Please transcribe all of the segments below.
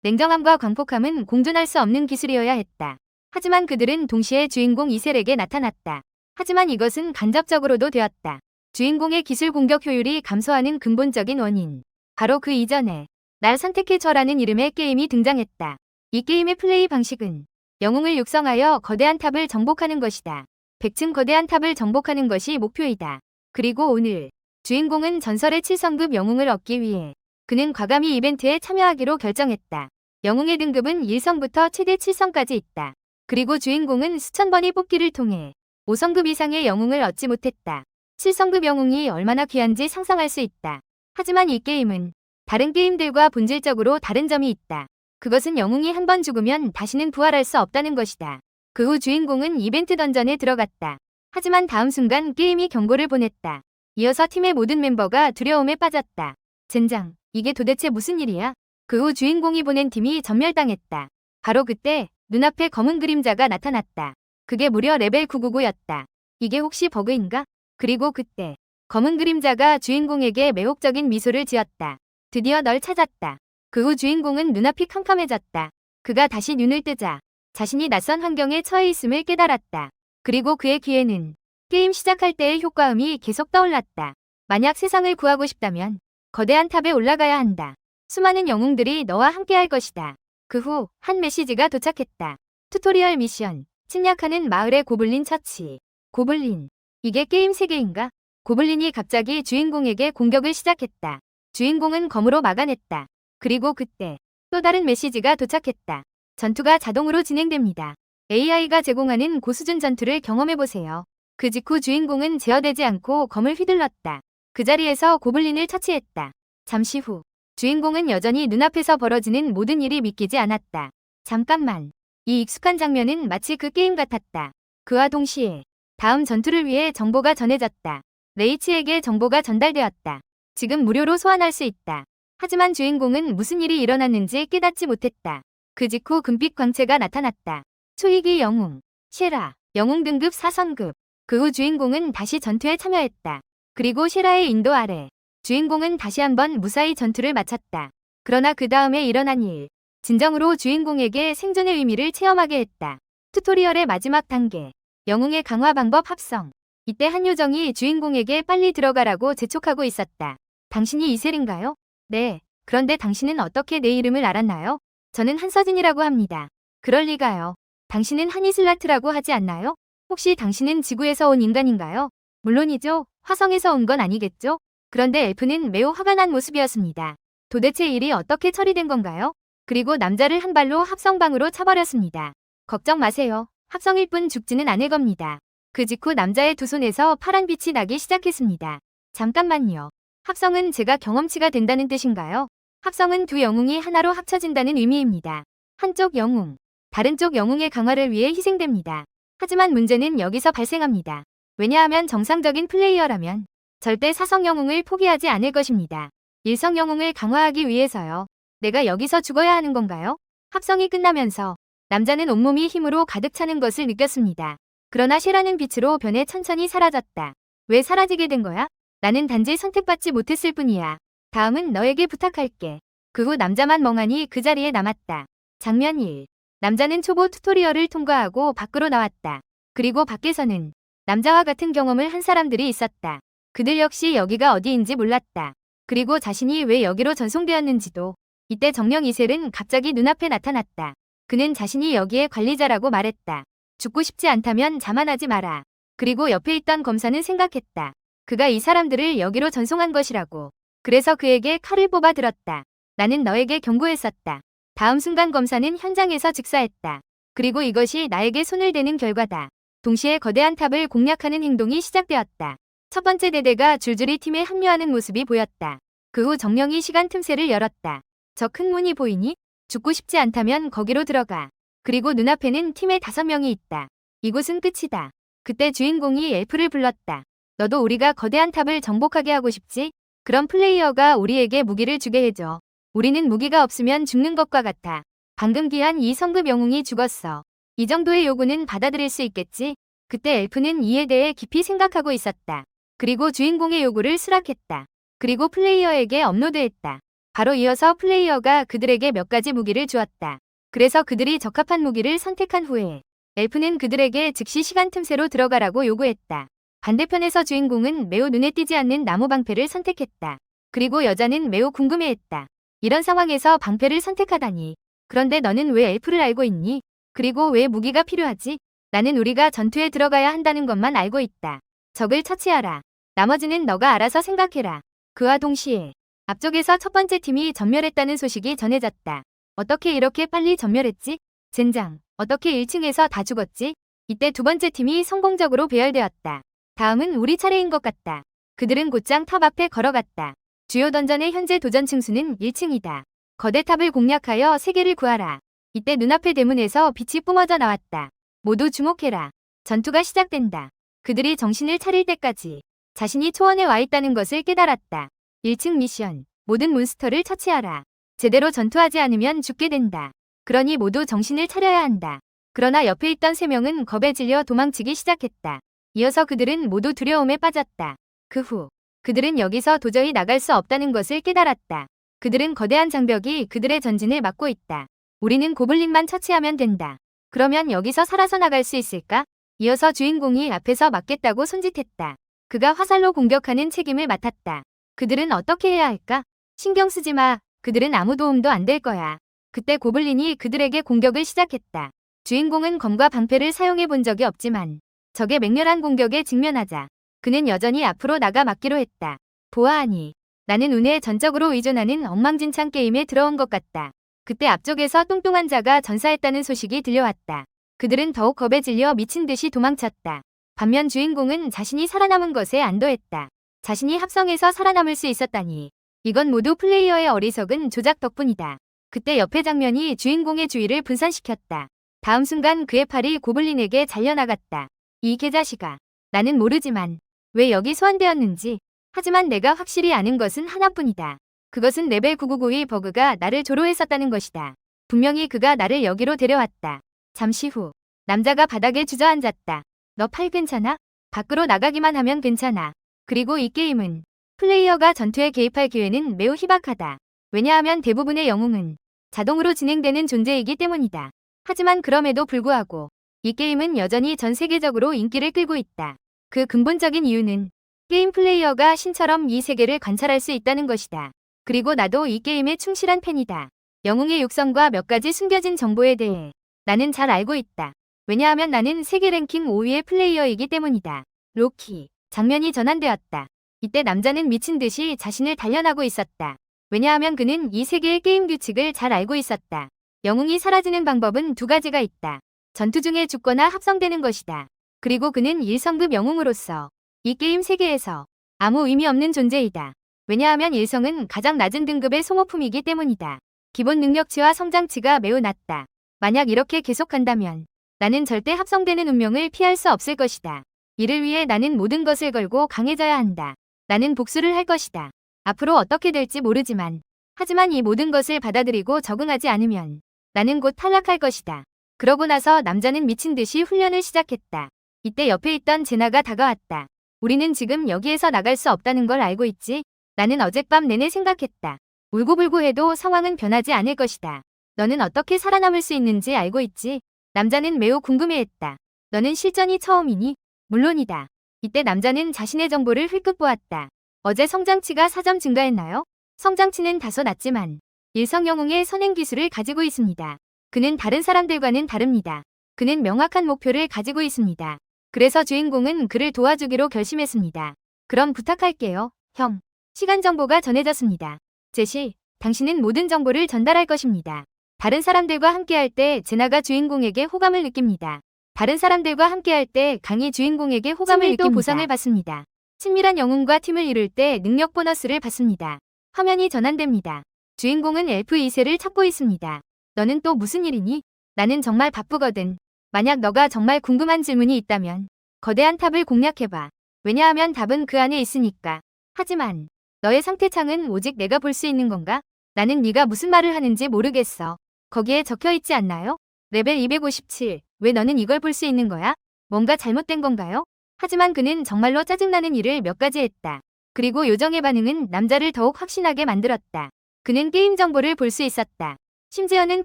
냉정함과 광폭함은 공존할 수 없는 기술이어야 했다. 하지만 그들은 동시에 주인공 이셀에게 나타났다. 하지만 이것은 간접적으로도 되었다. 주인공의 기술 공격 효율이 감소하는 근본적인 원인. 바로 그 이전에 날 선택해줘라는 이름의 게임이 등장했다. 이 게임의 플레이 방식은 영웅을 육성하여 거대한 탑을 정복하는 것이다. 100층 거대한 탑을 정복하는 것이 목표이다. 그리고 오늘 주인공은 전설의 7성급 영웅을 얻기 위해 그는 과감히 이벤트에 참여하기로 결정했다. 영웅의 등급은 1성부터 최대 7성까지 있다. 그리고 주인공은 수천 번의 뽑기를 통해 5성급 이상의 영웅을 얻지 못했다. 7성급 영웅이 얼마나 귀한지 상상할 수 있다. 하지만 이 게임은 다른 게임들과 본질적으로 다른 점이 있다. 그것은 영웅이 한 번 죽으면 다시는 부활할 수 없다는 것이다. 그 후 주인공은 이벤트 던전에 들어갔다. 하지만 다음 순간 게임이 경고를 보냈다. 이어서 팀의 모든 멤버가 두려움에 빠졌다. 젠장, 이게 도대체 무슨 일이야? 그 후 주인공이 보낸 팀이 전멸당했다. 바로 그때 눈앞에 검은 그림자가 나타났다. 그게 무려 레벨 999였다. 이게 혹시 버그인가? 그리고 그때 검은 그림자가 주인공에게 매혹적인 미소를 지었다. 드디어 널 찾았다. 그 후 주인공은 눈앞이 캄캄해졌다. 그가 다시 눈을 뜨자 자신이 낯선 환경에 처해 있음을 깨달았다. 그리고 그의 귀에는 게임 시작할 때의 효과음이 계속 떠올랐다. 만약 세상을 구하고 싶다면 거대한 탑에 올라가야 한다. 수많은 영웅들이 너와 함께할 것이다. 그 후 한 메시지가 도착했다. 튜토리얼 미션. 침략하는 마을의 고블린 처치. 고블린. 이게 게임 세계인가? 고블린이 갑자기 주인공에게 공격을 시작했다. 주인공은 검으로 막아냈다. 그리고 그때 또 다른 메시지가 도착했다. 전투가 자동으로 진행됩니다. AI가 제공하는 고수준 전투를 경험해보세요. 그 직후 주인공은 제어되지 않고 검을 휘둘렀다. 그 자리에서 고블린을 처치했다. 잠시 후 주인공은 여전히 눈앞에서 벌어지는 모든 일이 믿기지 않았다. 잠깐만. 이 익숙한 장면은 마치 그 게임 같았다. 그와 동시에 다음 전투를 위해 정보가 전해졌다. 레이치에게 정보가 전달되었다. 지금 무료로 소환할 수 있다. 하지만 주인공은 무슨 일이 일어났는지 깨닫지 못했다. 그 직후 금빛 광채가 나타났다. 초이기 영웅, 셰라, 영웅 등급 4성급. 그 후 주인공은 다시 전투에 참여했다. 그리고 셰라의 인도 아래 주인공은 다시 한번 무사히 전투를 마쳤다. 그러나 그 다음에 일어난 일. 진정으로 주인공에게 생존의 의미를 체험하게 했다. 튜토리얼의 마지막 단계. 영웅의 강화 방법 합성. 이때 한 요정이 주인공에게 빨리 들어가라고 재촉하고 있었다. 당신이 이셀인가요? 네. 그런데 당신은 어떻게 내 이름을 알았나요? 저는 한서진이라고 합니다. 그럴 리가요. 당신은 하니슬라트라고 하지 않나요? 혹시 당신은 지구에서 온 인간인가요? 물론이죠. 화성에서 온 건 아니겠죠? 그런데 엘프는 매우 화가 난 모습이었습니다. 도대체 일이 어떻게 처리된 건가요? 그리고 남자를 한 발로 합성방으로 차버렸습니다. 걱정 마세요. 합성일 뿐 죽지는 않을 겁니다. 그 직후 남자의 두 손에서 파란 빛이 나기 시작했습니다. 잠깐만요. 합성은 제가 경험치가 된다는 뜻인가요? 합성은 두 영웅이 하나로 합쳐진다는 의미입니다. 한쪽 영웅, 다른 쪽 영웅의 강화를 위해 희생됩니다. 하지만 문제는 여기서 발생합니다. 왜냐하면 정상적인 플레이어라면 절대 사성 영웅을 포기하지 않을 것입니다. 일성 영웅을 강화하기 위해서요. 내가 여기서 죽어야 하는 건가요? 합성이 끝나면서 남자는 온몸이 힘으로 가득 차는 것을 느꼈습니다. 그러나 셰라는 빛으로 변해 천천히 사라졌다. 왜 사라지게 된 거야? 나는 단지 선택받지 못했을 뿐이야. 다음은 너에게 부탁할게. 그 후 남자만 멍하니 그 자리에 남았다. 장면 1. 남자는 초보 튜토리얼을 통과하고 밖으로 나왔다. 그리고 밖에서는 남자와 같은 경험을 한 사람들이 있었다. 그들 역시 여기가 어디인지 몰랐다. 그리고 자신이 왜 여기로 전송되었는지도. 이때 정령 이셀은 갑자기 눈앞에 나타났다. 그는 자신이 여기의 관리자라고 말했다. 죽고 싶지 않다면 자만하지 마라. 그리고 옆에 있던 검사는 생각했다. 그가 이 사람들을 여기로 전송한 것이라고. 그래서 그에게 칼을 뽑아 들었다. 나는 너에게 경고했었다. 다음 순간 검사는 현장에서 즉사했다. 그리고 이것이 나에게 손을 대는 결과다. 동시에 거대한 탑을 공략하는 행동이 시작되었다. 첫 번째 대대가 줄줄이 팀에 합류하는 모습이 보였다. 그 후 정령이 시간 틈새를 열었다. 저 큰 문이 보이니? 죽고 싶지 않다면 거기로 들어가. 그리고 눈앞에는 팀의 5명이 있다. 이곳은 끝이다. 그때 주인공이 엘프를 불렀다. 너도 우리가 거대한 탑을 정복하게 하고 싶지? 그럼 플레이어가 우리에게 무기를 주게 해줘. 우리는 무기가 없으면 죽는 것과 같아. 방금 귀한 이 성급 영웅이 죽었어. 이 정도의 요구는 받아들일 수 있겠지? 그때 엘프는 이에 대해 깊이 생각하고 있었다. 그리고 주인공의 요구를 수락했다. 그리고 플레이어에게 업로드했다. 바로 이어서 플레이어가 그들에게 몇 가지 무기를 주었다. 그래서 그들이 적합한 무기를 선택한 후에 엘프는 그들에게 즉시 시간 틈새로 들어가라고 요구했다. 반대편에서 주인공은 매우 눈에 띄지 않는 나무 방패를 선택했다. 그리고 여자는 매우 궁금해했다. 이런 상황에서 방패를 선택하다니. 그런데 너는 왜 엘프를 알고 있니? 그리고 왜 무기가 필요하지? 나는 우리가 전투에 들어가야 한다는 것만 알고 있다. 적을 처치하라. 나머지는 너가 알아서 생각해라. 그와 동시에 앞쪽에서 첫 번째 팀이 전멸했다는 소식이 전해졌다. 어떻게 이렇게 빨리 전멸했지? 젠장, 어떻게 1층에서 다 죽었지? 이때 두 번째 팀이 성공적으로 배열되었다. 다음은 우리 차례인 것 같다. 그들은 곧장 탑 앞에 걸어갔다. 주요 던전의 현재 도전 층수는 1층이다. 거대 탑을 공략하여 세계를 구하라. 이때 눈앞의 대문에서 빛이 뿜어져 나왔다. 모두 주목해라. 전투가 시작된다. 그들이 정신을 차릴 때까지 자신이 초원에 와 있다는 것을 깨달았다. 1층 미션. 모든 몬스터를 처치하라. 제대로 전투하지 않으면 죽게 된다. 그러니 모두 정신을 차려야 한다. 그러나 옆에 있던 3명은 겁에 질려 도망치기 시작했다. 이어서 그들은 모두 두려움에 빠졌다. 그 후 그들은 여기서 도저히 나갈 수 없다는 것을 깨달았다. 그들은 거대한 장벽이 그들의 전진을 막고 있다. 우리는 고블린만 처치하면 된다. 그러면 여기서 살아서 나갈 수 있을까? 이어서 주인공이 앞에서 막겠다고 손짓했다. 그가 화살로 공격하는 책임을 맡았다. 그들은 어떻게 해야 할까? 신경 쓰지 마. 그들은 아무 도움도 안 될 거야. 그때 고블린이 그들에게 공격을 시작했다. 주인공은 검과 방패를 사용해 본 적이 없지만 적의 맹렬한 공격에 직면하자 그는 여전히 앞으로 나가 막기로 했다. 보아하니 나는 운에 전적으로 의존하는 엉망진창 게임에 들어온 것 같다. 그때 앞쪽에서 뚱뚱한 자가 전사했다는 소식이 들려왔다. 그들은 더욱 겁에 질려 미친 듯이 도망쳤다. 반면 주인공은 자신이 살아남은 것에 안도했다. 자신이 합성해서 살아남을 수 있었다니. 이건 모두 플레이어의 어리석은 조작 덕분이다. 그때 옆의 장면이 주인공의 주의를 분산시켰다. 다음 순간 그의 팔이 고블린에게 잘려나갔다. 이 개자식아. 나는 모르지만 왜 여기 소환되었는지. 하지만 내가 확실히 아는 것은 하나뿐이다. 그것은 레벨 9992 버그가 나를 조로했었다는 것이다. 분명히 그가 나를 여기로 데려왔다. 잠시 후 남자가 바닥에 주저앉았다. 너 팔 괜찮아? 밖으로 나가기만 하면 괜찮아. 그리고 이 게임은 플레이어가 전투에 개입할 기회는 매우 희박하다. 왜냐하면 대부분의 영웅은 자동으로 진행되는 존재이기 때문이다. 하지만 그럼에도 불구하고 이 게임은 여전히 전 세계적으로 인기를 끌고 있다. 그 근본적인 이유는 게임 플레이어가 신처럼 이 세계를 관찰할 수 있다는 것이다. 그리고 나도 이 게임의 충실한 팬이다. 영웅의 육성과 몇 가지 숨겨진 정보에 대해 나는 잘 알고 있다. 왜냐하면 나는 세계 랭킹 5위의 플레이어이기 때문이다. 로키. 장면이 전환되었다. 이때 남자는 미친 듯이 자신을 단련하고 있었다. 왜냐하면 그는 이 세계의 게임 규칙을 잘 알고 있었다. 영웅이 사라지는 방법은 두 가지가 있다. 전투 중에 죽거나 합성되는 것이다. 그리고 그는 1성급 영웅으로서 이 게임 세계에서 아무 의미 없는 존재이다. 왜냐하면 1성은 가장 낮은 등급의 소모품이기 때문이다. 기본 능력치와 성장치가 매우 낮다. 만약 이렇게 계속한다면 나는 절대 합성되는 운명을 피할 수 없을 것이다. 이를 위해 나는 모든 것을 걸고 강해져야 한다. 나는 복수를 할 것이다. 앞으로 어떻게 될지 모르지만 하지만 이 모든 것을 받아들이고 적응하지 않으면 나는 곧 탈락할 것이다. 그러고 나서 남자는 미친 듯이 훈련을 시작했다. 이때 옆에 있던 제나가 다가왔다. 우리는 지금 여기에서 나갈 수 없다는 걸 알고 있지? 나는 어젯밤 내내 생각했다. 울고불고 해도 상황은 변하지 않을 것이다. 너는 어떻게 살아남을 수 있는지 알고 있지? 남자는 매우 궁금해했다. 너는 실전이 처음이니? 물론이다. 이때 남자는 자신의 정보를 힐끗 보았다. 어제 성장치가 4점 증가했나요? 성장치는 다소 낮지만 일성 영웅의 선행 기술을 가지고 있습니다. 그는 다른 사람들과는 다릅니다. 그는 명확한 목표를 가지고 있습니다. 그래서 주인공은 그를 도와주기로 결심했습니다. 그럼 부탁할게요, 형. 시간 정보가 전해졌습니다. 제시, 당신은 모든 정보를 전달할 것입니다. 다른 사람들과 함께할 때 제나가 주인공에게 호감을 느낍니다. 다른 사람들과 함께할 때 강이 주인공에게 호감을 느끼고 보상을 받습니다. 친밀한 영웅과 팀을 이룰 때 능력 보너스를 받습니다. 화면이 전환됩니다. 주인공은 엘프 2세를 찾고 있습니다. 너는 또 무슨 일이니? 나는 정말 바쁘거든. 만약 너가 정말 궁금한 질문이 있다면 거대한 탑을 공략해봐. 왜냐하면 답은 그 안에 있으니까. 하지만 너의 상태창은 오직 내가 볼 수 있는 건가? 나는 네가 무슨 말을 하는지 모르겠어. 거기에 적혀있지 않나요? 레벨 257. 왜 너는 이걸 볼 수 있는 거야? 뭔가 잘못된 건가요? 하지만 그는 정말로 짜증나는 일을 몇 가지 했다. 그리고 요정의 반응은 남자를 더욱 확신하게 만들었다. 그는 게임 정보를 볼 수 있었다. 심지어는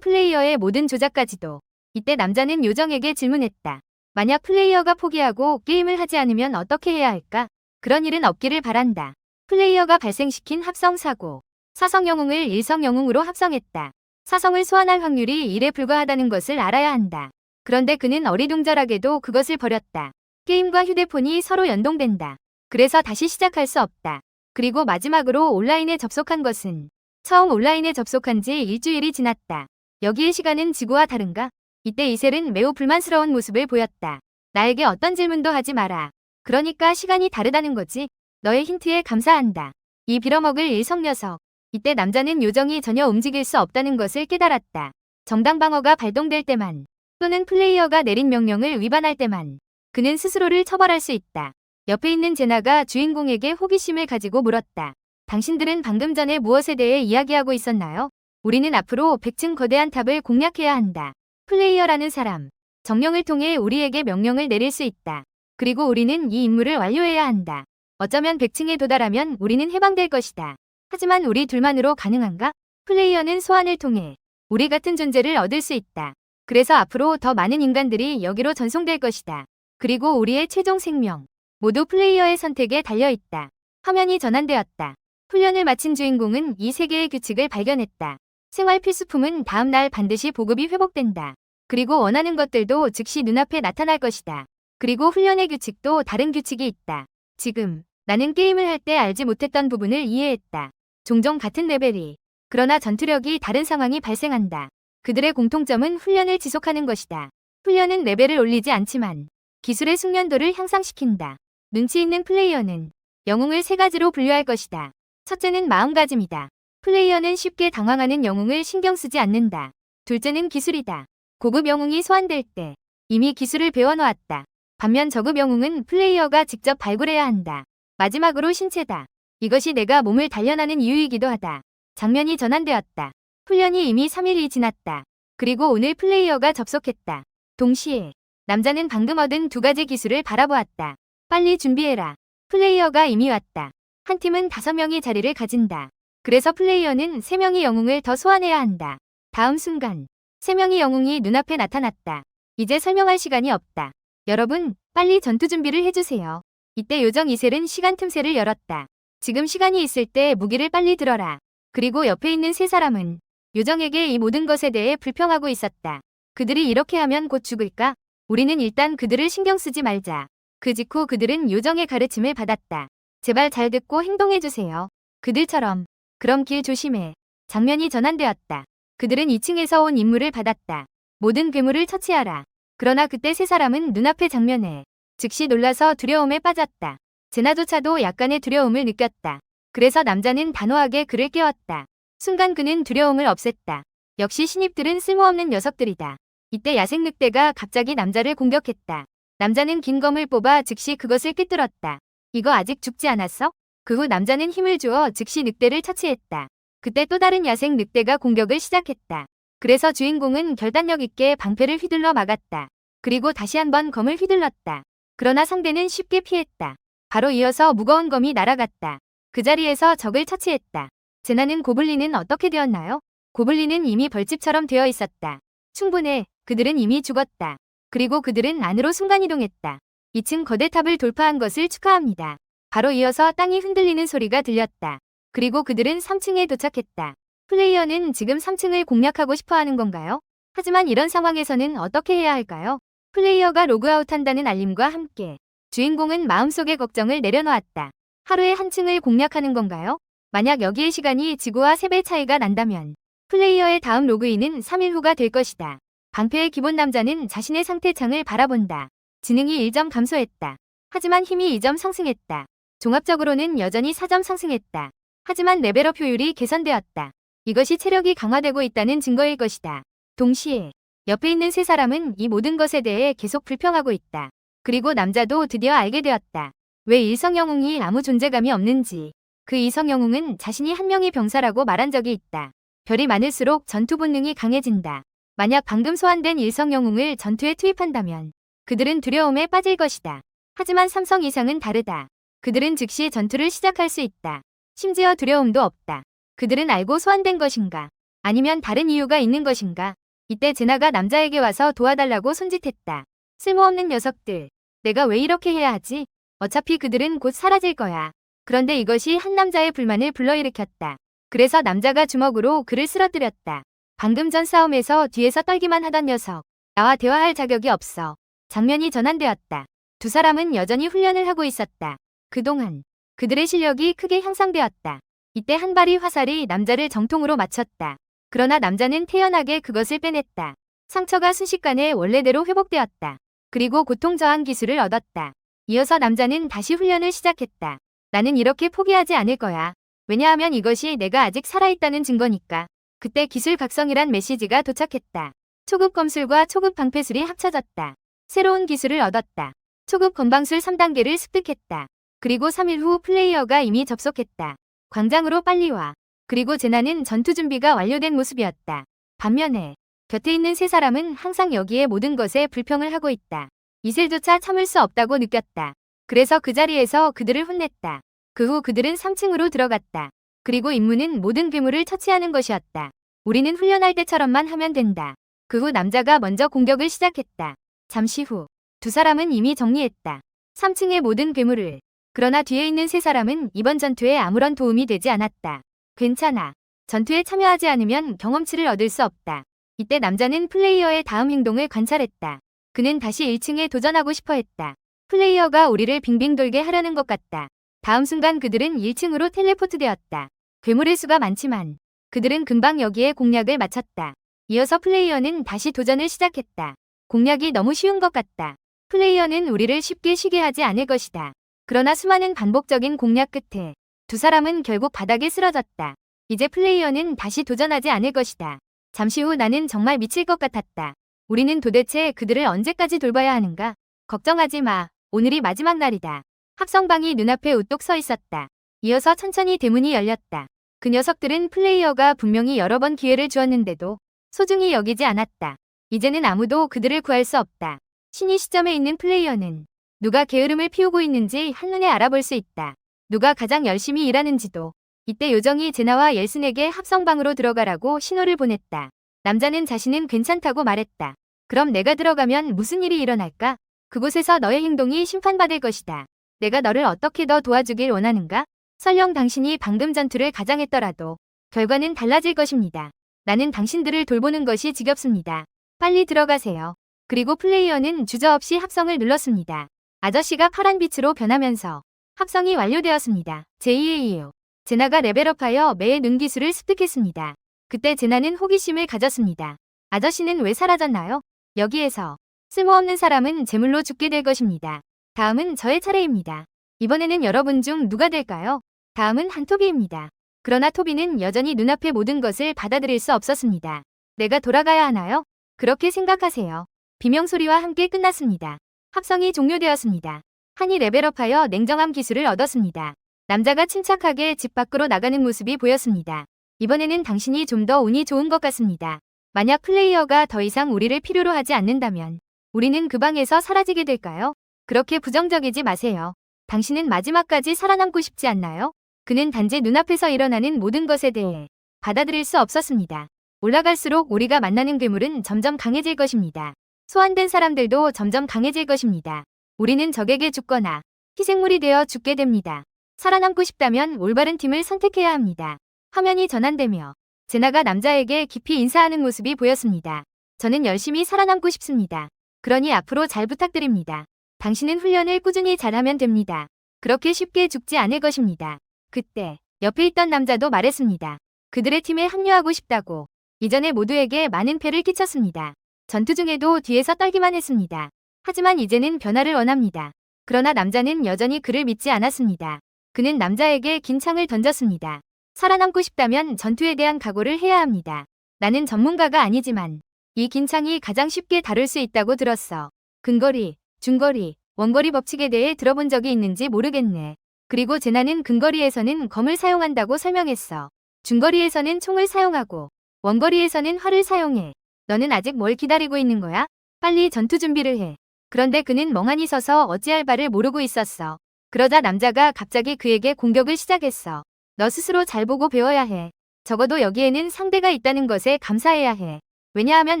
플레이어의 모든 조작까지도. 이때 남자는 요정에게 질문했다. 만약 플레이어가 포기하고 게임을 하지 않으면 어떻게 해야 할까? 그런 일은 없기를 바란다. 플레이어가 발생시킨 합성사고. 사성 영웅을 일성 영웅으로 합성했다. 사성을 소환할 확률이 1에 불과하다는 것을 알아야 한다. 그런데 그는 어리둥절하게도 그것을 버렸다. 게임과 휴대폰이 서로 연동된다. 그래서 다시 시작할 수 없다. 그리고 마지막으로 온라인에 접속한 것은 처음 온라인에 접속한 지 일주일이 지났다. 여기의 시간은 지구와 다른가? 이때 이셀은 매우 불만스러운 모습을 보였다. 나에게 어떤 질문도 하지 마라. 그러니까 시간이 다르다는 거지. 너의 힌트에 감사한다. 이 빌어먹을 일성 녀석. 이때 남자는 요정이 전혀 움직일 수 없다는 것을 깨달았다. 정당 방어가 발동될 때만 또는 플레이어가 내린 명령을 위반할 때만 그는 스스로를 처벌할 수 있다. 옆에 있는 제나가 주인공에게 호기심을 가지고 물었다. 당신들은 방금 전에 무엇에 대해 이야기하고 있었나요? 우리는 앞으로 100층 거대한 탑을 공략해야 한다. 플레이어라는 사람, 정령을 통해 우리에게 명령을 내릴 수 있다. 그리고 우리는 이 임무를 완료해야 한다. 어쩌면 100층에 도달하면 우리는 해방될 것이다. 하지만 우리 둘만으로 가능한가? 플레이어는 소환을 통해 우리 같은 존재를 얻을 수 있다. 그래서 앞으로 더 많은 인간들이 여기로 전송될 것이다. 그리고 우리의 최종 생명, 모두 플레이어의 선택에 달려있다. 화면이 전환되었다. 훈련을 마친 주인공은 이 세계의 규칙을 발견했다. 생활 필수품은 다음 날 반드시 보급이 회복된다. 그리고 원하는 것들도 즉시 눈앞에 나타날 것이다. 그리고 훈련의 규칙도 다른 규칙이 있다. 지금 나는 게임을 할 때 알지 못했던 부분을 이해했다. 종종 같은 레벨이, 그러나 전투력이 다른 상황이 발생한다. 그들의 공통점은 훈련을 지속하는 것이다. 훈련은 레벨을 올리지 않지만 기술의 숙련도를 향상시킨다. 눈치 있는 플레이어는 영웅을 세 가지로 분류할 것이다. 첫째는 마음가짐이다. 플레이어는 쉽게 당황하는 영웅을 신경 쓰지 않는다. 둘째는 기술이다. 고급 영웅이 소환될 때 이미 기술을 배워놓았다. 반면 저급 영웅은 플레이어가 직접 발굴해야 한다. 마지막으로 신체다. 이것이 내가 몸을 단련하는 이유이기도 하다. 장면이 전환되었다. 훈련이 이미 3일이 지났다. 그리고 오늘 플레이어가 접속했다. 동시에 남자는 방금 얻은 두 가지 기술을 바라보았다. 빨리 준비해라. 플레이어가 이미 왔다. 한 팀은 5명이 자리를 가진다. 그래서 플레이어는 3명의 영웅을 더 소환해야 한다. 다음 순간 3명의 영웅이 눈앞에 나타났다. 이제 설명할 시간이 없다. 여러분, 빨리 전투 준비를 해주세요. 이때 요정 이셀은 시간 틈새를 열었다. 지금 시간이 있을 때 무기를 빨리 들어라. 그리고 옆에 있는 세 사람은 요정에게 이 모든 것에 대해 불평하고 있었다. 그들이 이렇게 하면 곧 죽을까? 우리는 일단 그들을 신경 쓰지 말자. 그 직후 그들은 요정의 가르침을 받았다. 제발 잘 듣고 행동해주세요. 그들처럼. 그럼 길 조심해. 장면이 전환되었다. 그들은 2층에서 온 임무를 받았다. 모든 괴물을 처치하라. 그러나 그때 세 사람은 눈앞의 장면에 즉시 놀라서 두려움에 빠졌다. 제나조차도 약간의 두려움을 느꼈다. 그래서 남자는 단호하게 그를 깨웠다. 순간 그는 두려움을 없앴다. 역시 신입들은 쓸모없는 녀석들이다. 이때 야생 늑대가 갑자기 남자를 공격했다. 남자는 긴 검을 뽑아 즉시 그것을 꿰뚫었다. 이거 아직 죽지 않았어? 그 후 남자는 힘을 주어 즉시 늑대를 처치했다. 그때 또 다른 야생 늑대가 공격을 시작했다. 그래서 주인공은 결단력 있게 방패를 휘둘러 막았다. 그리고 다시 한번 검을 휘둘렀다. 그러나 상대는 쉽게 피했다. 바로 이어서 무거운 검이 날아갔다. 그 자리에서 적을 처치했다. 제나는 고블린은 어떻게 되었나요? 고블린은 이미 벌집처럼 되어 있었다. 충분해. 그들은 이미 죽었다. 그리고 그들은 안으로 순간이동했다. 2층 거대탑을 돌파한 것을 축하합니다. 바로 이어서 땅이 흔들리는 소리가 들렸다. 그리고 그들은 3층에 도착했다. 플레이어는 지금 3층을 공략하고 싶어하는 건가요? 하지만 이런 상황에서는 어떻게 해야 할까요? 플레이어가 로그아웃한다는 알림과 함께 주인공은 마음속의 걱정을 내려놓았다. 하루에 한 층을 공략하는 건가요? 만약 여기의 시간이 지구와 3배 차이가 난다면 플레이어의 다음 로그인은 3일 후가 될 것이다. 방패의 기본 남자는 자신의 상태 창을 바라본다. 지능이 1점 감소했다. 하지만 힘이 2점 상승했다. 종합적으로는 여전히 4점 상승했다. 하지만 레벨업 효율이 개선되었다. 이것이 체력이 강화되고 있다는 증거일 것이다. 동시에 옆에 있는 세 사람은 이 모든 것에 대해 계속 불평하고 있다. 그리고 남자도 드디어 알게 되었다. 왜 일성 영웅이 아무 존재감이 없는지. 그 이성 영웅은 자신이 한 명의 병사라고 말한 적이 있다. 별이 많을수록 전투 본능이 강해진다. 만약 방금 소환된 일성 영웅을 전투에 투입한다면 그들은 두려움에 빠질 것이다. 하지만 삼성 이상은 다르다. 그들은 즉시 전투를 시작할 수 있다. 심지어 두려움도 없다. 그들은 알고 소환된 것인가? 아니면 다른 이유가 있는 것인가? 이때 제나가 남자에게 와서 도와달라고 손짓했다. 쓸모없는 녀석들. 내가 왜 이렇게 해야 하지? 어차피 그들은 곧 사라질 거야. 그런데 이것이 한 남자의 불만을 불러일으켰다. 그래서 남자가 주먹으로 그를 쓰러뜨렸다. 방금 전 싸움에서 뒤에서 떨기만 하던 녀석. 나와 대화할 자격이 없어. 장면이 전환되었다. 두 사람은 여전히 훈련을 하고 있었다. 그동안 그들의 실력이 크게 향상되었다. 이때 한 발의 화살이 남자를 정통으로 맞췄다. 그러나 남자는 태연하게 그것을 빼냈다. 상처가 순식간에 원래대로 회복되었다. 그리고 고통 저항 기술을 얻었다. 이어서 남자는 다시 훈련을 시작했다. 나는 이렇게 포기하지 않을 거야. 왜냐하면 이것이 내가 아직 살아있다는 증거니까. 그때 기술 각성이란 메시지가 도착했다. 초급 검술과 초급 방패술이 합쳐졌다. 새로운 기술을 얻었다. 초급 건방술 3단계를 습득했다. 그리고 3일 후 플레이어가 이미 접속했다. 광장으로 빨리 와. 그리고 제나는 전투 준비가 완료된 모습이었다. 반면에 곁에 있는 세 사람은 항상 여기에 모든 것에 불평을 하고 있다. 이슬조차 참을 수 없다고 느꼈다. 그래서 그 자리에서 그들을 혼냈다. 그 후 그들은 3층으로 들어갔다. 그리고 임무는 모든 괴물을 처치하는 것이었다. 우리는 훈련할 때처럼만 하면 된다. 그 후 남자가 먼저 공격을 시작했다. 잠시 후 두 사람은 이미 정리했다. 3층의 모든 괴물을. 그러나 뒤에 있는 세 사람은 이번 전투에 아무런 도움이 되지 않았다. 괜찮아. 전투에 참여하지 않으면 경험치를 얻을 수 없다. 이때 남자는 플레이어의 다음 행동을 관찰했다. 그는 다시 1층에 도전하고 싶어 했다. 플레이어가 우리를 빙빙 돌게 하려는 것 같다. 다음 순간 그들은 1층으로 텔레포트되었다. 괴물의 수가 많지만 그들은 금방 여기에 공략을 마쳤다. 이어서 플레이어는 다시 도전을 시작했다. 공략이 너무 쉬운 것 같다. 플레이어는 우리를 쉽게 쉬게 하지 않을 것이다. 그러나 수많은 반복적인 공략 끝에 두 사람은 결국 바닥에 쓰러졌다. 이제 플레이어는 다시 도전하지 않을 것이다. 잠시 후 나는 정말 미칠 것 같았다. 우리는 도대체 그들을 언제까지 돌봐야 하는가? 걱정하지 마. 오늘이 마지막 날이다. 합성방이 눈앞에 우뚝 서 있었다. 이어서 천천히 대문이 열렸다. 그 녀석들은 플레이어가 분명히 여러 번 기회를 주었는데도 소중히 여기지 않았다. 이제는 아무도 그들을 구할 수 없다. 신의 시점에 있는 플레이어는 누가 게으름을 피우고 있는지 한눈에 알아볼 수 있다. 누가 가장 열심히 일하는지도. 이때 요정이 제나와 옐슨에게 합성방으로 들어가라고 신호를 보냈다. 남자는 자신은 괜찮다고 말했다. 그럼 내가 들어가면 무슨 일이 일어날까? 그곳에서 너의 행동이 심판받을 것이다. 내가 너를 어떻게 더 도와주길 원하는가? 설령 당신이 방금 전투를 가장했더라도 결과는 달라질 것입니다. 나는 당신들을 돌보는 것이 지겹습니다. 빨리 들어가세요. 그리고 플레이어는 주저없이 합성을 눌렀습니다. 아저씨가 파란 빛으로 변하면서 합성이 완료되었습니다. JAEO. 제나가 레벨업하여 매의 눈 기술을 습득했습니다. 그때 제나는 호기심을 가졌습니다. 아저씨는 왜 사라졌나요? 여기에서 쓸모없는 사람은 제물로 죽게 될 것입니다. 다음은 저의 차례입니다. 이번에는 여러분 중 누가 될까요? 다음은 한토비입니다. 그러나 토비는 여전히 눈앞의 모든 것을 받아들일 수 없었습니다. 내가 돌아가야 하나요? 그렇게 생각하세요. 비명소리와 함께 끝났습니다. 합성이 종료되었습니다. 한이 레벨업하여 냉정함 기술을 얻었습니다. 남자가 침착하게 집 밖으로 나가는 모습이 보였습니다. 이번에는 당신이 좀 더 운이 좋은 것 같습니다. 만약 플레이어가 더 이상 우리를 필요로 하지 않는다면 우리는 그 방에서 사라지게 될까요? 그렇게 부정적이지 마세요. 당신은 마지막까지 살아남고 싶지 않나요? 그는 단지 눈앞에서 일어나는 모든 것에 대해 받아들일 수 없었습니다. 올라갈수록 우리가 만나는 괴물은 점점 강해질 것입니다. 소환된 사람들도 점점 강해질 것입니다. 우리는 적에게 죽거나 희생물이 되어 죽게 됩니다. 살아남고 싶다면 올바른 팀을 선택해야 합니다. 화면이 전환되며 제나가 남자에게 깊이 인사하는 모습이 보였습니다. 저는 열심히 살아남고 싶습니다. 그러니 앞으로 잘 부탁드립니다. 당신은 훈련을 꾸준히 잘하면 됩니다. 그렇게 쉽게 죽지 않을 것입니다. 그때 옆에 있던 남자도 말했습니다. 그들의 팀에 합류하고 싶다고. 이전에 모두에게 많은 패를 끼쳤습니다. 전투 중에도 뒤에서 떨기만 했습니다. 하지만 이제는 변화를 원합니다. 그러나 남자는 여전히 그를 믿지 않았습니다. 그는 남자에게 긴 창을 던졌습니다. 살아남고 싶다면 전투에 대한 각오를 해야 합니다. 나는 전문가가 아니지만 이 긴 창이 가장 쉽게 다룰 수 있다고 들었어. 근거리, 중거리, 원거리 법칙에 대해 들어본 적이 있는지 모르겠네. 그리고 제나는 근거리에서는 검을 사용한다고 설명했어. 중거리에서는 총을 사용하고 원거리에서는 활을 사용해. 너는 아직 뭘 기다리고 있는 거야? 빨리 전투 준비를 해. 그런데 그는 멍하니 서서 어찌할 바를 모르고 있었어. 그러자 남자가 갑자기 그에게 공격을 시작했어. 너 스스로 잘 보고 배워야 해. 적어도 여기에는 상대가 있다는 것에 감사해야 해. 왜냐하면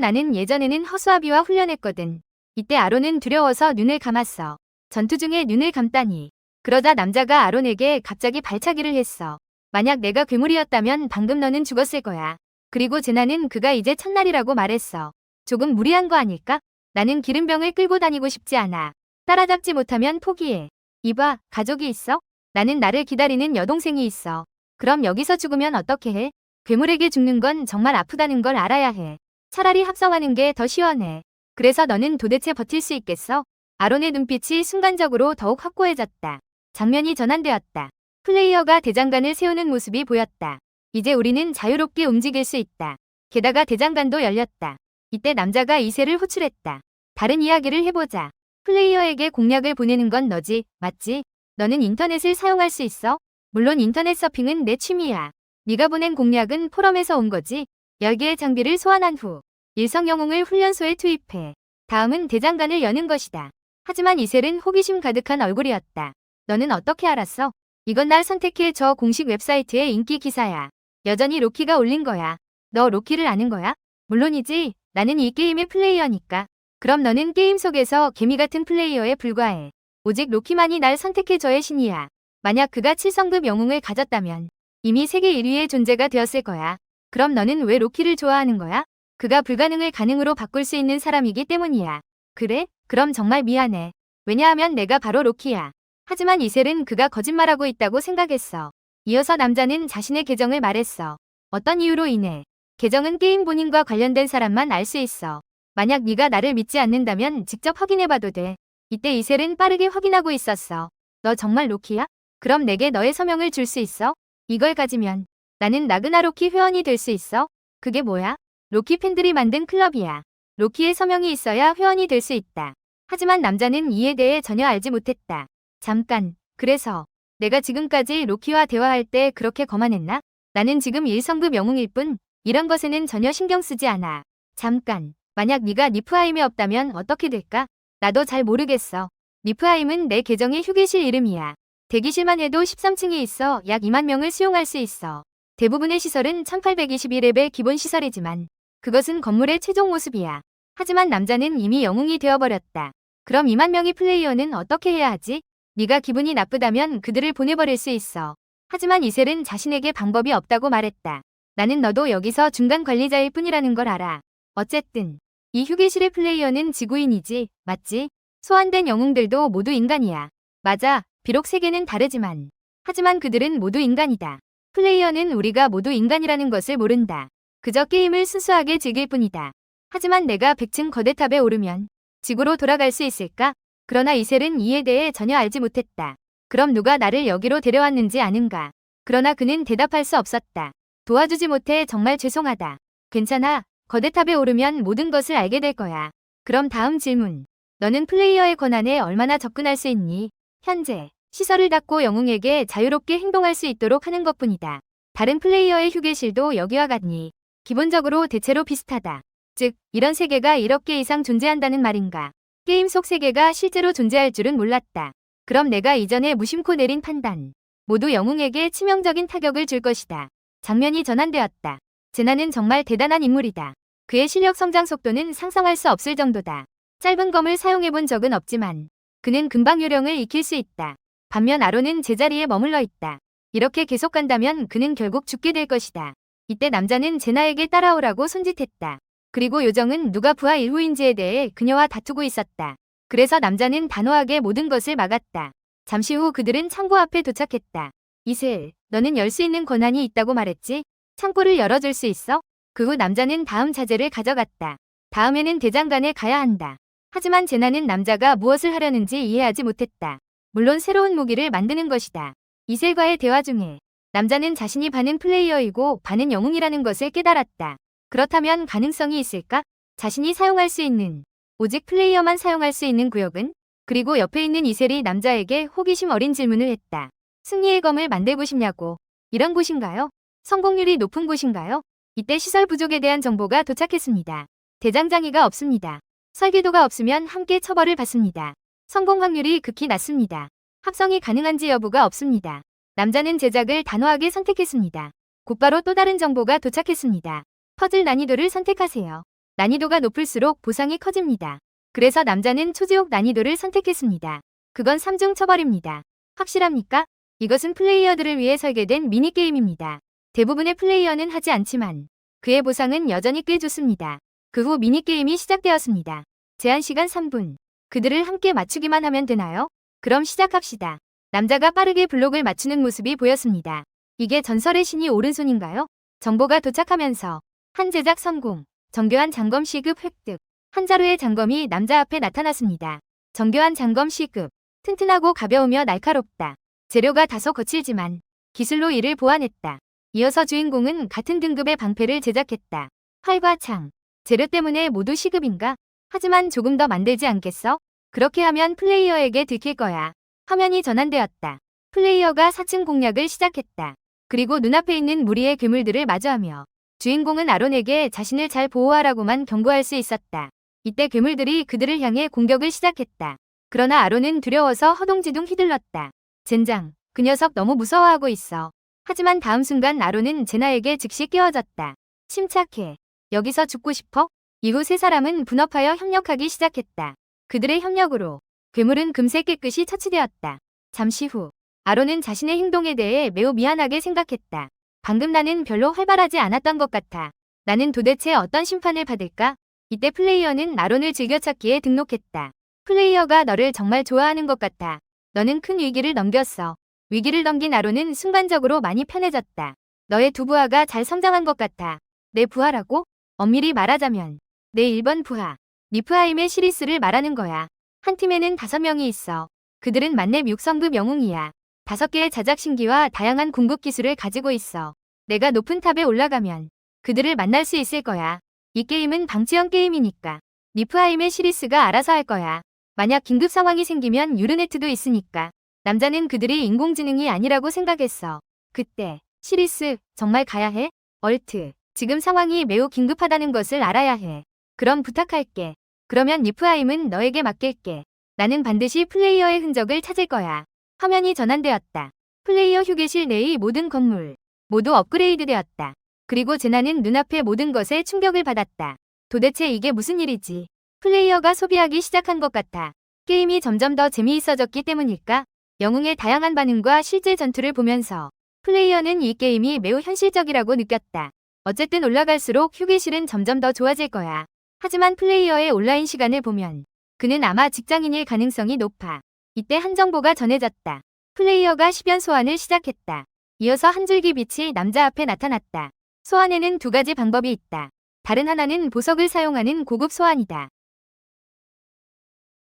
나는 예전에는 허수아비와 훈련했거든. 이때 아론은 두려워서 눈을 감았어. 전투 중에 눈을 감다니. 그러자 남자가 아론에게 갑자기 발차기를 했어. 만약 내가 괴물이었다면 방금 너는 죽었을 거야. 그리고 제나는 그가 이제 첫날이라고 말했어. 조금 무리한 거 아닐까? 나는 기름병을 끌고 다니고 싶지 않아. 따라잡지 못하면 포기해. 이봐, 가족이 있어? 나는 나를 기다리는 여동생이 있어. 그럼 여기서 죽으면 어떻게 해? 괴물에게 죽는 건 정말 아프다는 걸 알아야 해. 차라리 합성하는 게 더 시원해. 그래서 너는 도대체 버틸 수 있겠어? 아론의 눈빛이 순간적으로 더욱 확고해졌다. 장면이 전환되었다. 플레이어가 대장간을 세우는 모습이 보였다. 이제 우리는 자유롭게 움직일 수 있다. 게다가 대장간도 열렸다. 이때 남자가 이세를 호출했다. 다른 이야기를 해보자. 플레이어에게 공략을 보내는 건 너지, 맞지? 너는 인터넷을 사용할 수 있어? 물론 인터넷 서핑은 내 취미야. 네가 보낸 공략은 포럼에서 온 거지. 10개의 장비를 소환한 후 일성 영웅을 훈련소에 투입해. 다음은 대장간을 여는 것이다. 하지만 이셀은 호기심 가득한 얼굴이었다. 너는 어떻게 알았어? 이건 날 선택해 저 공식 웹사이트의 인기 기사야. 여전히 로키가 올린 거야. 너 로키를 아는 거야? 물론이지. 나는 이 게임의 플레이어니까. 그럼 너는 게임 속에서 개미 같은 플레이어에 불과해. 오직 로키만이 날 선택해줘의 신이야. 만약 그가 7성급 영웅을 가졌다면 이미 세계 1위의 존재가 되었을 거야. 그럼 너는 왜 로키를 좋아하는 거야? 그가 불가능을 가능으로 바꿀 수 있는 사람이기 때문이야. 그래? 그럼 정말 미안해. 왜냐하면 내가 바로 로키야. 하지만 이셀은 그가 거짓말하고 있다고 생각했어. 이어서 남자는 자신의 계정을 말했어. 어떤 이유로 인해? 계정은 게임 본인과 관련된 사람만 알 수 있어. 만약 네가 나를 믿지 않는다면 직접 확인해봐도 돼. 이때 이셀은 빠르게 확인하고 있었어. 너 정말 로키야? 그럼 내게 너의 서명을 줄 수 있어? 이걸 가지면 나는 나그나 로키 회원이 될 수 있어? 그게 뭐야? 로키 팬들이 만든 클럽이야. 로키의 서명이 있어야 회원이 될 수 있다. 하지만 남자는 이에 대해 전혀 알지 못했다. 잠깐, 그래서 내가 지금까지 로키와 대화할 때 그렇게 거만했나? 나는 지금 1성급 영웅일 뿐 이런 것에는 전혀 신경 쓰지 않아. 잠깐, 만약 네가 니프하임에 없다면 어떻게 될까? 나도 잘 모르겠어. 니프하임은 내 계정의 휴게실 이름이야. 대기실만 해도 13층에 있어 약 2만 명을 수용할 수 있어. 대부분의 시설은 1821렙의 기본 시설이지만 그것은 건물의 최종 모습이야. 하지만 남자는 이미 영웅이 되어버렸다. 그럼 2만 명의 플레이어는 어떻게 해야 하지? 네가 기분이 나쁘다면 그들을 보내버릴 수 있어. 하지만 이셀은 자신에게 방법이 없다고 말했다. 나는 너도 여기서 중간 관리자일 뿐이라는 걸 알아. 어쨌든 이 휴게실의 플레이어는 지구인이지, 맞지? 소환된 영웅들도 모두 인간이야. 맞아, 비록 세계는 다르지만. 하지만 그들은 모두 인간이다. 플레이어는 우리가 모두 인간이라는 것을 모른다. 그저 게임을 순수하게 즐길 뿐이다. 하지만 내가 100층 거대탑에 오르면 지구로 돌아갈 수 있을까? 그러나 이셀은 이에 대해 전혀 알지 못했다. 그럼 누가 나를 여기로 데려왔는지 아는가? 그러나 그는 대답할 수 없었다. 도와주지 못해 정말 죄송하다. 괜찮아. 거대탑에 오르면 모든 것을 알게 될 거야. 그럼 다음 질문. 너는 플레이어의 권한에 얼마나 접근할 수 있니? 현재 시설을 닫고 영웅에게 자유롭게 행동할 수 있도록 하는 것뿐이다. 다른 플레이어의 휴게실도 여기와 같니? 기본적으로 대체로 비슷하다. 즉, 이런 세계가 1억 개 이상 존재한다는 말인가? 게임 속 세계가 실제로 존재할 줄은 몰랐다. 그럼 내가 이전에 무심코 내린 판단. 모두 영웅에게 치명적인 타격을 줄 것이다. 장면이 전환되었다. 제나는 정말 대단한 인물이다. 그의 실력 성장 속도는 상상할 수 없을 정도다. 짧은 검을 사용해본 적은 없지만 그는 금방 요령을 익힐 수 있다. 반면 아론은 제자리에 머물러 있다. 이렇게 계속 간다면 그는 결국 죽게 될 것이다. 이때 남자는 제나에게 따라오라고 손짓했다. 그리고 요정은 누가 부하 일후인지에 대해 그녀와 다투고 있었다. 그래서 남자는 단호하게 모든 것을 막았다. 잠시 후 그들은 창고 앞에 도착했다. 이셀, 너는 열 수 있는 권한이 있다고 말했지? 창고를 열어줄 수 있어? 그 후 남자는 다음 자재를 가져갔다. 다음에는 대장간에 가야 한다. 하지만 제나는 남자가 무엇을 하려는지 이해하지 못했다. 물론 새로운 무기를 만드는 것이다. 이셀과의 대화 중에 남자는 자신이 반은 플레이어이고 반은 영웅이라는 것을 깨달았다. 그렇다면 가능성이 있을까? 자신이 사용할 수 있는, 오직 플레이어만 사용할 수 있는 구역은? 그리고 옆에 있는 이셀이 남자에게 호기심 어린 질문을 했다. 승리의 검을 만들고 싶냐고. 이런 곳인가요? 성공률이 높은 곳인가요? 이때 시설 부족에 대한 정보가 도착했습니다. 대장장이가 없습니다. 설계도가 없으면 함께 처벌을 받습니다. 성공 확률이 극히 낮습니다. 합성이 가능한지 여부가 없습니다. 남자는 제작을 단호하게 선택했습니다. 곧바로 또 다른 정보가 도착했습니다. 퍼즐 난이도를 선택하세요. 난이도가 높을수록 보상이 커집니다. 그래서 남자는 초지옥 난이도를 선택했습니다. 그건 3중 처벌입니다. 확실합니까? 이것은 플레이어들을 위해 설계된 미니게임입니다. 대부분의 플레이어는 하지 않지만 그의 보상은 여전히 꽤 좋습니다. 그 후 미니게임이 시작되었습니다. 제한시간 3분. 그들을 함께 맞추기만 하면 되나요? 그럼 시작합시다. 남자가 빠르게 블록을 맞추는 모습이 보였습니다. 이게 전설의 신이 오른손인가요? 정보가 도착하면서 한 제작 성공, 정교한 장검 시급 획득. 한 자루의 장검이 남자 앞에 나타났습니다. 정교한 장검 시급. 튼튼하고 가벼우며 날카롭다. 재료가 다소 거칠지만 기술로 이를 보완했다. 이어서 주인공은 같은 등급의 방패를 제작했다. 활과 창. 재료 때문에 모두 시급인가? 하지만 조금 더 만들지 않겠어? 그렇게 하면 플레이어에게 들킬 거야. 화면이 전환되었다. 플레이어가 4층 공략을 시작했다. 그리고 눈앞에 있는 무리의 괴물들을 마주하며 주인공은 아론에게 자신을 잘 보호하라고만 경고할 수 있었다. 이때 괴물들이 그들을 향해 공격을 시작했다. 그러나 아론은 두려워서 허둥지둥 휘둘렀다. 젠장, 그 녀석 너무 무서워하고 있어. 하지만 다음 순간 아론은 제나에게 즉시 끼워졌다. 침착해. 여기서 죽고 싶어? 이후 세 사람은 분업하여 협력하기 시작했다. 그들의 협력으로 괴물은 금세 깨끗이 처치되었다. 잠시 후 아론은 자신의 행동에 대해 매우 미안하게 생각했다. 방금 나는 별로 활발하지 않았던 것 같아. 나는 도대체 어떤 심판을 받을까? 이때 플레이어는 아론을 즐겨찾기에 등록했다. 플레이어가 너를 정말 좋아하는 것 같아. 너는 큰 위기를 넘겼어. 위기를 넘긴 아론은 순간적으로 많이 편해졌다. 너의 두 부하가 잘 성장한 것 같아. 내 부하라고? 엄밀히 말하자면 내 1번 부하, 니프하임의 시리스를 말하는 거야. 한 팀에는 5명이 있어. 그들은 만렙 6성급 영웅이야. 5개의 자작 신기와 다양한 궁극 기술을 가지고 있어. 내가 높은 탑에 올라가면 그들을 만날 수 있을 거야. 이 게임은 방치형 게임이니까 니프하임의 시리스가 알아서 할 거야. 만약 긴급 상황이 생기면 유르네트도 있으니까. 남자는 그들이 인공지능이 아니라고 생각했어. 그때 시리스, 정말 가야 해? 얼트, 지금 상황이 매우 긴급하다는 것을 알아야 해. 그럼 부탁할게. 그러면 니프하임은 너에게 맡길게. 나는 반드시 플레이어의 흔적을 찾을 거야. 화면이 전환되었다. 플레이어 휴게실 내의 모든 건물 모두 업그레이드되었다. 그리고 제나는 눈앞의 모든 것에 충격을 받았다. 도대체 이게 무슨 일이지? 플레이어가 소비하기 시작한 것 같아. 게임이 점점 더 재미있어졌기 때문일까? 영웅의 다양한 반응과 실제 전투를 보면서 플레이어는 이 게임이 매우 현실적이라고 느꼈다. 어쨌든 올라갈수록 휴게실은 점점 더 좋아질 거야. 하지만 플레이어의 온라인 시간을 보면 그는 아마 직장인일 가능성이 높아. 이때 한 정보가 전해졌다. 플레이어가 10연 소환을 시작했다. 이어서 한 줄기 빛이 남자 앞에 나타났다. 소환에는 2가지 방법이 있다. 다른 하나는 보석을 사용하는 고급 소환이다.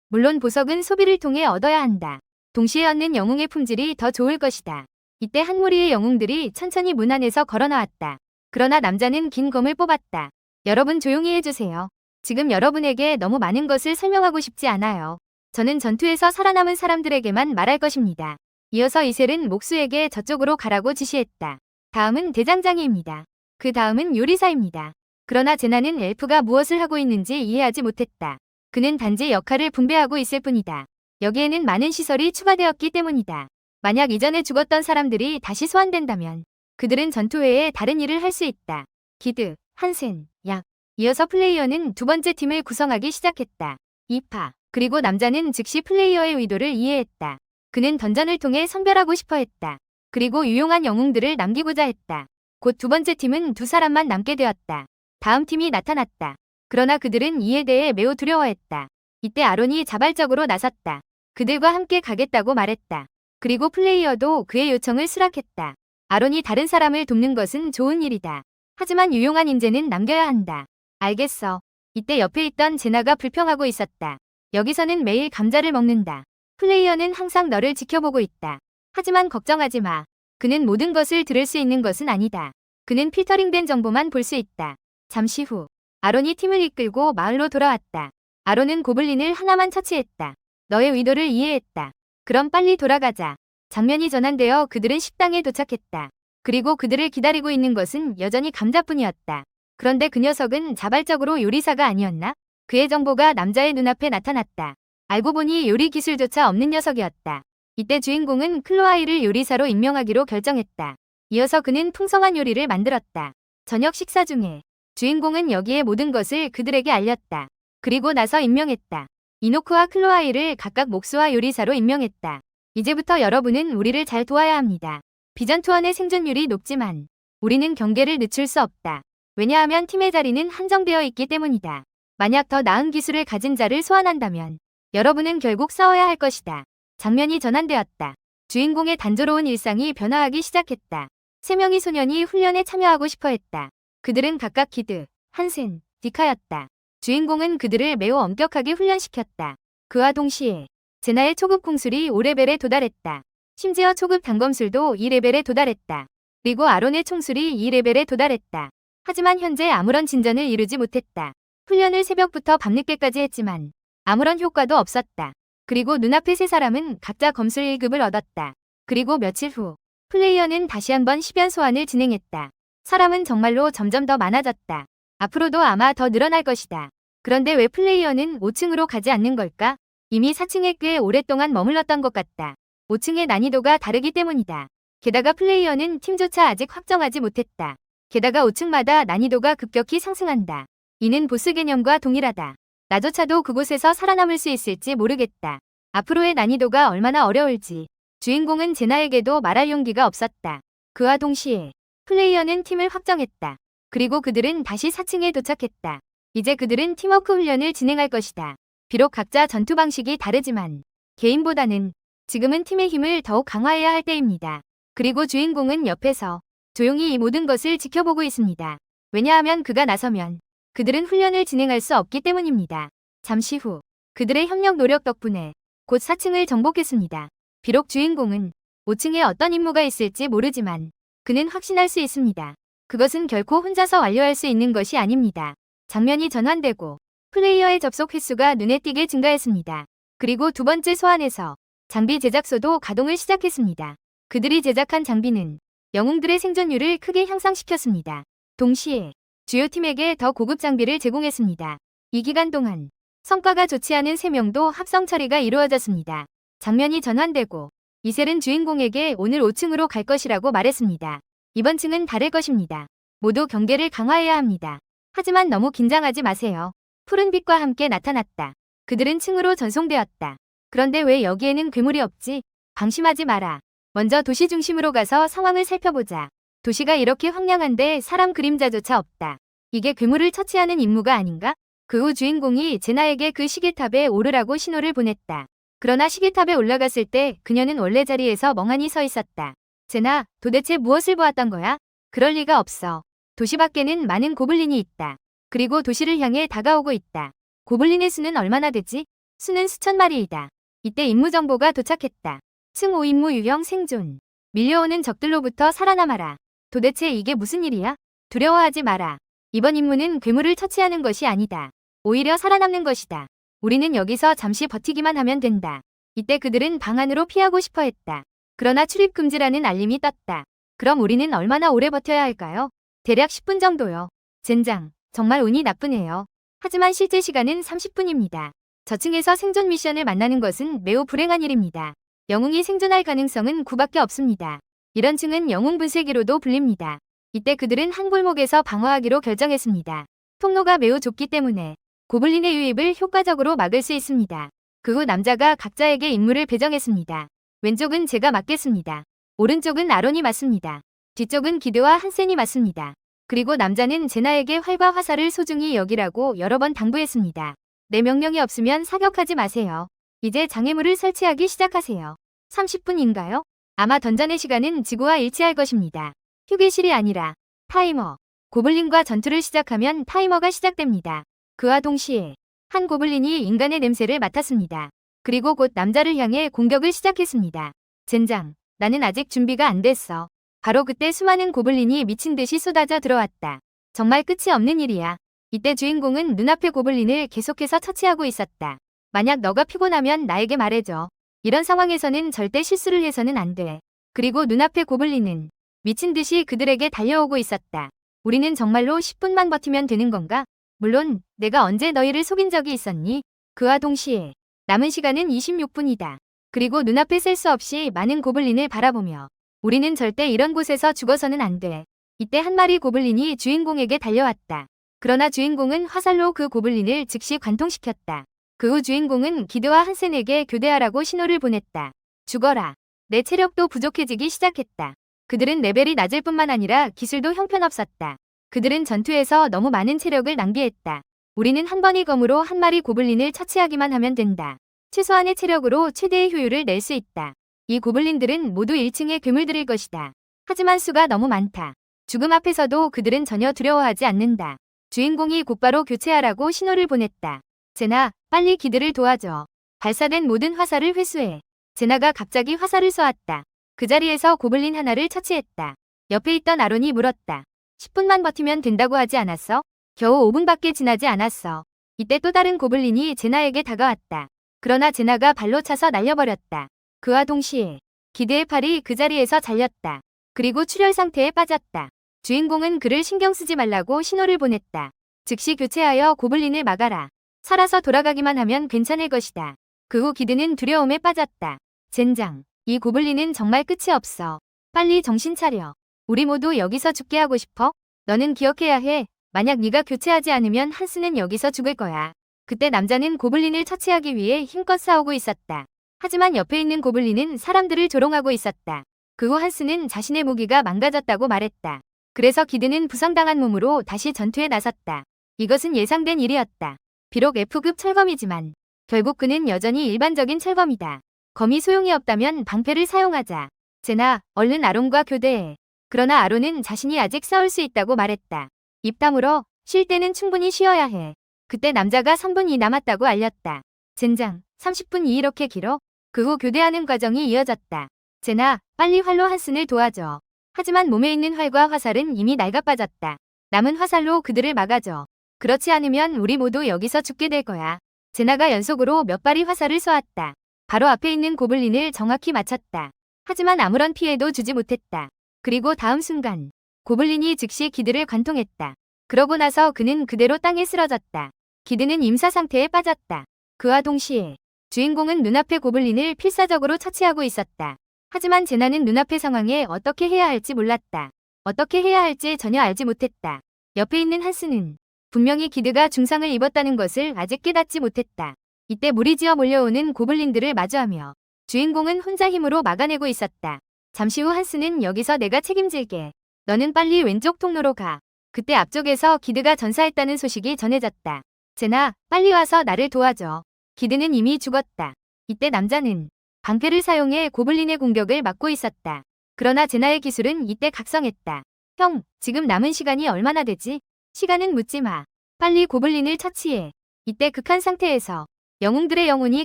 물론 보석은 소비를 통해 얻어야 한다. 동시에 얻는 영웅의 품질이 더 좋을 것이다. 이때 한 무리의 영웅들이 천천히 문 안에서 걸어나왔다. 그러나 남자는 긴 검을 뽑았다. 여러분 조용히 해주세요. 지금 여러분에게 너무 많은 것을 설명하고 싶지 않아요. 저는 전투에서 살아남은 사람들에게만 말할 것입니다. 이어서 이셀은 목수에게 저쪽으로 가라고 지시했다. 다음은 대장장이입니다. 그 다음은 요리사입니다. 그러나 제나는 엘프가 무엇을 하고 있는지 이해하지 못했다. 그는 단지 역할을 분배하고 있을 뿐이다. 여기에는 많은 시설이 추가되었기 때문이다. 만약 이전에 죽었던 사람들이 다시 소환된다면 그들은 전투 외에 다른 일을 할 수 있다. 기드, 한센, 약. 이어서 플레이어는 두 번째 팀을 구성하기 시작했다. 이파. 그리고 남자는 즉시 플레이어의 의도를 이해했다. 그는 던전을 통해 선별하고 싶어 했다. 그리고 유용한 영웅들을 남기고자 했다. 곧 두 번째 팀은 2사람만 남게 되었다. 다음 팀이 나타났다. 그러나 그들은 이에 대해 매우 두려워했다. 이때 아론이 자발적으로 나섰다. 그들과 함께 가겠다고 말했다. 그리고 플레이어도 그의 요청을 수락했다. 아론이 다른 사람을 돕는 것은 좋은 일이다. 하지만 유용한 인재는 남겨야 한다. 알겠어. 이때 옆에 있던 제나가 불평하고 있었다. 여기서는 매일 감자를 먹는다. 플레이어는 항상 너를 지켜보고 있다. 하지만 걱정하지 마. 그는 모든 것을 들을 수 있는 것은 아니다. 그는 필터링된 정보만 볼 수 있다. 잠시 후 아론이 팀을 이끌고 마을로 돌아왔다. 아론은 고블린을 하나만 처치했다. 너의 의도를 이해했다. 그럼 빨리 돌아가자. 장면이 전환되어 그들은 식당에 도착했다. 그리고 그들을 기다리고 있는 것은 여전히 감자뿐이었다. 그런데 그 녀석은 자발적으로 요리사가 아니었나? 그의 정보가 남자의 눈앞에 나타났다. 알고 보니 요리 기술조차 없는 녀석이었다. 이때 주인공은 클로아이를 요리사로 임명하기로 결정했다. 이어서 그는 풍성한 요리를 만들었다. 저녁 식사 중에 주인공은 여기에 모든 것을 그들에게 알렸다. 그리고 나서 임명했다. 이노크와 클로아이를 각각 목수와 요리사로 임명했다. 이제부터 여러분은 우리를 잘 도와야 합니다. 비전투원의 생존율이 높지만 우리는 경계를 늦출 수 없다. 왜냐하면 팀의 자리는 한정되어 있기 때문이다. 만약 더 나은 기술을 가진 자를 소환한다면 여러분은 결국 싸워야 할 것이다. 장면이 전환되었다. 주인공의 단조로운 일상이 변화하기 시작했다. 3명의 소년이 훈련에 참여하고 싶어 했다. 그들은 각각 기드, 한센, 디카였다. 주인공은 그들을 매우 엄격하게 훈련시켰다. 그와 동시에 제나의 초급 궁술이 5레벨에 도달했다. 심지어 초급 단검술도 2레벨에 도달했다. 그리고 아론의 총술이 2레벨에 도달했다. 하지만 현재 아무런 진전을 이루지 못했다. 훈련을 새벽부터 밤늦게까지 했지만 아무런 효과도 없었다. 그리고 눈앞의 3사람은 각자 검술 1급을 얻었다. 그리고 며칠 후 플레이어는 다시 한번 10연 소환을 진행했다. 사람은 정말로 점점 더 많아졌다. 앞으로도 아마 더 늘어날 것이다. 그런데 왜 플레이어는 5층으로 가지 않는 걸까? 이미 4층에 꽤 오랫동안 머물렀던 것 같다. 5층의 난이도가 다르기 때문이다. 게다가 플레이어는 팀조차 아직 확정하지 못했다. 게다가 5층마다 난이도가 급격히 상승한다. 이는 보스 개념과 동일하다. 나조차도 그곳에서 살아남을 수 있을지 모르겠다. 앞으로의 난이도가 얼마나 어려울지 주인공은 제나에게도 말할 용기가 없었다. 그와 동시에 플레이어는 팀을 확정했다. 그리고 그들은 다시 4층에 도착했다. 이제 그들은 팀워크 훈련을 진행할 것이다. 비록 각자 전투 방식이 다르지만 개인보다는 지금은 팀의 힘을 더욱 강화해야 할 때입니다. 그리고 주인공은 옆에서 조용히 이 모든 것을 지켜보고 있습니다. 왜냐하면 그가 나서면 그들은 훈련을 진행할 수 없기 때문입니다. 잠시 후 그들의 협력 노력 덕분에 곧 4층을 정복했습니다. 비록 주인공은 5층에 어떤 임무가 있을지 모르지만 그는 확신할 수 있습니다. 그것은 결코 혼자서 완료할 수 있는 것이 아닙니다. 장면이 전환되고 플레이어의 접속 횟수가 눈에 띄게 증가했습니다. 그리고 두 번째 소환에서 장비 제작소도 가동을 시작했습니다. 그들이 제작한 장비는 영웅들의 생존율을 크게 향상시켰습니다. 동시에 주요 팀에게 더 고급 장비를 제공했습니다. 이 기간 동안 성과가 좋지 않은 3명도 합성 처리가 이루어졌습니다. 장면이 전환되고 이셀은 주인공에게 오늘 5층으로 갈 것이라고 말했습니다. 이번 층은 다를 것입니다. 모두 경계를 강화해야 합니다. 하지만 너무 긴장하지 마세요. 푸른빛과 함께 나타났다. 그들은 층으로 전송되었다. 그런데 왜 여기에는 괴물이 없지? 방심하지 마라. 먼저 도시 중심으로 가서 상황을 살펴보자. 도시가 이렇게 황량한데 사람 그림자조차 없다. 이게 괴물을 처치하는 임무가 아닌가? 그 후 주인공이 제나에게 그 시계탑에 오르라고 신호를 보냈다. 그러나 시계탑에 올라갔을 때 그녀는 원래 자리에서 멍하니 서 있었다. 제나, 도대체 무엇을 보았던 거야? 그럴 리가 없어. 도시 밖에는 많은 고블린이 있다. 그리고 도시를 향해 다가오고 있다. 고블린의 수는 얼마나 되지? 수는 수천 마리이다. 이때 임무 정보가 도착했다. 층 5임무 유형 생존. 밀려오는 적들로부터 살아남아라. 도대체 이게 무슨 일이야? 두려워하지 마라. 이번 임무는 괴물을 처치하는 것이 아니다. 오히려 살아남는 것이다. 우리는 여기서 잠시 버티기만 하면 된다. 이때 그들은 방 안으로 피하고 싶어 했다. 그러나 출입 금지라는 알림이 떴다. 그럼 우리는 얼마나 오래 버텨야 할까요? 대략 10분 정도요. 젠장, 정말 운이 나쁘네요. 하지만 실제 시간은 30분입니다. 저층에서 생존 미션을 만나는 것은 매우 불행한 일입니다. 영웅이 생존할 가능성은 9밖에 없습니다. 이런 층은 영웅 분쇄기로도 불립니다. 이때 그들은 한 골목에서 방어하기로 결정했습니다. 통로가 매우 좁기 때문에 고블린의 유입을 효과적으로 막을 수 있습니다. 그 후 남자가 각자에게 임무를 배정했습니다. 왼쪽은 제가 맡겠습니다. 오른쪽은 아론이 맡습니다. 뒤쪽은 기드와 한센이 맡습니다. 그리고 남자는 제나에게 활과 화살을 소중히 여기라고 여러 번 당부했습니다. 내 명령이 없으면 사격하지 마세요. 이제 장애물을 설치하기 시작하세요. 30분인가요? 아마 던전의 시간은 지구와 일치할 것입니다. 휴게실이 아니라 타이머. 고블린과 전투를 시작하면 타이머가 시작됩니다. 그와 동시에 한 고블린이 인간의 냄새를 맡았습니다. 그리고 곧 남자를 향해 공격을 시작했습니다. 젠장, 나는 아직 준비가 안 됐어. 바로 그때 수많은 고블린이 미친 듯이 쏟아져 들어왔다. 정말 끝이 없는 일이야. 이때 주인공은 눈앞의 고블린을 계속해서 처치하고 있었다. 만약 너가 피곤하면 나에게 말해줘. 이런 상황에서는 절대 실수를 해서는 안 돼. 그리고 눈앞의 고블린은 미친 듯이 그들에게 달려오고 있었다. 우리는 정말로 10분만 버티면 되는 건가? 물론 내가 언제 너희를 속인 적이 있었니? 그와 동시에 남은 시간은 26분이다. 그리고 눈앞에 셀 수 없이 많은 고블린을 바라보며 우리는 절대 이런 곳에서 죽어서는 안 돼. 이때 한 마리 고블린이 주인공에게 달려왔다. 그러나 주인공은 화살로 그 고블린을 즉시 관통시켰다. 그 후 주인공은 기드와 한센에게 교대하라고 신호를 보냈다. 죽어라. 내 체력도 부족해지기 시작했다. 그들은 레벨이 낮을 뿐만 아니라 기술도 형편없었다. 그들은 전투에서 너무 많은 체력을 낭비했다. 우리는 한 번의 검으로 한 마리 고블린을 처치하기만 하면 된다. 최소한의 체력으로 최대의 효율을 낼 수 있다. 이 고블린들은 모두 1층의 괴물들일 것이다. 하지만 수가 너무 많다. 죽음 앞에서도 그들은 전혀 두려워하지 않는다. 주인공이 곧바로 교체하라고 신호를 보냈다. 제나, 빨리 기드를 도와줘. 발사된 모든 화살을 회수해. 제나가 갑자기 화살을 쏘았다. 그 자리에서 고블린 하나를 처치했다. 옆에 있던 아론이 물었다. 10분만 버티면 된다고 하지 않았어? 겨우 5분밖에 지나지 않았어. 이때 또 다른 고블린이 제나에게 다가왔다. 그러나 제나가 발로 차서 날려버렸다. 그와 동시에 기드의 팔이 그 자리에서 잘렸다. 그리고 출혈 상태에 빠졌다. 주인공은 그를 신경 쓰지 말라고 신호를 보냈다. 즉시 교체하여 고블린을 막아라. 살아서 돌아가기만 하면 괜찮을 것이다. 그 후 기드는 두려움에 빠졌다. 젠장, 이 고블린은 정말 끝이 없어. 빨리 정신 차려. 우리 모두 여기서 죽게 하고 싶어? 너는 기억해야 해. 만약 네가 교체하지 않으면 한스는 여기서 죽을 거야. 그때 남자는 고블린을 처치하기 위해 힘껏 싸우고 있었다. 하지만 옆에 있는 고블린은 사람들을 조롱하고 있었다. 그 후 한스는 자신의 무기가 망가졌다고 말했다. 그래서 기드는 부상당한 몸으로 다시 전투에 나섰다. 이것은 예상된 일이었다. 비록 F급 철검이지만 결국 그는 여전히 일반적인 철검이다. 검이 소용이 없다면 방패를 사용하자. 제나, 얼른 아론과 교대해. 그러나 아론은 자신이 아직 싸울 수 있다고 말했다. 입 다물어. 쉴 때는 충분히 쉬어야 해. 그때 남자가 3분이 남았다고 알렸다. 젠장, 30분이 이렇게 길어? 그 후 교대하는 과정이 이어졌다. 제나, 빨리 활로 한슨을 도와줘. 하지만 몸에 있는 활과 화살은 이미 낡아빠졌다. 남은 화살로 그들을 막아줘. 그렇지 않으면 우리 모두 여기서 죽게 될 거야. 제나가 연속으로 몇 발의 화살을 쏘았다. 바로 앞에 있는 고블린을 정확히 맞췄다. 하지만 아무런 피해도 주지 못했다. 그리고 다음 순간 고블린이 즉시 기드를 관통했다. 그러고 나서 그는 그대로 땅에 쓰러졌다. 기드는 임사 상태에 빠졌다. 그와 동시에 주인공은 눈앞의 고블린을 필사적으로 처치하고 있었다. 하지만 제나는 눈앞의 상황에 어떻게 해야 할지 몰랐다. 어떻게 해야 할지 전혀 알지 못했다. 옆에 있는 한스는 분명히 기드가 중상을 입었다는 것을 아직 깨닫지 못했다. 이때 무리지어 몰려오는 고블린들을 마주하며 주인공은 혼자 힘으로 막아내고 있었다. 잠시 후 한스는 여기서 내가 책임질게. 너는 빨리 왼쪽 통로로 가. 그때 앞쪽에서 기드가 전사했다는 소식이 전해졌다. 제나, 빨리 와서 나를 도와줘. 기드는 이미 죽었다. 이때 남자는 방패를 사용해 고블린의 공격을 막고 있었다. 그러나 제나의 기술은 이때 각성했다. 형, 지금 남은 시간이 얼마나 되지? 시간은 묻지 마. 빨리 고블린을 처치해. 이때 극한 상태에서 영웅들의 영혼이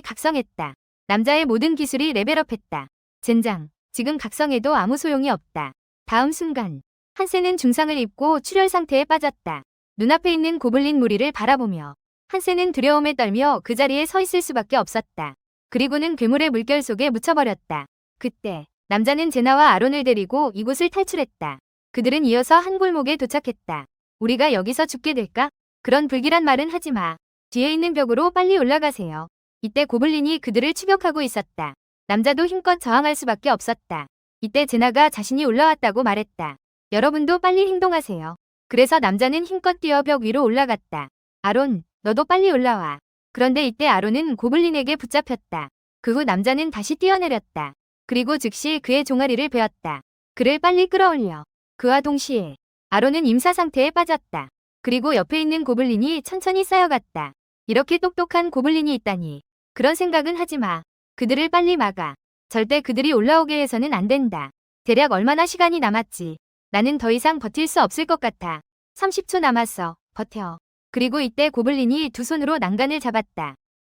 각성했다. 남자의 모든 기술이 레벨업했다. 젠장, 지금 각성해도 아무 소용이 없다. 다음 순간 한센은 중상을 입고 출혈 상태에 빠졌다. 눈앞에 있는 고블린 무리를 바라보며 한센은 두려움에 떨며 그 자리에 서 있을 수밖에 없었다. 그리고는 괴물의 물결 속에 묻혀버렸다. 그때 남자는 제나와 아론을 데리고 이곳을 탈출했다. 그들은 이어서 한 골목에 도착했다. 우리가 여기서 죽게 될까? 그런 불길한 말은 하지 마. 뒤에 있는 벽으로 빨리 올라가세요. 이때 고블린이 그들을 추격하고 있었다. 남자도 힘껏 저항할 수밖에 없었다. 이때 제나가 자신이 올라왔다고 말했다. 여러분도 빨리 행동하세요. 그래서 남자는 힘껏 뛰어 벽 위로 올라갔다. 아론, 너도 빨리 올라와. 그런데 이때 아론은 고블린에게 붙잡혔다. 그 후 남자는 다시 뛰어내렸다. 그리고 즉시 그의 종아리를 베었다. 그를 빨리 끌어올려. 그와 동시에 아론은 임사 상태에 빠졌다. 그리고 옆에 있는 고블린이 천천히 쌓여갔다. 이렇게 똑똑한 고블린이 있다니. 그런 생각은 하지 마. 그들을 빨리 막아. 절대 그들이 올라오게 해서는 안 된다. 대략 얼마나 시간이 남았지? 나는 더 이상 버틸 수 없을 것 같아. 30초 남았어. 버텨. 그리고 이때 고블린이 두 손으로 난간을 잡았다.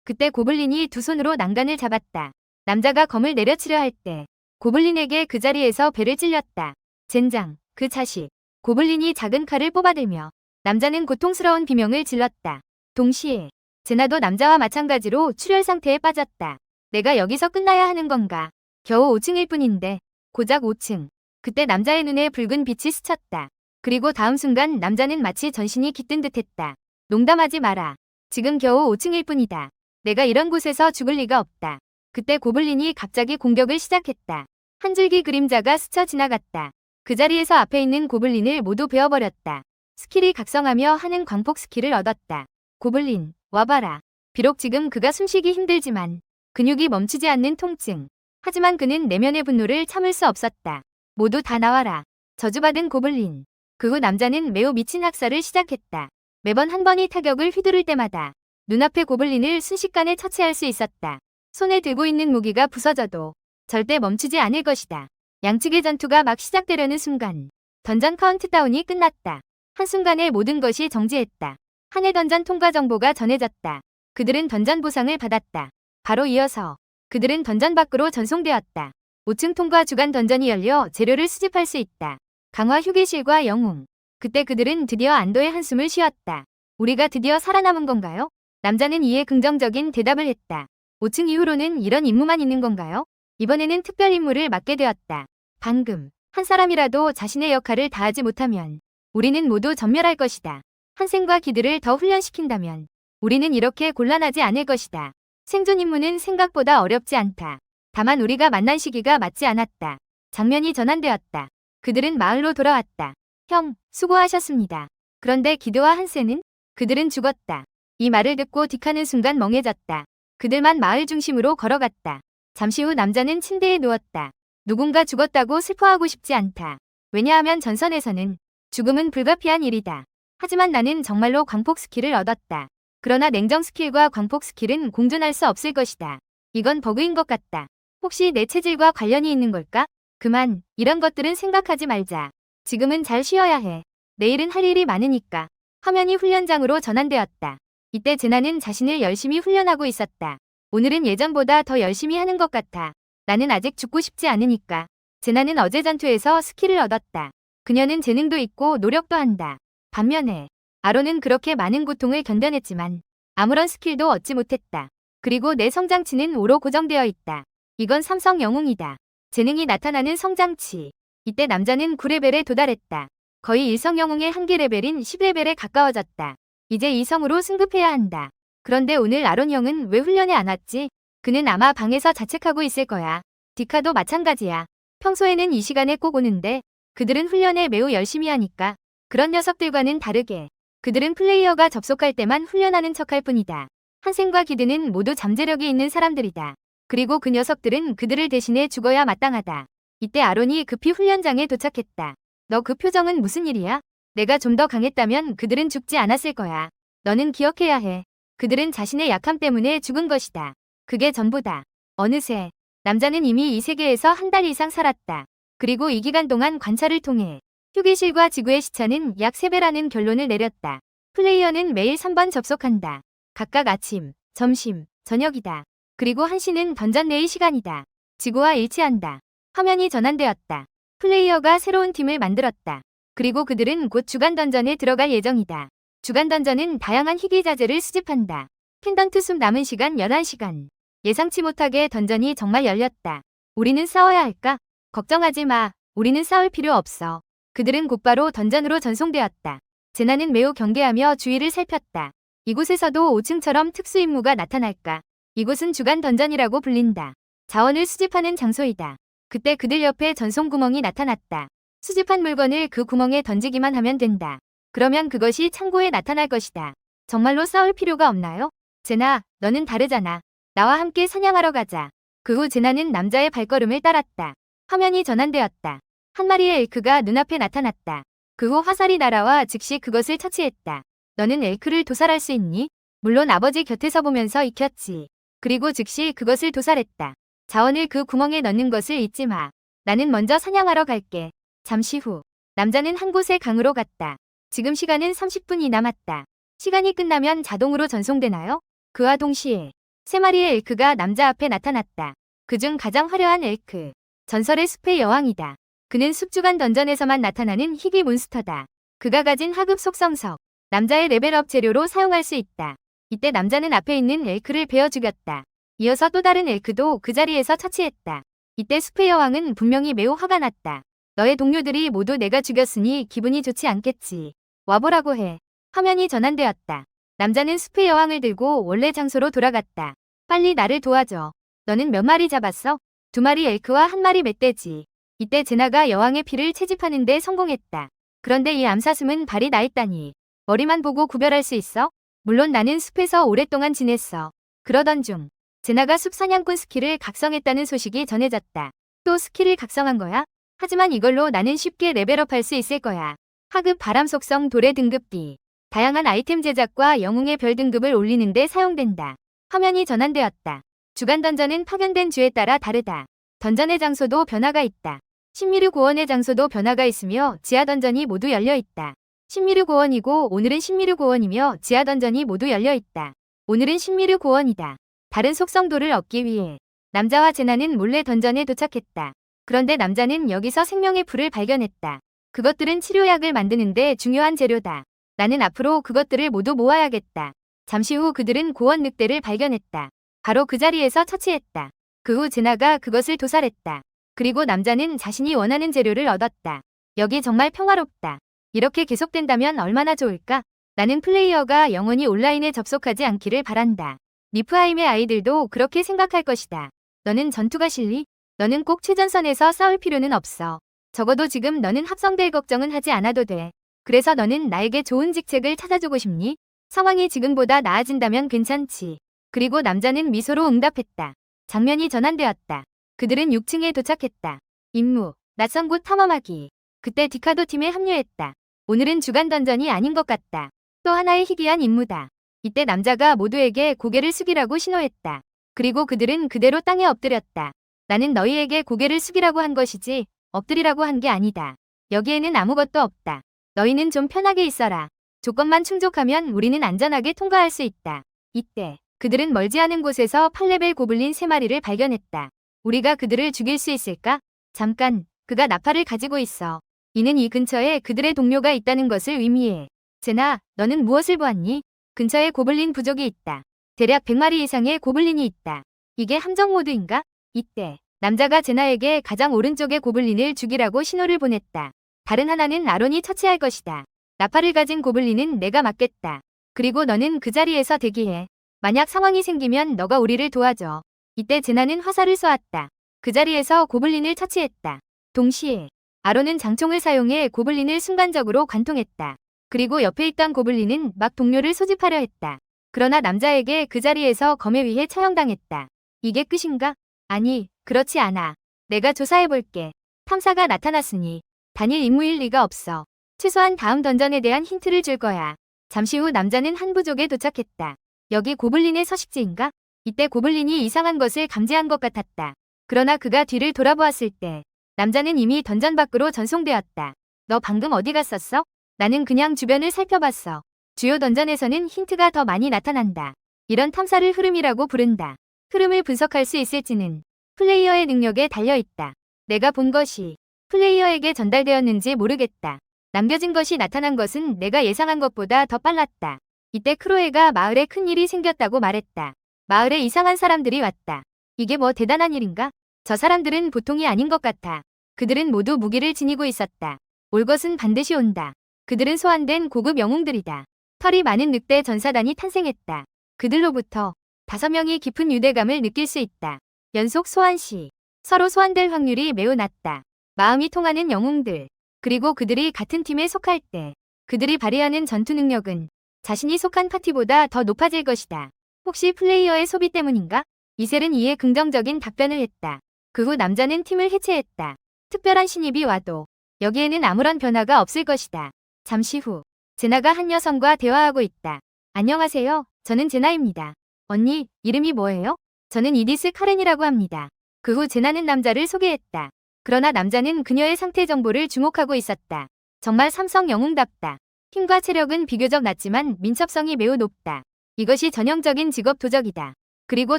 그때 고블린이 두 손으로 난간을 잡았다. 남자가 검을 내려치려 할 때 고블린에게 그 자리에서 배를 찔렸다. 젠장, 그 자식. 고블린이 작은 칼을 뽑아들며 남자는 고통스러운 비명을 질렀다. 동시에 제나도 남자와 마찬가지로 출혈 상태에 빠졌다. 내가 여기서 끝나야 하는 건가? 겨우 5층일 뿐인데. 고작 5층. 그때 남자의 눈에 붉은 빛이 스쳤다. 그리고 다음 순간 남자는 마치 전신이 깃든 듯했다. 농담하지 마라. 지금 겨우 5층일 뿐이다. 내가 이런 곳에서 죽을 리가 없다. 그때 고블린이 갑자기 공격을 시작했다. 한 줄기 그림자가 스쳐 지나갔다. 그 자리에서 앞에 있는 고블린을 모두 베어버렸다. 스킬이 각성하며 하는 광폭 스킬을 얻었다. 고블린, 와봐라. 비록 지금 그가 숨쉬기 힘들지만 근육이 멈추지 않는 통증. 하지만 그는 내면의 분노를 참을 수 없었다. 모두 다 나와라. 저주받은 고블린. 그 후 남자는 매우 미친 학살을 시작했다. 매번 한 번이 타격을 휘두를 때마다 눈앞의 고블린을 순식간에 처치할 수 있었다. 손에 들고 있는 무기가 부서져도 절대 멈추지 않을 것이다. 양측의 전투가 막 시작되려는 순간 던전 카운트다운이 끝났다. 한순간에 모든 것이 정지했다. 한 해 던전 통과 정보가 전해졌다. 그들은 던전 보상을 받았다. 바로 이어서 그들은 던전 밖으로 전송되었다. 5층 통과 주간 던전이 열려 재료를 수집할 수 있다. 강화 휴게실과 영웅. 그때 그들은 드디어 안도의 한숨을 쉬었다. 우리가 드디어 살아남은 건가요? 남자는 이에 긍정적인 대답을 했다. 5층 이후로는 이런 임무만 있는 건가요? 이번에는 특별 임무를 맡게 되었다. 방금 한 사람이라도 자신의 역할을 다하지 못하면 우리는 모두 전멸할 것이다. 한센과 기드를 더 훈련시킨다면 우리는 이렇게 곤란하지 않을 것이다. 생존 임무는 생각보다 어렵지 않다. 다만 우리가 만난 시기가 맞지 않았다. 장면이 전환되었다. 그들은 마을로 돌아왔다. 형, 수고하셨습니다. 그런데 기드와 한센은? 그들은 죽었다. 이 말을 듣고 딕하는 순간 멍해졌다. 그들만 마을 중심으로 걸어갔다. 잠시 후 남자는 침대에 누웠다. 누군가 죽었다고 슬퍼하고 싶지 않다. 왜냐하면 전선에서는 죽음은 불가피한 일이다. 하지만 나는 정말로 광폭 스킬을 얻었다. 그러나 냉정 스킬과 광폭 스킬은 공존할 수 없을 것이다. 이건 버그인 것 같다. 혹시 내 체질과 관련이 있는 걸까? 그만, 이런 것들은 생각하지 말자. 지금은 잘 쉬어야 해. 내일은 할 일이 많으니까. 화면이 훈련장으로 전환되었다. 이때 제나는 자신을 열심히 훈련하고 있었다. 오늘은 예전보다 더 열심히 하는 것 같아. 나는 아직 죽고 싶지 않으니까. 제나는 어제 전투에서 스킬을 얻었다. 그녀는 재능도 있고 노력도 한다. 반면에 아론은 그렇게 많은 고통을 견뎌냈지만 아무런 스킬도 얻지 못했다. 그리고 내 성장치는 5로 고정되어 있다. 이건 삼성 영웅이다. 재능이 나타나는 성장치. 이때 남자는 9레벨에 도달했다. 거의 일성 영웅의 한계 레벨인 10레벨에 가까워졌다. 이제 이성으로 승급해야 한다. 그런데 오늘 아론 형은 왜 훈련에 안 왔지? 그는 아마 방에서 자책하고 있을 거야. 디카도 마찬가지야. 평소에는 이 시간에 꼭 오는데 그들은 훈련에 매우 열심히 하니까. 그런 녀석들과는 다르게 그들은 플레이어가 접속할 때만 훈련하는 척할 뿐이다. 한센과 기드는 모두 잠재력이 있는 사람들이다. 그리고 그 녀석들은 그들을 대신해 죽어야 마땅하다. 이때 아론이 급히 훈련장에 도착했다. 너 그 표정은 무슨 일이야? 내가 좀 더 강했다면 그들은 죽지 않았을 거야. 너는 기억해야 해. 그들은 자신의 약함 때문에 죽은 것이다. 그게 전부다. 어느새 남자는 이미 이 세계에서 한 달 이상 살았다. 그리고 이 기간 동안 관찰을 통해 휴게실과 지구의 시차는 약 3배라는 결론을 내렸다. 플레이어는 매일 3번 접속한다. 각각 아침, 점심, 저녁이다. 그리고 1시는 던전 내의 시간이다. 지구와 일치한다. 화면이 전환되었다. 플레이어가 새로운 팀을 만들었다. 그리고 그들은 곧 주간 던전에 들어갈 예정이다. 주간 던전은 다양한 희귀 자재를 수집한다. 펜던트 숲 남은 시간 11시간. 예상치 못하게 던전이 정말 열렸다. 우리는 싸워야 할까? 걱정하지 마. 우리는 싸울 필요 없어. 그들은 곧바로 던전으로 전송되었다. 제나는 매우 경계하며 주위를 살폈다. 이곳에서도 5층처럼 특수 임무가 나타날까? 이곳은 주간 던전이라고 불린다. 자원을 수집하는 장소이다. 그때 그들 옆에 전송 구멍이 나타났다. 수집한 물건을 그 구멍에 던지기만 하면 된다. 그러면 그것이 창고에 나타날 것이다. 정말로 싸울 필요가 없나요? 제나, 너는 다르잖아. 나와 함께 사냥하러 가자. 그 후 제나는 남자의 발걸음을 따랐다. 화면이 전환되었다. 한 마리의 엘크가 눈앞에 나타났다. 그 후 화살이 날아와 즉시 그것을 처치했다. 너는 엘크를 도살할 수 있니? 물론 아버지 곁에서 보면서 익혔지. 그리고 즉시 그것을 도살했다. 자원을 그 구멍에 넣는 것을 잊지 마. 나는 먼저 사냥하러 갈게. 잠시 후 남자는 한 곳의 강으로 갔다. 지금 시간은 30분이 남았다. 시간이 끝나면 자동으로 전송되나요? 그와 동시에 3마리의 엘크가 남자 앞에 나타났다. 그중 가장 화려한 엘크. 전설의 숲의 여왕이다. 그는 숲주간 던전에서만 나타나는 희귀 몬스터다. 그가 가진 하급 속성석. 남자의 레벨업 재료로 사용할 수 있다. 이때 남자는 앞에 있는 엘크를 베어 죽였다. 이어서 또 다른 엘크도 그 자리에서 처치했다. 이때 숲의 여왕은 분명히 매우 화가 났다. 너의 동료들이 모두 내가 죽였으니 기분이 좋지 않겠지. 와보라고 해. 화면이 전환되었다. 남자는 숲의 여왕을 들고 원래 장소로 돌아갔다. 빨리 나를 도와줘. 너는 몇 마리 잡았어? 2마리 엘크와 1마리 멧돼지. 이때 제나가 여왕의 피를 채집하는 데 성공했다. 그런데 이 암사슴은 발이 나 있다니. 머리만 보고 구별할 수 있어? 물론 나는 숲에서 오랫동안 지냈어. 그러던 중 제나가 숲 사냥꾼 스킬을 각성했다는 소식이 전해졌다. 또 스킬을 각성한 거야? 하지만 이걸로 나는 쉽게 레벨업할 수 있을 거야. 하급 바람 속성 돌의 등급기. 다양한 아이템 제작과 영웅의 별 등급을 올리는 데 사용된다. 화면이 전환되었다. 주간 던전은 파견된 주에 따라 다르다. 던전의 장소도 변화가 있다. 신미류 고원의 장소도 변화가 있으며 지하 던전이 모두 열려 있다. 신미류 고원이고 오늘은 신미류 고원이며 지하 던전이 모두 열려 있다. 오늘은 신미류 고원이다. 다른 속성도를 얻기 위해 남자와 제나는 몰래 던전에 도착했다. 그런데 남자는 여기서 생명의 풀을 발견했다. 그것들은 치료약을 만드는데 중요한 재료다. 나는 앞으로 그것들을 모두 모아야겠다. 잠시 후 그들은 고원 늑대를 발견했다. 바로 그 자리에서 처치했다. 그 후 제나가 그것을 도살했다. 그리고 남자는 자신이 원하는 재료를 얻었다. 여기 정말 평화롭다. 이렇게 계속된다면 얼마나 좋을까? 나는 플레이어가 영원히 온라인에 접속하지 않기를 바란다. 니프하임의 아이들도 그렇게 생각할 것이다. 너는 전투가 싫니? 너는 꼭 최전선에서 싸울 필요는 없어. 적어도 지금 너는 합성될 걱정은 하지 않아도 돼. 그래서 너는 나에게 좋은 직책을 찾아주고 싶니? 상황이 지금보다 나아진다면 괜찮지. 그리고 남자는 미소로 응답했다. 장면이 전환되었다. 그들은 6층에 도착했다. 임무, 낯선 곳 탐험하기. 그때 디카도 팀에 합류했다. 오늘은 주간 던전이 아닌 것 같다. 또 하나의 희귀한 임무다. 이때 남자가 모두에게 고개를 숙이라고 신호했다. 그리고 그들은 그대로 땅에 엎드렸다. 나는 너희에게 고개를 숙이라고 한 것이지 엎드리라고 한 게 아니다. 여기에는 아무것도 없다. 너희는 좀 편하게 있어라. 조건만 충족하면 우리는 안전하게 통과할 수 있다. 이때 그들은 멀지 않은 곳에서 8레벨 고블린 3마리를 발견했다. 우리가 그들을 죽일 수 있을까? 잠깐, 그가 나팔을 가지고 있어. 이는 이 근처에 그들의 동료가 있다는 것을 의미해. 제나, 너는 무엇을 보았니? 근처에 고블린 부족이 있다. 대략 100마리 이상의 고블린이 있다. 이게 함정 모드인가? 이때 남자가 제나에게 가장 오른쪽의 고블린을 죽이라고 신호를 보냈다. 다른 하나는 아론이 처치할 것이다. 나팔을 가진 고블린은 내가 맡겠다. 그리고 너는 그 자리에서 대기해. 만약 상황이 생기면 너가 우리를 도와줘. 이때 제나는 화살을 쏘았다. 그 자리에서 고블린을 처치했다. 동시에 아론은 장총을 사용해 고블린을 순간적으로 관통했다. 그리고 옆에 있던 고블린은 막 동료를 소집하려 했다. 그러나 남자에게 그 자리에서 검에 의해 처형당했다. 이게 끝인가? 아니, 그렇지 않아. 내가 조사해볼게. 탐사가 나타났으니 단일 임무일 리가 없어. 최소한 다음 던전에 대한 힌트를 줄 거야. 잠시 후 남자는 한 부족에 도착했다. 여기 고블린의 서식지인가? 이때 고블린이 이상한 것을 감지한 것 같았다. 그러나 그가 뒤를 돌아보았을 때 남자는 이미 던전 밖으로 전송되었다. 너 방금 어디 갔었어? 나는 그냥 주변을 살펴봤어. 주요 던전에서는 힌트가 더 많이 나타난다. 이런 탐사를 흐름이라고 부른다. 흐름을 분석할 수 있을지는 플레이어의 능력에 달려있다. 내가 본 것이 플레이어에게 전달되었는지 모르겠다. 남겨진 것이 나타난 것은 내가 예상한 것보다 더 빨랐다. 이때 크로에가 마을에 큰일이 생겼다고 말했다. 마을에 이상한 사람들이 왔다. 이게 뭐 대단한 일인가? 저 사람들은 보통이 아닌 것 같아. 그들은 모두 무기를 지니고 있었다. 올 것은 반드시 온다. 그들은 소환된 고급 영웅들이다. 털이 많은 늑대 전사단이 탄생했다. 그들로부터 5명이 깊은 유대감을 느낄 수 있다. 연속 소환 시 서로 소환될 확률이 매우 낮다. 마음이 통하는 영웅들. 그리고 그들이 같은 팀에 속할 때 그들이 발휘하는 전투 능력은 자신이 속한 파티보다 더 높아질 것이다. 혹시 플레이어의 소비 때문인가? 이셀은 이에 긍정적인 답변을 했다. 그 후 남자는 팀을 해체했다. 특별한 신입이 와도 여기에는 아무런 변화가 없을 것이다. 잠시 후 제나가 한 여성과 대화하고 있다. 안녕하세요. 저는 제나입니다. 언니, 이름이 뭐예요? 저는 이디스 카렌이라고 합니다. 그 후 제나는 남자를 소개했다. 그러나 남자는 그녀의 상태 정보를 주목하고 있었다. 정말 삼성 영웅답다. 힘과 체력은 비교적 낮지만 민첩성이 매우 높다. 이것이 전형적인 직업 도적이다. 그리고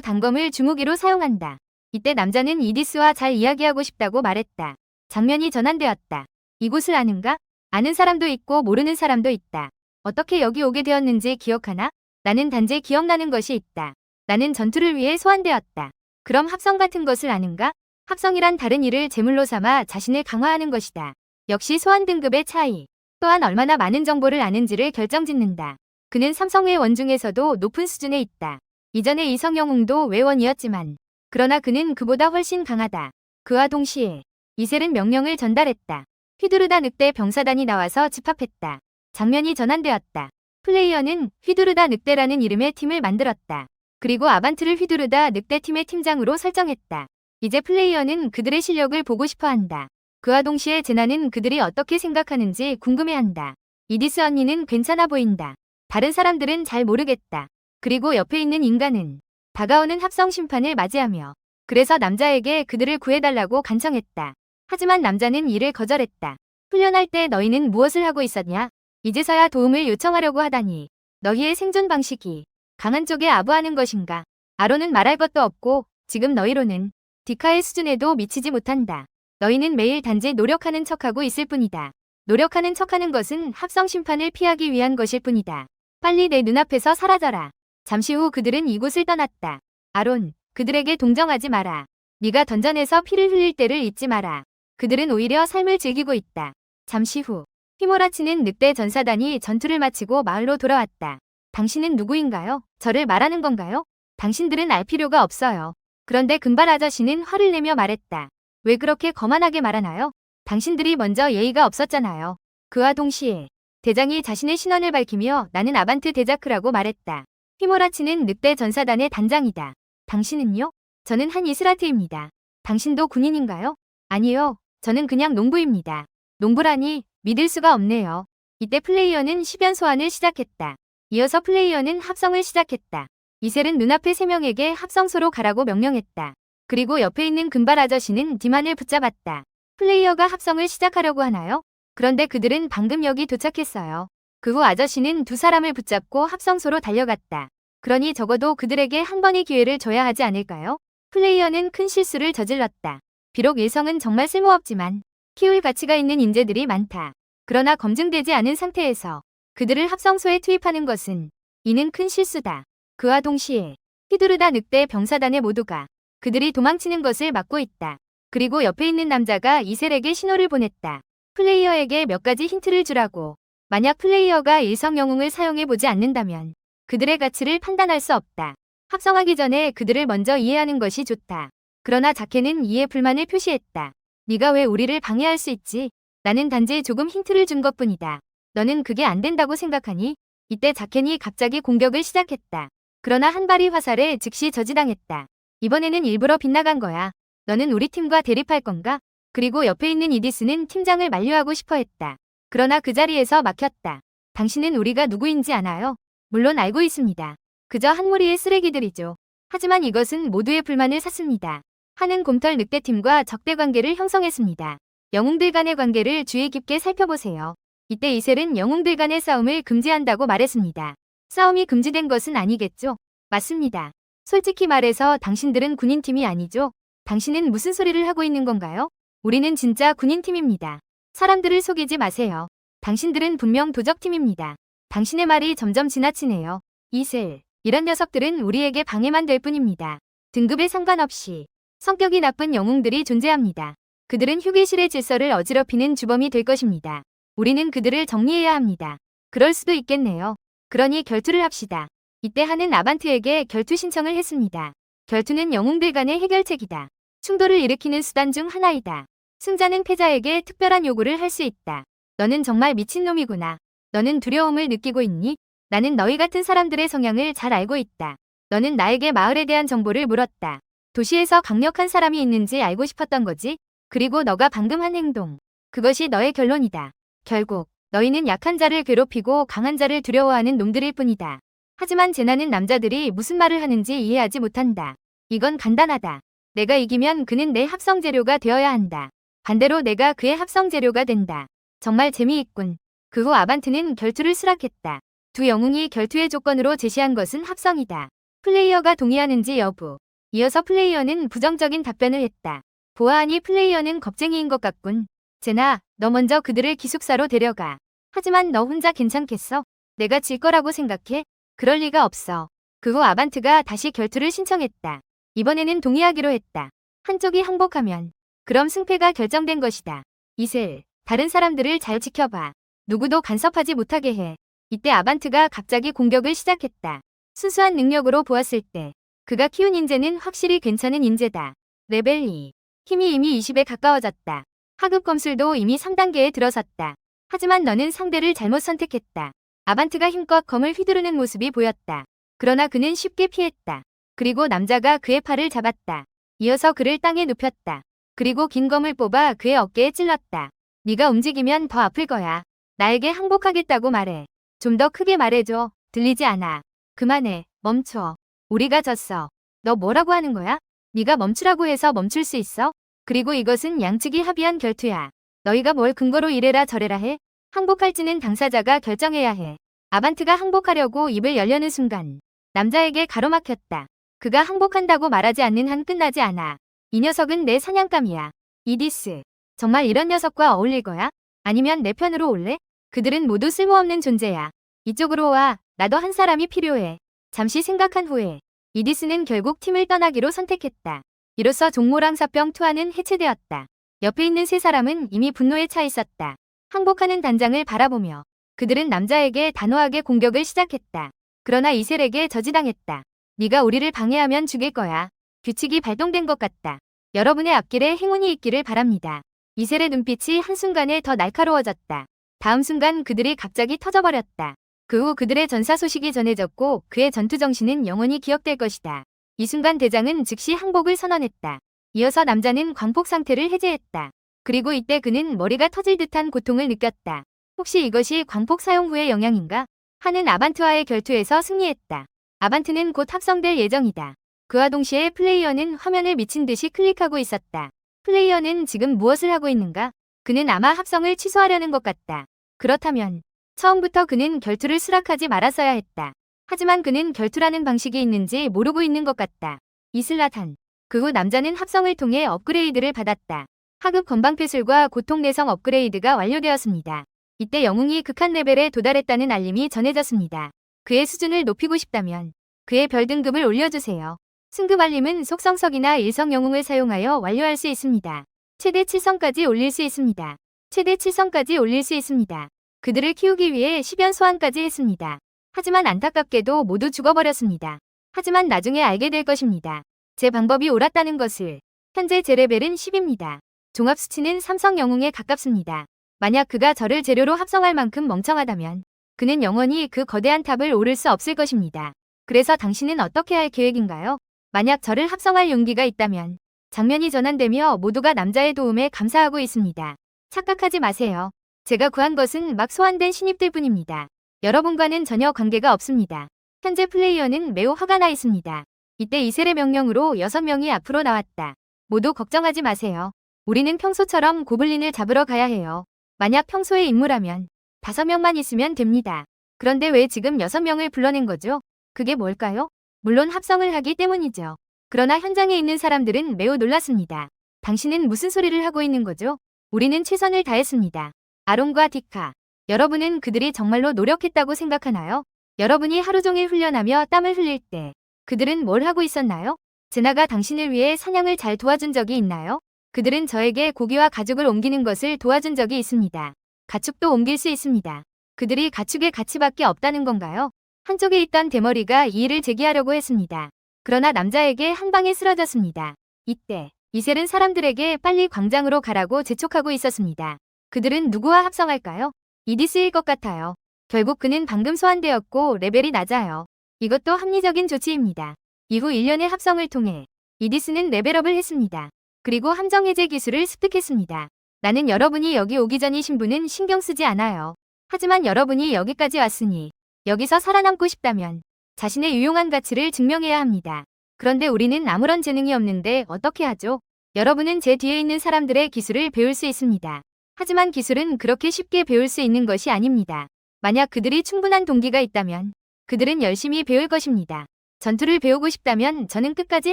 단검을 주무기로 사용한다. 이때 남자는 이디스와 잘 이야기하고 싶다고 말했다. 장면이 전환되었다. 이곳을 아는가? 아는 사람도 있고 모르는 사람도 있다. 어떻게 여기 오게 되었는지 기억하나? 나는 단지 기억나는 것이 있다. 나는 전투를 위해 소환되었다. 그럼 합성 같은 것을 아는가? 합성이란 다른 일을 제물로 삼아 자신을 강화하는 것이다. 역시 소환 등급의 차이. 또한 얼마나 많은 정보를 아는지를 결정짓는다. 그는 삼성의 원 중에서도 높은 수준에 있다. 이전의 이성 영웅도 외원이었지만 그러나 그는 그보다 훨씬 강하다. 그와 동시에 이셀은 명령을 전달했다. 휘두르다 늑대 병사단이 나와서 집합했다. 장면이 전환되었다. 플레이어는 휘두르다 늑대라는 이름의 팀을 만들었다. 그리고 아반트를 휘두르다 늑대 팀의 팀장으로 설정했다. 이제 플레이어는 그들의 실력을 보고 싶어 한다. 그와 동시에 제나는 그들이 어떻게 생각하는지 궁금해한다. 이디스 언니는 괜찮아 보인다. 다른 사람들은 잘 모르겠다. 그리고 옆에 있는 인간은 다가오는 합성 심판을 맞이하며 그래서 남자에게 그들을 구해달라고 간청했다. 하지만 남자는 이를 거절했다. 훈련할 때 너희는 무엇을 하고 있었냐? 이제서야 도움을 요청하려고 하다니. 너희의 생존 방식이 강한 쪽에 아부하는 것인가? 아론은 말할 것도 없고 지금 너희로는 디카의 수준에도 미치지 못한다. 너희는 매일 단지 노력하는 척하고 있을 뿐이다. 노력하는 척하는 것은 합성 심판을 피하기 위한 것일 뿐이다. 빨리 내 눈앞에서 사라져라. 잠시 후 그들은 이곳을 떠났다. 아론, 그들에게 동정하지 마라. 네가 던전에서 피를 흘릴 때를 잊지 마라. 그들은 오히려 삶을 즐기고 있다. 잠시 후 휘몰아치는 늑대 전사단이 전투를 마치고 마을로 돌아왔다. 당신은 누구인가요? 저를 말하는 건가요? 당신들은 알 필요가 없어요. 그런데 금발 아저씨는 화를 내며 말했다. 왜 그렇게 거만하게 말하나요? 당신들이 먼저 예의가 없었잖아요. 그와 동시에 대장이 자신의 신원을 밝히며 나는 아반트 데자크라고 말했다. 휘몰아치는 늑대 전사단의 단장이다. 당신은요? 저는 한 이스라트입니다. 당신도 군인인가요? 아니요. 저는 그냥 농부입니다. 농부라니 믿을 수가 없네요. 이때 플레이어는 시변 소환을 시작했다. 이어서 플레이어는 합성을 시작했다. 이셀은 눈앞의 3명에게 합성소로 가라고 명령했다. 그리고 옆에 있는 금발 아저씨는 디만을 붙잡았다. 플레이어가 합성을 시작하려고 하나요? 그런데 그들은 방금 여기 도착했어요. 그 후 아저씨는 두 사람을 붙잡고 합성소로 달려갔다. 그러니 적어도 그들에게 한 번의 기회를 줘야 하지 않을까요? 플레이어는 큰 실수를 저질렀다. 비록 일성은 정말 쓸모없지만 키울 가치가 있는 인재들이 많다. 그러나 검증되지 않은 상태에서 그들을 합성소에 투입하는 것은 이는 큰 실수다. 그와 동시에 휘두르다 늑대 병사단의 모두가 그들이 도망치는 것을 막고 있다. 그리고 옆에 있는 남자가 이셀에게 신호를 보냈다. 플레이어에게 몇 가지 힌트를 주라고. 만약 플레이어가 일성 영웅을 사용해보지 않는다면 그들의 가치를 판단할 수 없다. 합성하기 전에 그들을 먼저 이해하는 것이 좋다. 그러나 자케는 이에 불만을 표시했다. 네가 왜 우리를 방해할 수 있지? 나는 단지 조금 힌트를 준 것뿐이다. 너는 그게 안 된다고 생각하니? 이때 자켄이 갑자기 공격을 시작했다. 그러나 한 발이 화살에 즉시 저지당했다. 이번에는 일부러 빗나간 거야. 너는 우리 팀과 대립할 건가? 그리고 옆에 있는 이디스는 팀장을 만류하고 싶어 했다. 그러나 그 자리에서 막혔다. 당신은 우리가 누구인지 아나요? 물론 알고 있습니다. 그저 한 무리의 쓰레기들이죠. 하지만 이것은 모두의 불만을 샀습니다. 하는 곰털 늑대팀과 적대 관계를 형성했습니다. 영웅들 간의 관계를 주의 깊게 살펴보세요. 이때 이셀은 영웅들 간의 싸움을 금지한다고 말했습니다. 싸움이 금지된 것은 아니겠죠? 맞습니다. 솔직히 말해서 당신들은 군인팀이 아니죠? 당신은 무슨 소리를 하고 있는 건가요? 우리는 진짜 군인팀입니다. 사람들을 속이지 마세요. 당신들은 분명 도적팀입니다. 당신의 말이 점점 지나치네요. 이셀, 이런 녀석들은 우리에게 방해만 될 뿐입니다. 등급에 상관없이 성격이 나쁜 영웅들이 존재합니다. 그들은 휴게실의 질서를 어지럽히는 주범이 될 것입니다. 우리는 그들을 정리해야 합니다. 그럴 수도 있겠네요. 그러니 결투를 합시다. 이때 하는 아반트에게 결투 신청을 했습니다. 결투는 영웅들 간의 해결책이다. 충돌을 일으키는 수단 중 하나이다. 승자는 패자에게 특별한 요구를 할 수 있다. 너는 정말 미친놈이구나. 너는 두려움을 느끼고 있니? 나는 너희 같은 사람들의 성향을 잘 알고 있다. 너는 나에게 마을에 대한 정보를 물었다. 도시에서 강력한 사람이 있는지 알고 싶었던 거지? 그리고 너가 방금 한 행동. 그것이 너의 결론이다. 결국 너희는 약한 자를 괴롭히고 강한 자를 두려워하는 놈들일 뿐이다. 하지만 제나는 남자들이 무슨 말을 하는지 이해하지 못한다. 이건 간단하다. 내가 이기면 그는 내 합성 재료가 되어야 한다. 반대로 내가 그의 합성 재료가 된다. 정말 재미있군. 그 후 아반트는 결투를 수락했다. 두 영웅이 결투의 조건으로 제시한 것은 합성이다. 플레이어가 동의하는지 여부. 이어서 플레이어는 부정적인 답변을 했다. 보아하니 플레이어는 겁쟁이인 것 같군. 제나, 너 먼저 그들을 기숙사로 데려가. 하지만 너 혼자 괜찮겠어? 내가 질 거라고 생각해? 그럴 리가 없어. 그 후 아반트가 다시 결투를 신청했다. 이번에는 동의하기로 했다. 한쪽이 항복하면 그럼 승패가 결정된 것이다. 이셀, 다른 사람들을 잘 지켜봐. 누구도 간섭하지 못하게 해. 이때 아반트가 갑자기 공격을 시작했다. 순수한 능력으로 보았을 때 그가 키운 인재는 확실히 괜찮은 인재다. 레벨 2. 힘이 이미 20에 가까워졌다. 하급 검술도 이미 3단계에 들어섰다. 하지만 너는 상대를 잘못 선택했다. 아반트가 힘껏 검을 휘두르는 모습이 보였다. 그러나 그는 쉽게 피했다. 그리고 남자가 그의 팔을 잡았다. 이어서 그를 땅에 눕혔다. 그리고 긴 검을 뽑아 그의 어깨에 찔렀다. 네가 움직이면 더 아플 거야. 나에게 항복하겠다고 말해. 좀 더 크게 말해줘. 들리지 않아. 그만해. 멈춰. 우리가 졌어. 너 뭐라고 하는 거야? 네가 멈추라고 해서 멈출 수 있어? 그리고 이것은 양측이 합의한 결투야. 너희가 뭘 근거로 이래라 저래라 해? 항복할지는 당사자가 결정해야 해. 아반트가 항복하려고 입을 열려는 순간 남자에게 가로막혔다. 그가 항복한다고 말하지 않는 한 끝나지 않아. 이 녀석은 내 사냥감이야. 이디스. 정말 이런 녀석과 어울릴 거야? 아니면 내 편으로 올래? 그들은 모두 쓸모없는 존재야. 이쪽으로 와. 나도 한 사람이 필요해. 잠시 생각한 후에 이디스는 결국 팀을 떠나기로 선택했다. 이로써 종모랑사병 투하는 해체되었다. 옆에 있는 세 사람은 이미 분노에 차 있었다. 항복하는 단장을 바라보며 그들은 남자에게 단호하게 공격을 시작했다. 그러나 이셀에게 저지당했다. 네가 우리를 방해하면 죽일 거야. 규칙이 발동된 것 같다. 여러분의 앞길에 행운이 있기를 바랍니다. 이셀의 눈빛이 한순간에 더 날카로워졌다. 다음 순간 그들이 갑자기 터져버렸다. 그 후 그들의 전사 소식이 전해졌고 그의 전투 정신은 영원히 기억될 것이다. 이 순간 대장은 즉시 항복을 선언했다. 이어서 남자는 광폭 상태를 해제했다. 그리고 이때 그는 머리가 터질 듯한 고통을 느꼈다. 혹시 이것이 광폭 사용 후의 영향인가? 하는 아반트와의 결투에서 승리했다. 아반트는 곧 합성될 예정이다. 그와 동시에 플레이어는 화면을 미친 듯이 클릭하고 있었다. 플레이어는 지금 무엇을 하고 있는가? 그는 아마 합성을 취소하려는 것 같다. 그렇다면 처음부터 그는 결투를 수락하지 말았어야 했다. 하지만 그는 결투라는 방식이 있는지 모르고 있는 것 같다. 이슬라탄. 그 후 남자는 합성을 통해 업그레이드를 받았다. 하급 건방패술과 고통 내성 업그레이드가 완료되었습니다. 이때 영웅이 극한 레벨에 도달했다는 알림이 전해졌습니다. 그의 수준을 높이고 싶다면 그의 별 등급을 올려주세요. 승급 알림은 속성석이나 일성 영웅을 사용하여 완료할 수 있습니다. 최대 7성까지 올릴 수 있습니다. 최대 7성까지 올릴 수 있습니다. 그들을 키우기 위해 10연 소환까지 했습니다. 하지만 안타깝게도 모두 죽어버렸습니다. 하지만 나중에 알게 될 것입니다. 제 방법이 옳았다는 것을. 현재 제 레벨은 10입니다. 종합 수치는 3성 영웅에 가깝습니다. 만약 그가 저를 재료로 합성할 만큼 멍청하다면 그는 영원히 그 거대한 탑을 오를 수 없을 것입니다. 그래서 당신은 어떻게 할 계획인가요? 만약 저를 합성할 용기가 있다면 장면이 전환되며 모두가 남자의 도움에 감사하고 있습니다. 착각하지 마세요. 제가 구한 것은 막 소환된 신입들 뿐입니다. 여러분과는 전혀 관계가 없습니다. 현재 플레이어는 매우 화가 나 있습니다. 이때 이셀의 명령으로 6명이 앞으로 나왔다. 모두 걱정하지 마세요. 우리는 평소처럼 고블린을 잡으러 가야 해요. 만약 평소의 임무라면 5명만 있으면 됩니다. 그런데 왜 지금 6명을 불러낸 거죠? 그게 뭘까요? 물론 합성을 하기 때문이죠. 그러나 현장에 있는 사람들은 매우 놀랐습니다. 당신은 무슨 소리를 하고 있는 거죠? 우리는 최선을 다했습니다. 아론과 디카. 여러분은 그들이 정말로 노력했다고 생각하나요? 여러분이 하루 종일 훈련하며 땀을 흘릴 때 그들은 뭘 하고 있었나요? 제나가 당신을 위해 사냥을 잘 도와준 적이 있나요? 그들은 저에게 고기와 가죽을 옮기는 것을 도와준 적이 있습니다. 가축도 옮길 수 있습니다. 그들이 가축의 가치밖에 없다는 건가요? 한쪽에 있던 대머리가 이의를 제기하려고 했습니다. 그러나 남자에게 한 방에 쓰러졌습니다. 이때 이셀은 사람들에게 빨리 광장으로 가라고 재촉하고 있었습니다. 그들은 누구와 합성할까요? 이디스일 것 같아요. 결국 그는 방금 소환되었고 레벨이 낮아요. 이것도 합리적인 조치입니다. 이후 1년의 합성을 통해 이디스는 레벨업을 했습니다. 그리고 함정 해제 기술을 습득했습니다. 나는 여러분이 여기 오기 전이 신분은 신경 쓰지 않아요. 하지만 여러분이 여기까지 왔으니 여기서 살아남고 싶다면 자신의 유용한 가치를 증명해야 합니다. 그런데 우리는 아무런 재능이 없는데 어떻게 하죠? 여러분은 제 뒤에 있는 사람들의 기술을 배울 수 있습니다. 하지만 기술은 그렇게 쉽게 배울 수 있는 것이 아닙니다. 만약 그들이 충분한 동기가 있다면 그들은 열심히 배울 것입니다. 전투를 배우고 싶다면 저는 끝까지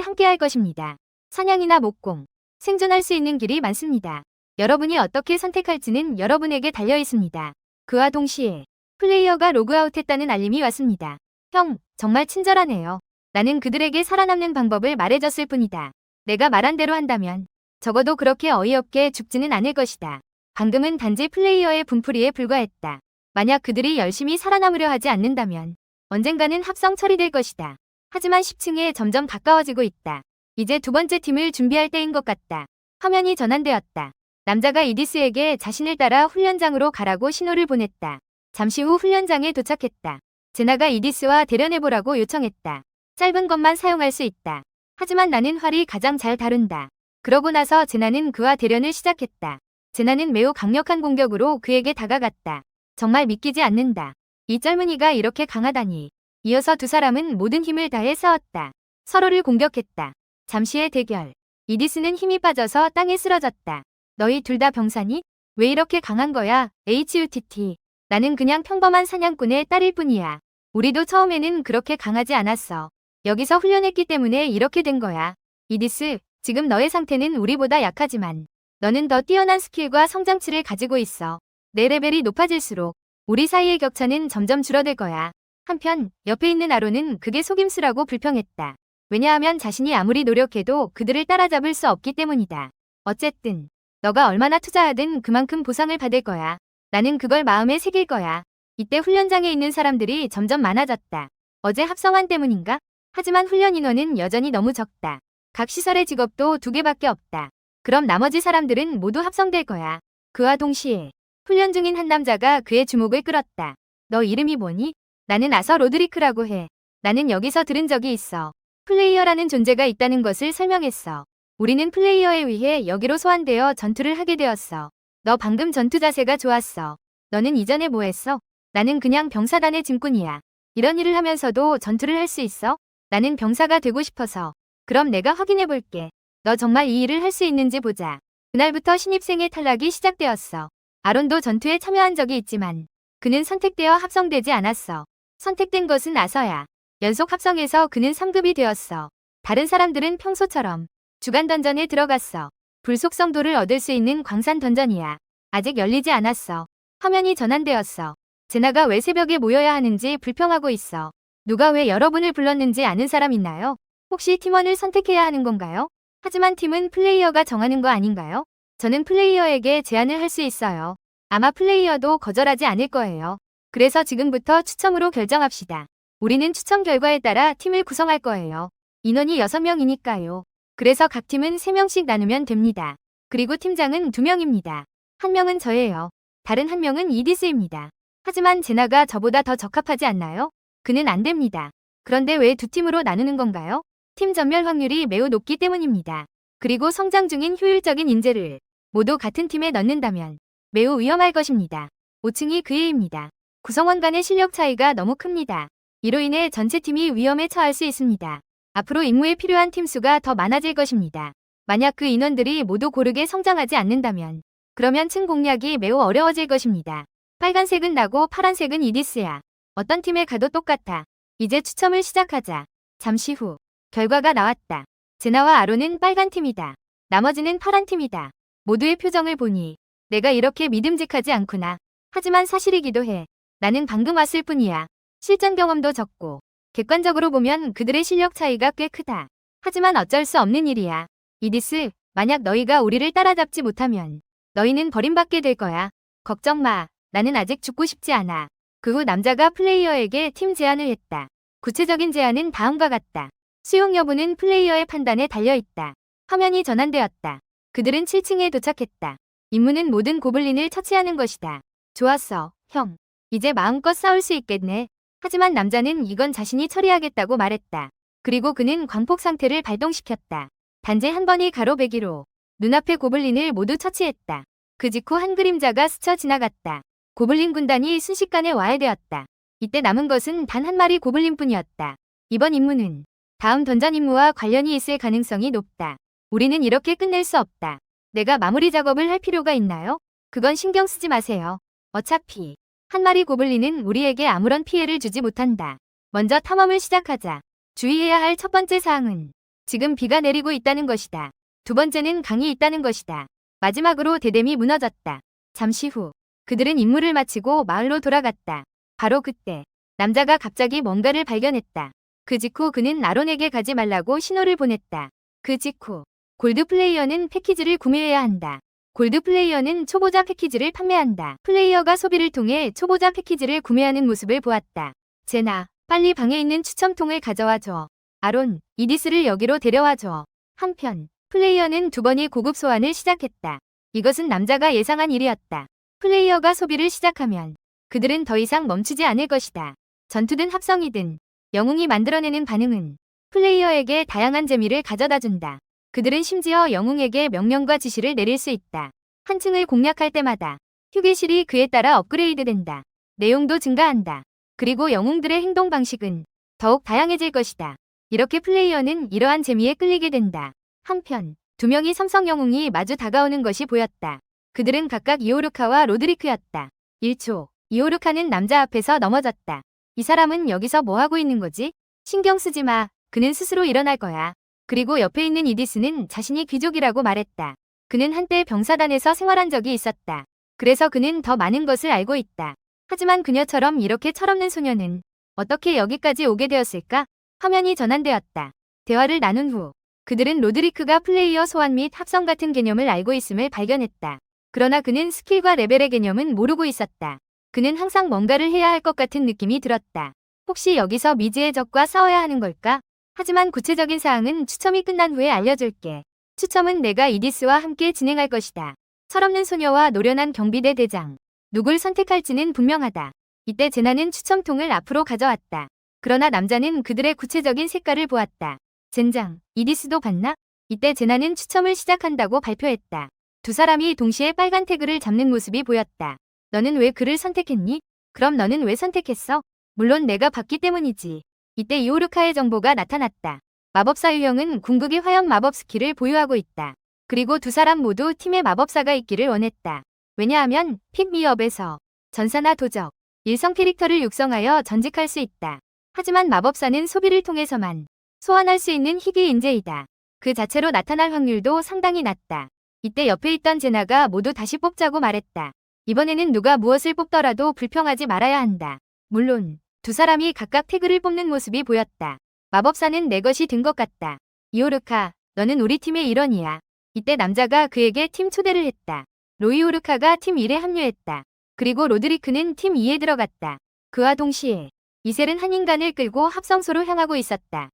함께할 것입니다. 사냥이나 목공, 생존할 수 있는 길이 많습니다. 여러분이 어떻게 선택할지는 여러분에게 달려 있습니다. 그와 동시에 플레이어가 로그아웃했다는 알림이 왔습니다. 형, 정말 친절하네요. 나는 그들에게 살아남는 방법을 말해줬을 뿐이다. 내가 말한 대로 한다면 적어도 그렇게 어이없게 죽지는 않을 것이다. 방금은 단지 플레이어의 분풀이에 불과했다. 만약 그들이 열심히 살아남으려 하지 않는다면 언젠가는 합성 처리될 것이다. 하지만 10층에 점점 가까워지고 있다. 이제 두 번째 팀을 준비할 때인 것 같다. 화면이 전환되었다. 남자가 이디스에게 자신을 따라 훈련장으로 가라고 신호를 보냈다. 잠시 후 훈련장에 도착했다. 제나가 이디스와 대련해보라고 요청했다. 짧은 것만 사용할 수 있다. 하지만 나는 활이 가장 잘 다룬다. 그러고 나서 제나는 그와 대련을 시작했다. 제나는 매우 강력한 공격으로 그에게 다가갔다. 정말 믿기지 않는다. 이 젊은이가 이렇게 강하다니. 이어서 두 사람은 모든 힘을 다해 싸웠다. 서로를 공격했다. 잠시의 대결. 이디스는 힘이 빠져서 땅에 쓰러졌다. 너희 둘 다 병사니? 왜 이렇게 강한 거야? HUTT. 나는 그냥 평범한 사냥꾼의 딸일 뿐이야. 우리도 처음에는 그렇게 강하지 않았어. 여기서 훈련했기 때문에 이렇게 된 거야. 이디스, 지금 너의 상태는 우리보다 약하지만 너는 더 뛰어난 스킬과 성장치를 가지고 있어. 내 레벨이 높아질수록 우리 사이의 격차는 점점 줄어들 거야. 한편 옆에 있는 아론은 그게 속임수라고 불평했다. 왜냐하면 자신이 아무리 노력해도 그들을 따라잡을 수 없기 때문이다. 어쨌든 너가 얼마나 투자하든 그만큼 보상을 받을 거야. 나는 그걸 마음에 새길 거야. 이때 훈련장에 있는 사람들이 점점 많아졌다. 어제 합성환 때문인가? 하지만 훈련 인원은 여전히 너무 적다. 각 시설의 직업도 2개밖에 없다. 그럼 나머지 사람들은 모두 합성될 거야. 그와 동시에 훈련 중인 한 남자가 그의 주목을 끌었다. 너 이름이 뭐니? 나는 아서 로드리크라고 해. 나는 여기서 들은 적이 있어. 플레이어라는 존재가 있다는 것을 설명했어. 우리는 플레이어에 의해 여기로 소환되어 전투를 하게 되었어. 너 방금 전투 자세가 좋았어. 너는 이전에 뭐 했어? 나는 그냥 병사단의 짐꾼이야. 이런 일을 하면서도 전투를 할 수 있어? 나는 병사가 되고 싶어서. 그럼 내가 확인해 볼게. 너 정말 이 일을 할 수 있는지 보자. 그날부터 신입생의 탈락이 시작되었어. 아론도 전투에 참여한 적이 있지만 그는 선택되어 합성되지 않았어. 선택된 것은 아서야. 연속 합성에서 그는 3급이 되었어. 다른 사람들은 평소처럼 주간 던전에 들어갔어. 불속성도를 얻을 수 있는 광산 던전이야. 아직 열리지 않았어. 화면이 전환되었어. 제나가 왜 새벽에 모여야 하는지 불평하고 있어. 누가 왜 여러분을 불렀는지 아는 사람 있나요? 혹시 팀원을 선택해야 하는 건가요? 하지만 팀은 플레이어가 정하는 거 아닌가요? 저는 플레이어에게 제안을 할 수 있어요. 아마 플레이어도 거절하지 않을 거예요. 그래서 지금부터 추첨으로 결정합시다. 우리는 추첨 결과에 따라 팀을 구성할 거예요. 인원이 6명이니까요. 그래서 각 팀은 3명씩 나누면 됩니다. 그리고 팀장은 2명입니다. 한 명은 저예요. 다른 한 명은 이디스입니다. 하지만 제나가 저보다 더 적합하지 않나요? 그는 안 됩니다. 그런데 왜 두 팀으로 나누는 건가요? 팀 전멸 확률이 매우 높기 때문입니다. 그리고 성장 중인 효율적인 인재를 모두 같은 팀에 넣는다면 매우 위험할 것입니다. 5층이 그 예입니다. 구성원 간의 실력 차이가 너무 큽니다. 이로 인해 전체 팀이 위험에 처할 수 있습니다. 앞으로 임무에 필요한 팀 수가 더 많아질 것입니다. 만약 그 인원들이 모두 고르게 성장하지 않는다면 그러면 층 공략이 매우 어려워질 것입니다. 빨간색은 나고 파란색은 이디스야. 어떤 팀에 가도 똑같아. 이제 추첨을 시작하자. 잠시 후 결과가 나왔다. 제나와 아론은 빨간 팀이다. 나머지는 파란 팀이다. 모두의 표정을 보니 내가 이렇게 믿음직하지 않구나. 하지만 사실이기도 해. 나는 방금 왔을 뿐이야. 실전 경험도 적고 객관적으로 보면 그들의 실력 차이가 꽤 크다. 하지만 어쩔 수 없는 일이야. 이디스, 만약 너희가 우리를 따라잡지 못하면 너희는 버림받게 될 거야. 걱정 마. 나는 아직 죽고 싶지 않아. 그 후 남자가 플레이어에게 팀 제안을 했다. 구체적인 제안은 다음과 같다. 수용 여부는 플레이어의 판단에 달려있다. 화면이 전환되었다. 그들은 7층에 도착했다. 임무는 모든 고블린을 처치하는 것이다. 좋았어, 형. 이제 마음껏 싸울 수 있겠네. 하지만 남자는 이건 자신이 처리하겠다고 말했다. 그리고 그는 광폭 상태를 발동시켰다. 단지 한 번이 가로배기로 눈앞의 고블린을 모두 처치했다. 그 직후 한 그림자가 스쳐 지나갔다. 고블린 군단이 순식간에 와해되었다. 이때 남은 것은 단 한 마리 고블린뿐이었다. 이번 임무는 다음 던전 임무와 관련이 있을 가능성이 높다. 우리는 이렇게 끝낼 수 없다. 내가 마무리 작업을 할 필요가 있나요? 그건 신경 쓰지 마세요. 어차피 한 마리 고블린은 우리에게 아무런 피해를 주지 못한다. 먼저 탐험을 시작하자. 주의해야 할 첫 번째 사항은 지금 비가 내리고 있다는 것이다. 두 번째는 강이 있다는 것이다. 마지막으로 대댐이 무너졌다. 잠시 후 그들은 임무를 마치고 마을로 돌아갔다. 바로 그때 남자가 갑자기 뭔가를 발견했다. 그 직후 그는 아론에게 가지 말라고 신호를 보냈다. 그 직후 골드 플레이어는 패키지를 구매해야 한다. 골드 플레이어는 초보자 패키지를 판매한다. 플레이어가 소비를 통해 초보자 패키지를 구매하는 모습을 보았다. 제나, 빨리 방에 있는 추첨통을 가져와 줘. 아론, 이디스를 여기로 데려와줘. 한편 플레이어는 두 번이 고급 소환을 시작했다. 이것은 남자가 예상한 일이었다. 플레이어가 소비를 시작하면 그들은 더 이상 멈추지 않을 것이다. 전투든 합성이든 영웅이 만들어내는 반응은 플레이어에게 다양한 재미를 가져다준다. 그들은 심지어 영웅에게 명령과 지시를 내릴 수 있다. 한 층을 공략할 때마다 휴게실이 그에 따라 업그레이드된다. 내용도 증가한다. 그리고 영웅들의 행동 방식은 더욱 다양해질 것이다. 이렇게 플레이어는 이러한 재미에 끌리게 된다. 한편 두 명의 삼성 영웅이 마주 다가오는 것이 보였다. 그들은 각각 이오르카와 로드리크였다. 1초, 이오르카는 남자 앞에서 넘어졌다. 이 사람은 여기서 뭐 하고 있는 거지? 신경 쓰지 마. 그는 스스로 일어날 거야. 그리고 옆에 있는 이디스는 자신이 귀족이라고 말했다. 그는 한때 병사단에서 생활한 적이 있었다. 그래서 그는 더 많은 것을 알고 있다. 하지만 그녀처럼 이렇게 철없는 소녀는 어떻게 여기까지 오게 되었을까? 화면이 전환되었다. 대화를 나눈 후 그들은 로드리크가 플레이어 소환 및 합성 같은 개념을 알고 있음을 발견했다. 그러나 그는 스킬과 레벨의 개념은 모르고 있었다. 그는 항상 뭔가를 해야 할 것 같은 느낌이 들었다. 혹시 여기서 미지의 적과 싸워야 하는 걸까? 하지만 구체적인 사항은 추첨이 끝난 후에 알려줄게. 추첨은 내가 이디스와 함께 진행할 것이다. 철없는 소녀와 노련한 경비대 대장. 누굴 선택할지는 분명하다. 이때 제나는 추첨통을 앞으로 가져왔다. 그러나 남자는 그들의 구체적인 색깔을 보았다. 젠장, 이디스도 봤나? 이때 제나는 추첨을 시작한다고 발표했다. 두 사람이 동시에 빨간 태그를 잡는 모습이 보였다. 너는 왜 그를 선택했니? 그럼 너는 왜 선택했어? 물론 내가 봤기 때문이지. 이때 이오르카의 정보가 나타났다. 마법사 유형은 궁극의 화염 마법 스킬을 보유하고 있다. 그리고 두 사람 모두 팀에 마법사가 있기를 원했다. 왜냐하면 픽미업에서 전사나 도적, 일성 캐릭터를 육성하여 전직할 수 있다. 하지만 마법사는 소비를 통해서만 소환할 수 있는 희귀 인재이다. 그 자체로 나타날 확률도 상당히 낮다. 이때 옆에 있던 제나가 모두 다시 뽑자고 말했다. 이번에는 누가 무엇을 뽑더라도 불평하지 말아야 한다. 물론 두 사람이 각각 태그를 뽑는 모습이 보였다. 마법사는 내 것이 된 것 같다. 이오르카, 너는 우리 팀의 일원이야. 이때 남자가 그에게 팀 초대를 했다. 로이오르카가 팀 1에 합류했다. 그리고 로드리크는 팀 2에 들어갔다. 그와 동시에 이셀은 한 인간을 끌고 합성소로 향하고 있었다.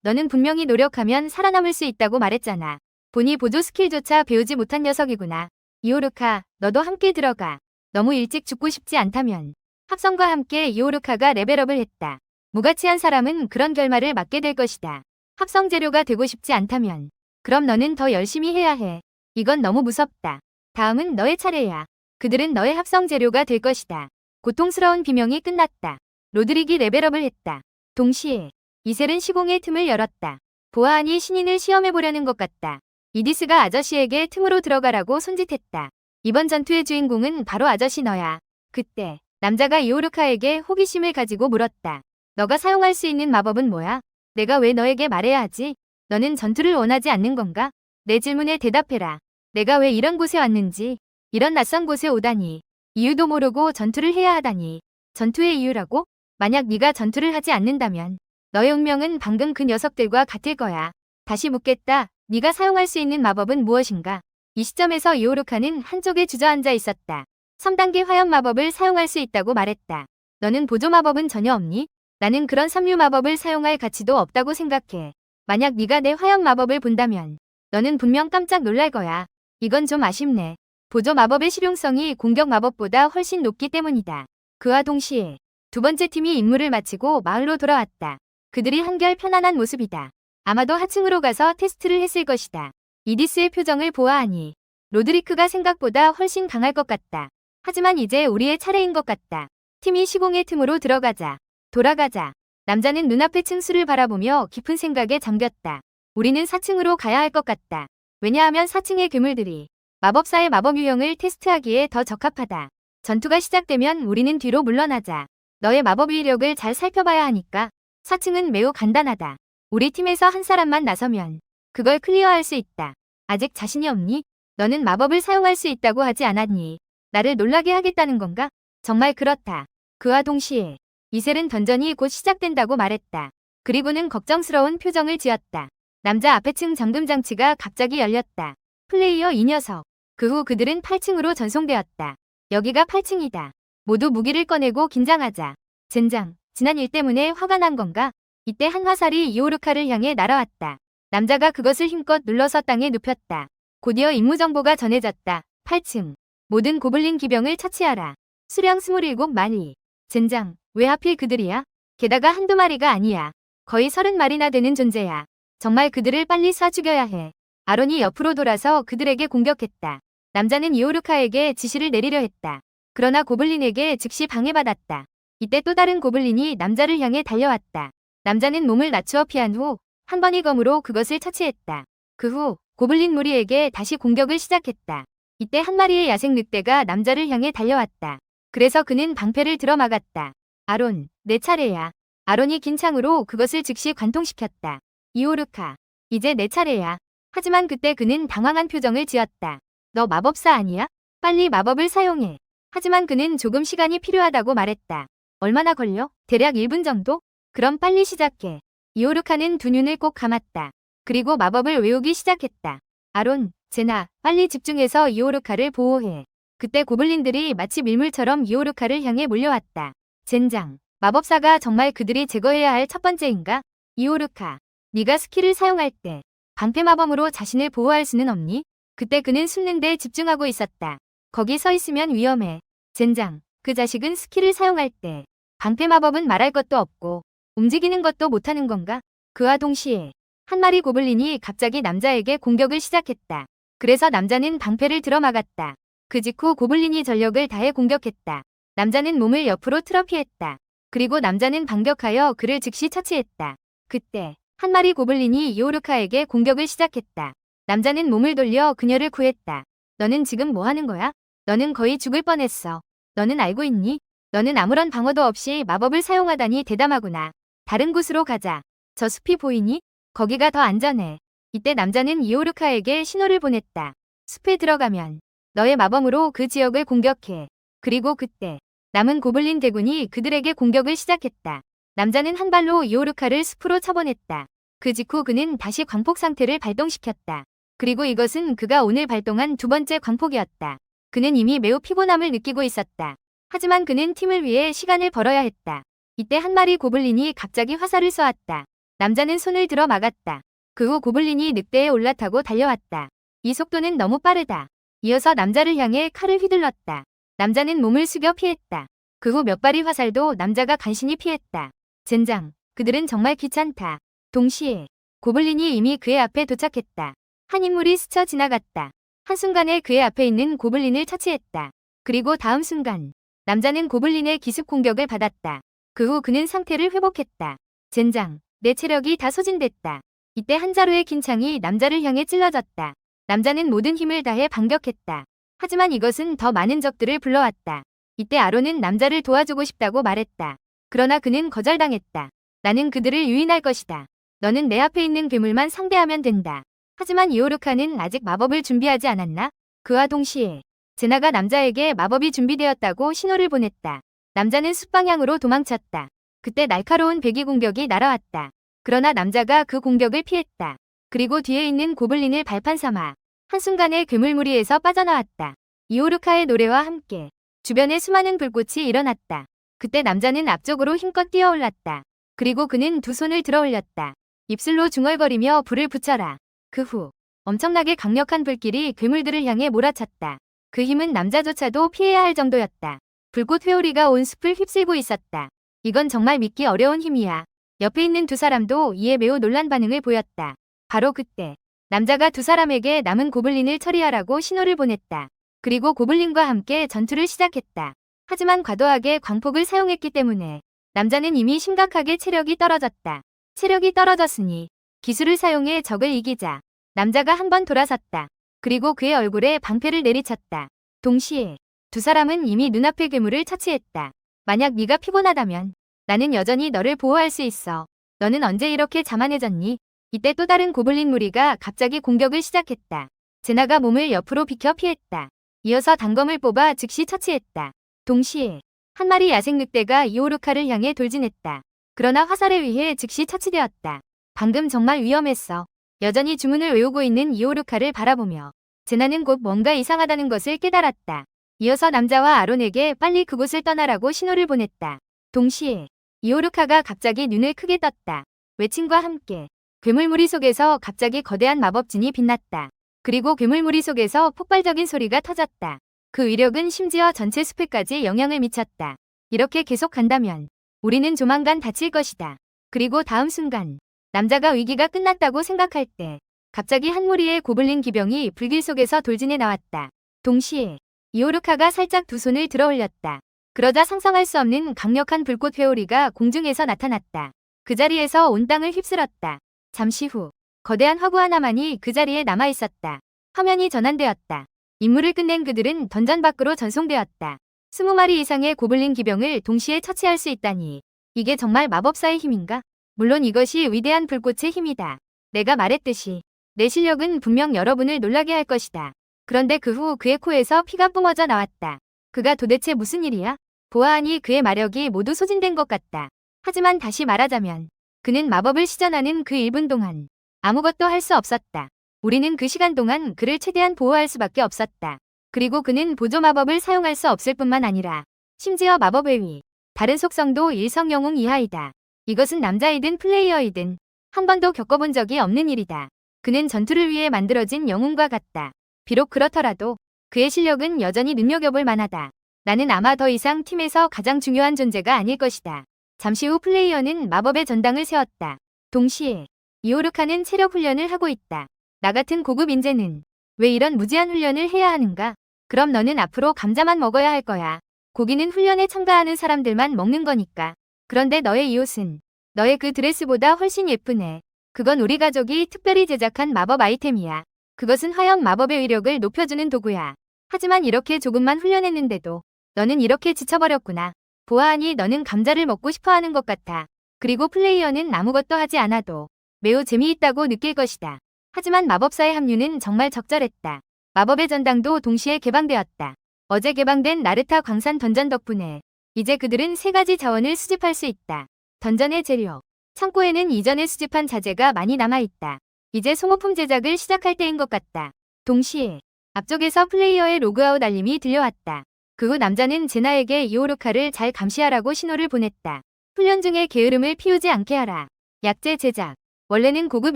너는 분명히 노력하면 살아남을 수 있다고 말했잖아. 보니 보조 스킬조차 배우지 못한 녀석이구나. 이오르카, 너도 함께 들어가. 너무 일찍 죽고 싶지 않다면. 합성과 함께 이오르카가 레벨업을 했다. 무가치한 사람은 그런 결말을 맞게 될 것이다. 합성 재료가 되고 싶지 않다면. 그럼 너는 더 열심히 해야 해. 이건 너무 무섭다. 다음은 너의 차례야. 그들은 너의 합성 재료가 될 것이다. 고통스러운 비명이 끝났다. 로드릭이 레벨업을 했다. 동시에 이셀은 시공의 틈을 열었다. 보아하니 신인을 시험해보려는 것 같다. 이디스가 아저씨에게 틈으로 들어가라고 손짓했다. 이번 전투의 주인공은 바로 아저씨 너야. 그때 남자가 이오르카에게 호기심을 가지고 물었다. 너가 사용할 수 있는 마법은 뭐야? 내가 왜 너에게 말해야 하지? 너는 전투를 원하지 않는 건가? 내 질문에 대답해라. 내가 왜 이런 곳에 왔는지, 이런 낯선 곳에 오다니, 이유도 모르고 전투를 해야 하다니. 전투의 이유라고? 만약 네가 전투를 하지 않는다면 너의 운명은 방금 그 녀석들과 같을 거야. 다시 묻겠다. 네가 사용할 수 있는 마법은 무엇인가? 이 시점에서 이오르카는 한쪽에 주저앉아 있었다. 3단계 화염 마법을 사용할 수 있다고 말했다. 너는 보조 마법은 전혀 없니? 나는 그런 삼류 마법을 사용할 가치도 없다고 생각해. 만약 네가 내 화염 마법을 본다면 너는 분명 깜짝 놀랄 거야. 이건 좀 아쉽네. 보조 마법의 실용성이 공격 마법보다 훨씬 높기 때문이다. 그와 동시에 두 번째 팀이 임무를 마치고 마을로 돌아왔다. 그들이 한결 편안한 모습이다. 아마도 하층으로 가서 테스트를 했을 것이다. 이디스의 표정을 보아하니 로드리크가 생각보다 훨씬 강할 것 같다. 하지만 이제 우리의 차례인 것 같다. 팀이 시공의 틈으로 들어가자. 돌아가자. 남자는 눈앞의 층수를 바라보며 깊은 생각에 잠겼다. 우리는 4층으로 가야 할 것 같다. 왜냐하면 4층의 괴물들이 마법사의 마법 유형을 테스트하기에 더 적합하다. 전투가 시작되면 우리는 뒤로 물러나자. 너의 마법 위력을 잘 살펴봐야 하니까. 4층은 매우 간단하다. 우리 팀에서 한 사람만 나서면 그걸 클리어할 수 있다. 아직 자신이 없니? 너는 마법을 사용할 수 있다고 하지 않았니? 나를 놀라게 하겠다는 건가? 정말 그렇다. 그와 동시에 이셀은 던전이 곧 시작된다고 말했다. 그리고는 걱정스러운 표정을 지었다. 남자 앞의 층 잠금 장치가 갑자기 열렸다. 플레이어 이 녀석. 그 후 그들은 8층으로 전송되었다. 여기가 8층이다. 모두 무기를 꺼내고 긴장하자. 젠장, 지난 일 때문에 화가 난 건가? 이때 한 화살이 이오르카를 향해 날아왔다. 남자가 그것을 힘껏 눌러서 땅에 눕혔다. 곧이어 임무 정보가 전해졌다. 8층. 모든 고블린 기병을 처치하라. 수령 27마리. 젠장, 왜 하필 그들이야? 게다가 한두 마리가 아니야. 거의 30마리나 되는 존재야. 정말 그들을 빨리 쏴 죽여야 해. 아론이 옆으로 돌아서 그들에게 공격했다. 남자는 이오르카에게 지시를 내리려 했다. 그러나 고블린에게 즉시 방해받았다. 이때 또 다른 고블린이 남자를 향해 달려왔다. 남자는 몸을 낮추어 피한 후 한 번의 검으로 그것을 처치했다. 그 후 고블린 무리에게 다시 공격을 시작했다. 이때 한 마리의 야생 늑대가 남자를 향해 달려왔다. 그래서 그는 방패를 들어막았다. 아론, 내 차례야. 아론이 긴 창으로 그것을 즉시 관통시켰다. 이오르카, 이제 내 차례야. 하지만 그때 그는 당황한 표정을 지었다. 너 마법사 아니야? 빨리 마법을 사용해. 하지만 그는 조금 시간이 필요하다고 말했다. 얼마나 걸려? 대략 1분 정도? 그럼 빨리 시작해. 이오르카는 두 눈을 꼭 감았다. 그리고 마법을 외우기 시작했다. 아론, 제나, 빨리 집중해서 이오르카를 보호해. 그때 고블린들이 마치 밀물처럼 이오르카를 향해 몰려왔다. 젠장, 마법사가 정말 그들이 제거해야 할 첫 번째인가? 이오르카, 네가 스킬을 사용할 때 방패 마법으로 자신을 보호할 수는 없니? 그때 그는 숨는 데 집중하고 있었다. 거기 서 있으면 위험해. 젠장, 그 자식은 스킬을 사용할 때 방패 마법은 말할 것도 없고 움직이는 것도 못하는 건가? 그와 동시에 한 마리 고블린이 갑자기 남자에게 공격을 시작했다. 그래서 남자는 방패를 들어막았다. 그 직후 고블린이 전력을 다해 공격했다. 남자는 몸을 옆으로 틀어 피했다. 그리고 남자는 반격하여 그를 즉시 처치했다. 그때 한 마리 고블린이 이오르카에게 공격을 시작했다. 남자는 몸을 돌려 그녀를 구했다. 너는 지금 뭐 하는 거야? 너는 거의 죽을 뻔했어. 너는 알고 있니? 너는 아무런 방어도 없이 마법을 사용하다니 대담하구나. 다른 곳으로 가자. 저 숲이 보이니? 거기가 더 안전해. 이때 남자는 이오르카에게 신호를 보냈다. 숲에 들어가면 너의 마법으로 그 지역을 공격해. 그리고 그때 남은 고블린 대군이 그들에게 공격을 시작했다. 남자는 한 발로 이오르카를 숲으로 쳐보냈다. 그 직후 그는 다시 광폭 상태를 발동시켰다. 그리고 이것은 그가 오늘 발동한 두 번째 광폭이었다. 그는 이미 매우 피곤함을 느끼고 있었다. 하지만 그는 팀을 위해 시간을 벌어야 했다. 이때 한 마리 고블린이 갑자기 화살을 쏘았다. 남자는 손을 들어 막았다. 그 후 고블린이 늑대에 올라타고 달려왔다. 이 속도는 너무 빠르다. 이어서 남자를 향해 칼을 휘둘렀다. 남자는 몸을 숙여 피했다. 그 후 몇 발의 화살도 남자가 간신히 피했다. 젠장, 그들은 정말 귀찮다. 동시에 고블린이 이미 그의 앞에 도착했다. 한 인물이 스쳐 지나갔다. 한순간에 그의 앞에 있는 고블린을 처치했다. 그리고 다음 순간 남자는 고블린의 기습 공격을 받았다. 그 후 그는 상태를 회복했다. 젠장, 내 체력이 다 소진됐다. 이때 한 자루의 긴 창이 남자를 향해 찔러졌다. 남자는 모든 힘을 다해 반격했다. 하지만 이것은 더 많은 적들을 불러왔다. 이때 아론은 남자를 도와주고 싶다고 말했다. 그러나 그는 거절당했다. 나는 그들을 유인할 것이다. 너는 내 앞에 있는 괴물만 상대하면 된다. 하지만 이오르카는 아직 마법을 준비하지 않았나? 그와 동시에 제나가 남자에게 마법이 준비되었다고 신호를 보냈다. 남자는 숲방향으로 도망쳤다. 그때 날카로운 배기 공격이 날아왔다. 그러나 남자가 그 공격을 피했다. 그리고 뒤에 있는 고블린을 발판 삼아 한순간에 괴물무리에서 빠져나왔다. 이오르카의 노래와 함께 주변에 수많은 불꽃이 일어났다. 그때 남자는 앞쪽으로 힘껏 뛰어올랐다. 그리고 그는 두 손을 들어 올렸다. 입술로 중얼거리며 불을 붙여라. 그 후 엄청나게 강력한 불길이 괴물들을 향해 몰아쳤다. 그 힘은 남자조차도 피해야 할 정도였다. 불꽃 회오리가 온 숲을 휩쓸고 있었다. 이건 정말 믿기 어려운 힘이야. 옆에 있는 두 사람도 이에 매우 놀란 반응을 보였다. 바로 그때 남자가 두 사람에게 남은 고블린을 처리하라고 신호를 보냈다. 그리고 고블린과 함께 전투를 시작했다. 하지만 과도하게 광폭을 사용했기 때문에 남자는 이미 심각하게 체력이 떨어졌다. 체력이 떨어졌으니 기술을 사용해 적을 이기자. 남자가 한 번 돌아섰다. 그리고 그의 얼굴에 방패를 내리쳤다. 동시에 두 사람은 이미 눈앞의 괴물을 처치했다. 만약 네가 피곤하다면 나는 여전히 너를 보호할 수 있어. 너는 언제 이렇게 자만해졌니? 이때 또 다른 고블린 무리가 갑자기 공격을 시작했다. 제나가 몸을 옆으로 비켜 피했다. 이어서 단검을 뽑아 즉시 처치했다. 동시에 한 마리 야생 늑대가 이오르카를 향해 돌진했다. 그러나 화살에 의해 즉시 처치되었다. 방금 정말 위험했어. 여전히 주문을 외우고 있는 이오르카를 바라보며 제나는 곧 뭔가 이상하다는 것을 깨달았다. 이어서 남자와 아론에게 빨리 그곳을 떠나라고 신호를 보냈다. 동시에 이오르카가 갑자기 눈을 크게 떴다. 외침과 함께 괴물무리 속에서 갑자기 거대한 마법진이 빛났다. 그리고 괴물무리 속에서 폭발적인 소리가 터졌다. 그 위력은 심지어 전체 숲에까지 영향을 미쳤다. 이렇게 계속 간다면 우리는 조만간 다칠 것이다. 그리고 다음 순간 남자가 위기가 끝났다고 생각할 때 갑자기 한 무리의 고블린 기병이 불길 속에서 돌진해 나왔다. 동시에 이오르카가 살짝 두 손을 들어 올렸다. 그러자 상상할 수 없는 강력한 불꽃 회오리가 공중에서 나타났다. 그 자리에서 온 땅을 휩쓸었다. 잠시 후 거대한 화구 하나만이 그 자리에 남아 있었다. 화면이 전환되었다. 임무를 끝낸 그들은 던전 밖으로 전송되었다. 20마리 이상의 고블린 기병을 동시에 처치할 수 있다니 이게 정말 마법사의 힘인가? 물론 이것이 위대한 불꽃의 힘이다. 내가 말했듯이 내 실력은 분명 여러분을 놀라게 할 것이다. 그런데 그 후 그의 코에서 피가 뿜어져 나왔다. 그가 도대체 무슨 일이야? 보아하니 그의 마력이 모두 소진된 것 같다. 하지만 다시 말하자면 그는 마법을 시전하는 그 1분 동안 아무것도 할 수 없었다. 우리는 그 시간 동안 그를 최대한 보호할 수밖에 없었다. 그리고 그는 보조 마법을 사용할 수 없을 뿐만 아니라 심지어 마법 외위 다른 속성도 일성 영웅 이하이다. 이것은 남자이든 플레이어이든 한 번도 겪어본 적이 없는 일이다. 그는 전투를 위해 만들어진 영웅과 같다. 비록 그렇더라도 그의 실력은 여전히 눈여겨볼 만하다. 나는 아마 더 이상 팀에서 가장 중요한 존재가 아닐 것이다. 잠시 후 플레이어는 마법의 전당을 세웠다. 동시에 이오르카는 체력 훈련을 하고 있다. 나 같은 고급 인재는 왜 이런 무제한 훈련을 해야 하는가? 그럼 너는 앞으로 감자만 먹어야 할 거야. 고기는 훈련에 첨가하는 사람들만 먹는 거니까. 그런데 너의 이 옷은 너의 그 드레스보다 훨씬 예쁘네. 그건 우리 가족이 특별히 제작한 마법 아이템이야. 그것은 화염 마법의 위력을 높여주는 도구야. 하지만 이렇게 조금만 훈련했는데도 너는 이렇게 지쳐버렸구나. 보아하니 너는 감자를 먹고 싶어하는 것 같아. 그리고 플레이어는 아무것도 하지 않아도 매우 재미있다고 느낄 것이다. 하지만 마법사의 합류는 정말 적절했다. 마법의 전당도 동시에 개방되었다. 어제 개방된 나르타 광산 던전 덕분에 이제 그들은 3가지 자원을 수집할 수 있다. 던전의 재료. 창고에는 이전에 수집한 자재가 많이 남아있다. 이제 소모품 제작을 시작할 때인 것 같다. 동시에 앞쪽에서 플레이어의 로그아웃 알림이 들려왔다. 그 후 남자는 제나에게 이오르카를 잘 감시하라고 신호를 보냈다. 훈련 중에 게으름을 피우지 않게 하라. 약재 제작. 원래는 고급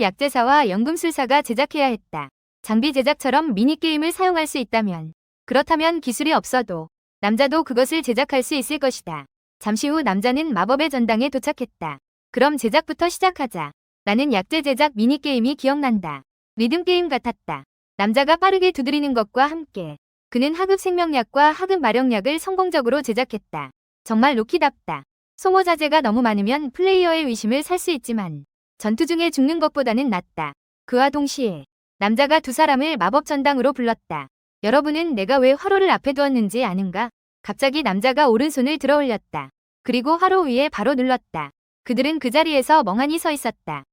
약재사와 연금술사가 제작해야 했다. 장비 제작처럼 미니게임을 사용할 수 있다면 그렇다면 기술이 없어도 남자도 그것을 제작할 수 있을 것이다. 잠시 후 남자는 마법의 전당에 도착했다. 그럼 제작부터 시작하자. 나는 약재 제작 미니게임이 기억난다. 리듬게임 같았다. 남자가 빠르게 두드리는 것과 함께 그는 하급 생명약과 하급 마력약을 성공적으로 제작했다. 정말 로키답다. 소모 자재가 너무 많으면 플레이어의 의심을 살 수 있지만 전투 중에 죽는 것보다는 낫다. 그와 동시에 남자가 두 사람을 마법 전당으로 불렀다. 여러분은 내가 왜 화로를 앞에 두었는지 아는가? 갑자기 남자가 오른손을 들어 올렸다. 그리고 화로 위에 바로 눌렀다. 그들은 그 자리에서 멍하니 서 있었다.